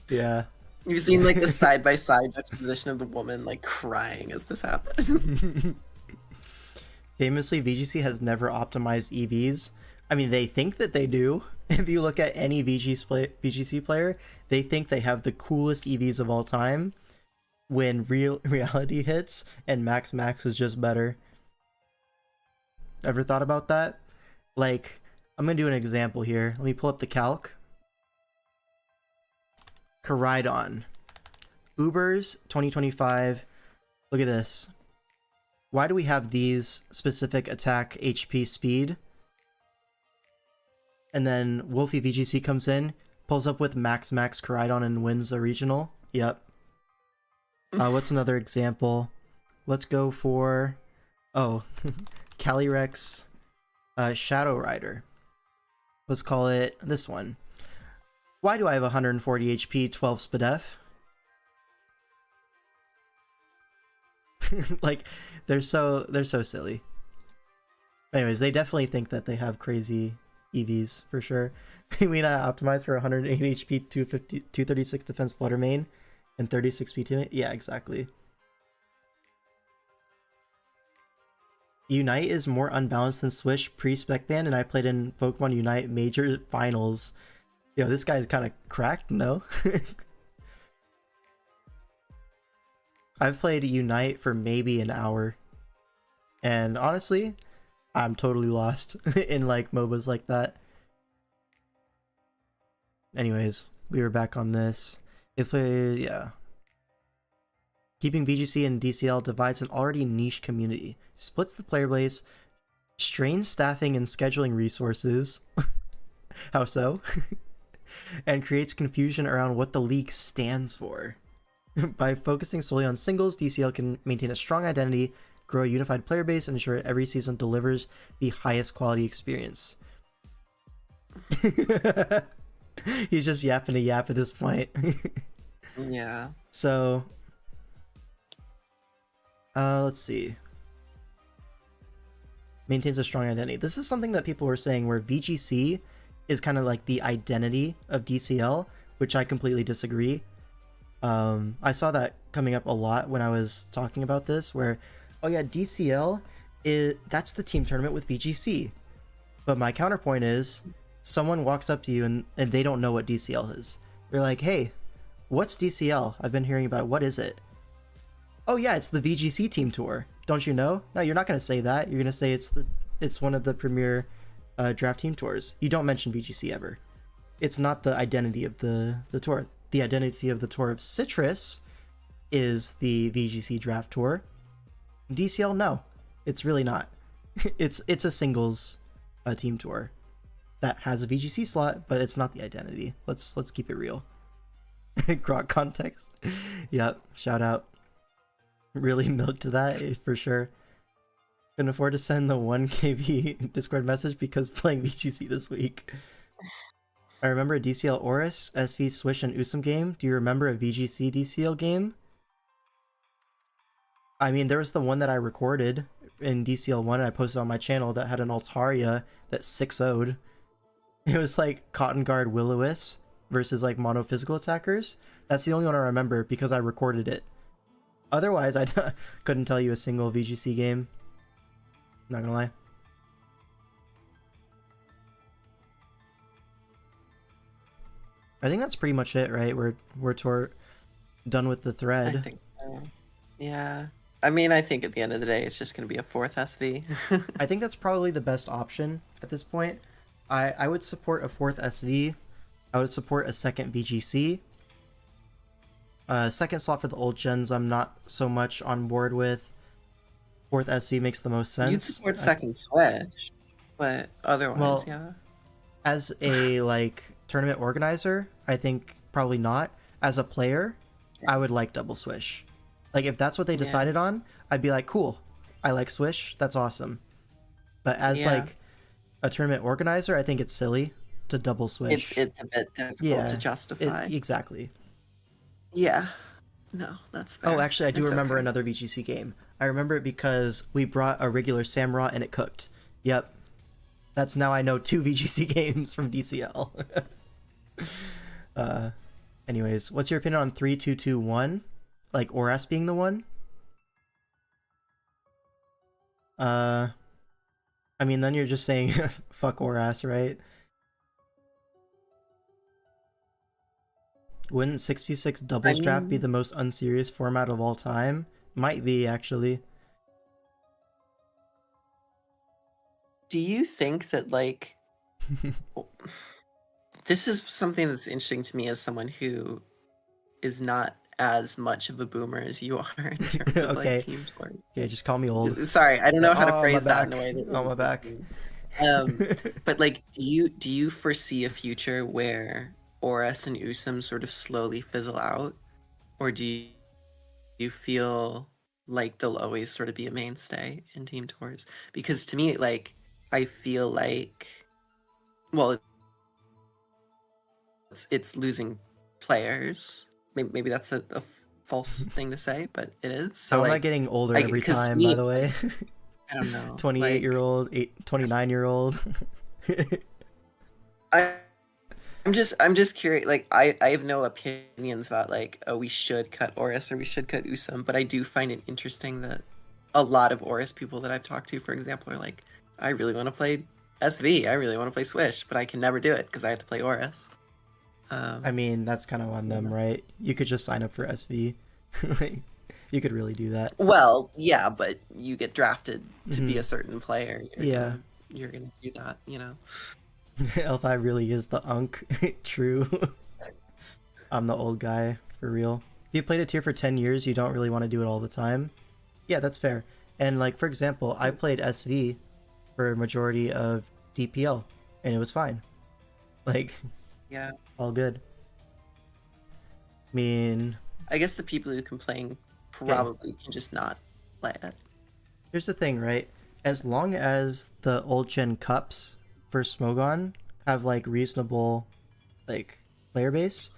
Yeah. You've seen like the side by side juxtaposition of the woman like crying as this happened. Famously, VGC has never optimized EVs. I mean, they think that they do. If you look at any VGC player, they think they have the coolest EVs of all time. When reality hits, and max is just better. Ever thought about that? Like, I'm gonna do an example here. Let me pull up the calc. Caridon. Ubers 2025. Look at this. Why do we have these specific attack HP speed? And then Wolfie VGC comes in, pulls up with max Caridon and wins a regional. Yep. What's another example? Let's go for... Oh, Calyrex Shadow Rider. Let's call it this one. Why do I have 140 HP, 12 SPDF? Like, they're so silly. Anyways, they definitely think that they have crazy EVs for sure. We not optimize for 108 HP, 236 defense flutter main, and 36 PT. Yeah, exactly. Unite is more unbalanced than Swish pre-spec ban, and I played in Pokemon Unite major finals. Yo, this guy's kind of cracked, no? I've played Unite for maybe an hour, and honestly, I'm totally lost in like MOBAs like that. Anyways, we were back on this. Yeah. Keeping VGC and DCL divides an already niche community, splits the player base, strains staffing and scheduling resources. How so? And creates confusion around what the league stands for. By focusing solely on singles, DCL can maintain a strong identity, grow a unified player base, and ensure every season delivers the highest quality experience. He's just yapping a yap at this point. Yeah. So, let's see. Maintains a strong identity. This is something that people were saying where VGC is kind of like the identity of DCL, which I completely disagree. I saw that coming up a lot when I was talking about this, where, oh yeah, DCL that's the team tournament with VGC. But my counterpoint is, someone walks up to you and they don't know what DCL is. They're like, hey, what's DCL? I've been hearing about it. What is it? Oh yeah, it's the VGC team tour. Don't you know? No, you're not going to say that. You're going to say it's one of the premier draft team tours. You don't mention VGC ever. It's not the identity of the tour. The identity of the tour of Citrus is the VGC draft tour. DCL, no, it's really not. It's a singles team tour that has a VGC slot, but it's not the identity. Let's keep it real. Grok context. Yep, shout out. Really milked that for sure. Couldn't afford to send the 1 KB Discord message because playing VGC this week. I remember a DCL Oris, SV Swish, and Usum game. Do you remember a VGC DCL game? I mean, there was the one that I recorded in DCL 1 and I posted on my channel that had an Altaria that 6-0'd. It was like Cotton Guard Will-O-Wisp versus like mono physical attackers. That's the only one I remember because I recorded it. Otherwise, I couldn't tell you a single VGC game. Not gonna lie. I think that's pretty much it, right? We're done with the thread. I think so. Yeah. I mean, I think at the end of the day, it's just going to be a 4th SV. I think that's probably the best option at this point. I would support a 4th SV. I would support a 2nd VGC. Second slot for the old gens, I'm not so much on board with. 4th SV makes the most sense. You'd support 2nd Switch, but otherwise, Well, yeah. As a like tournament organizer, I think probably not. As a player, I would like double swish. Like if that's what they decided on, I'd be like, cool. I like swish. That's awesome. But as like a tournament organizer, I think it's silly to double swish. It's a bit difficult to justify. Exactly. Yeah. No, that's fair. Oh, actually, I do It's remember okay. another VGC game. I remember it because we brought a regular Samra and it cooked. Yep. That's now I know 2 VGC games from DCL. Anyways, what's your opinion on 3-2-2-1? Like Oras being the one? I mean, then you're just saying fuck Oras, right? Wouldn't 6v6 doubles draft be the most unserious format of all time? Might be, actually. Do you think that, like... This is something that's interesting to me as someone who is not as much of a boomer as you are in terms of Okay. like team sport. Yeah, just call me old. Sorry, I don't know how to Oh, phrase my that in a back. way that Oh, my back. But like, do you foresee a future where Oras and Usum sort of slowly fizzle out, or do you feel like they'll always sort of be a mainstay in team tours? Because to me, like, I feel like, well, it's losing players. Maybe that's a false thing to say, but it is. So I'm like, not getting older like, every 'cause to time, me by it's the way. I don't know. 28-year-old, 29-year-old. I'm just curious. Like, I have no opinions about like, oh, we should cut Oris or we should cut Usum, but I do find it interesting that a lot of Oris people that I've talked to, for example, are like, I really want to play SV, I really want to play Swish, but I can never do it because I have to play Oris. I mean, that's kind of on them, right? You could just sign up for SV. Like, you could really do that. Well, yeah, but you get drafted to be a certain player. You're gonna do that, you know. L5 really is the unk. True. I'm the old guy, for real. If you played a tier for 10 years, you don't really want to do it all the time. Yeah, that's fair. And like, for example, I played SV for a majority of DPL, and it was fine. Like, yeah, all good. I mean, I guess the people who complain probably can just not play it. Here's the thing, right? As long as the old gen cups for Smogon have like reasonable like player base,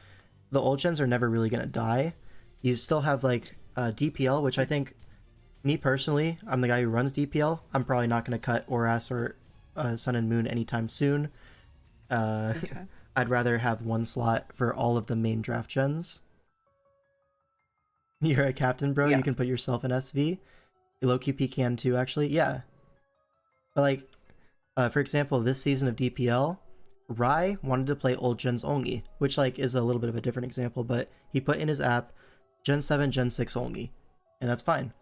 the old gens are never really gonna die. You still have like DPL, which I think, me personally, I'm the guy who runs DPL. I'm probably not gonna cut Oras or Sun and Moon anytime soon. Okay. I'd rather have one slot for all of the main draft gens. You're a captain, bro. Yeah. You can put yourself in SV. LowQP can too, actually. Yeah. But like, for example, this season of DPL, Rai wanted to play old gens only, which like is a little bit of a different example, but he put in his app Gen 7, Gen 6 only, and that's fine.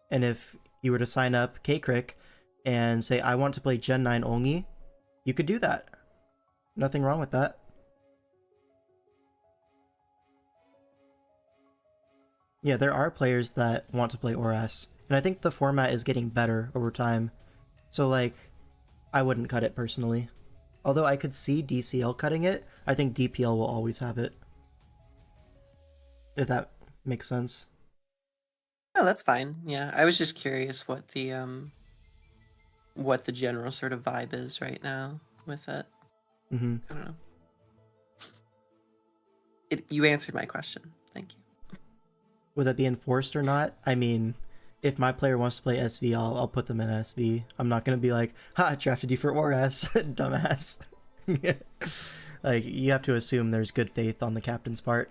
And if you were to sign up KCrick and say, I want to play Gen 9 only, you could do that. Nothing wrong with that. Yeah, there are players that want to play Oras, and I think the format is getting better over time. So like, I wouldn't cut it personally. Although I could see DCL cutting it, I think DPL will always have it. If that makes sense. No, that's fine. Yeah, I was just curious what the general sort of vibe is right now with it. Mm-hmm. I don't know. You answered my question. Thank you. Would that be enforced or not? I mean, if my player wants to play SV, I'll put them in SV. I'm not gonna be like, ha, drafted you for Oras, dumbass. Like, you have to assume there's good faith on the captain's part.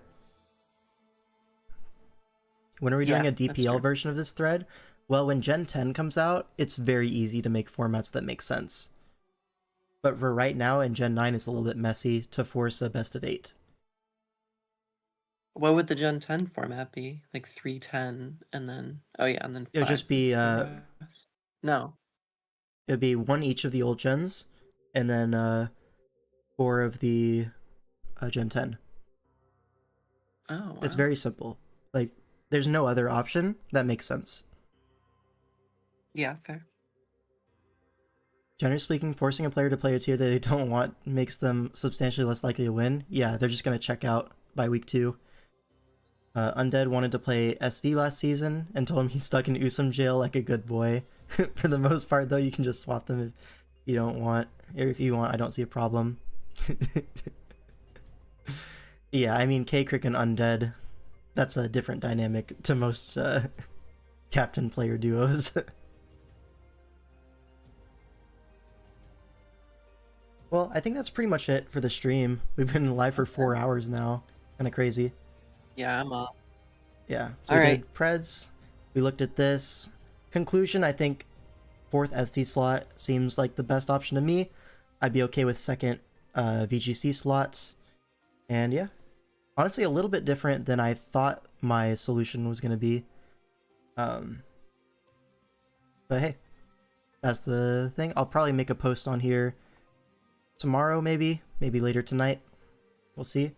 When are we doing Yeah, a that's DPL true. version of this thread? Well, when Gen 10 comes out, it's very easy to make formats that make sense. But for right now, in Gen 9, it's a little bit messy to force a best of 8. What would the Gen 10 format be? Like 310 and then and then It would just be no. it would be 1 each of the old gens, and then 4 of the Gen 10. Oh, wow. It's very simple. Like, there's no other option that makes sense. Yeah, fair. Generally speaking, forcing a player to play a tier that they don't want makes them substantially less likely to win. Yeah, they're just going to check out by week 2. Undead wanted to play SV last season and told him he's stuck in Usum jail like a good boy. For the most part, though, you can just swap them if you don't want. Or if you want, I don't see a problem. Yeah, I mean, K-Crick and Undead, that's a different dynamic to most captain player duos. Well, I think that's pretty much it for the stream. We've been live for 4 hours now. Kind of crazy. Yeah, I'm up. Yeah. So All we right. did Preds. We looked at this. Conclusion, I think 4th SV slot seems like the best option to me. I'd be okay with 2nd VGC slot. And yeah. Honestly, a little bit different than I thought my solution was going to be. But hey, that's the thing. I'll probably make a post on here tomorrow, maybe later tonight. We'll see.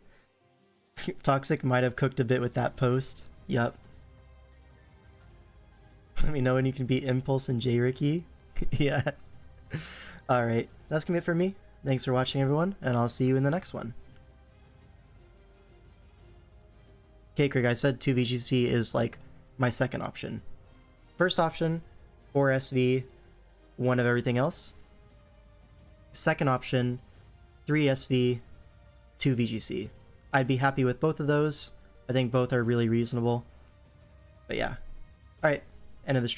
Toxic might have cooked a bit with that post. Yup. Let me know when you can beat Impulse and J-Ricky. Yeah. Alright, that's gonna be it for me. Thanks for watching, everyone, and I'll see you in the next one. Okay, Craig, I said 2 VGC is like my 2nd option. First option, 4 SV, 1 of everything else. 2nd option, 3 SV, 2 VGC. I'd be happy with both of those. I think both are really reasonable. But yeah. Alright, end of the stream.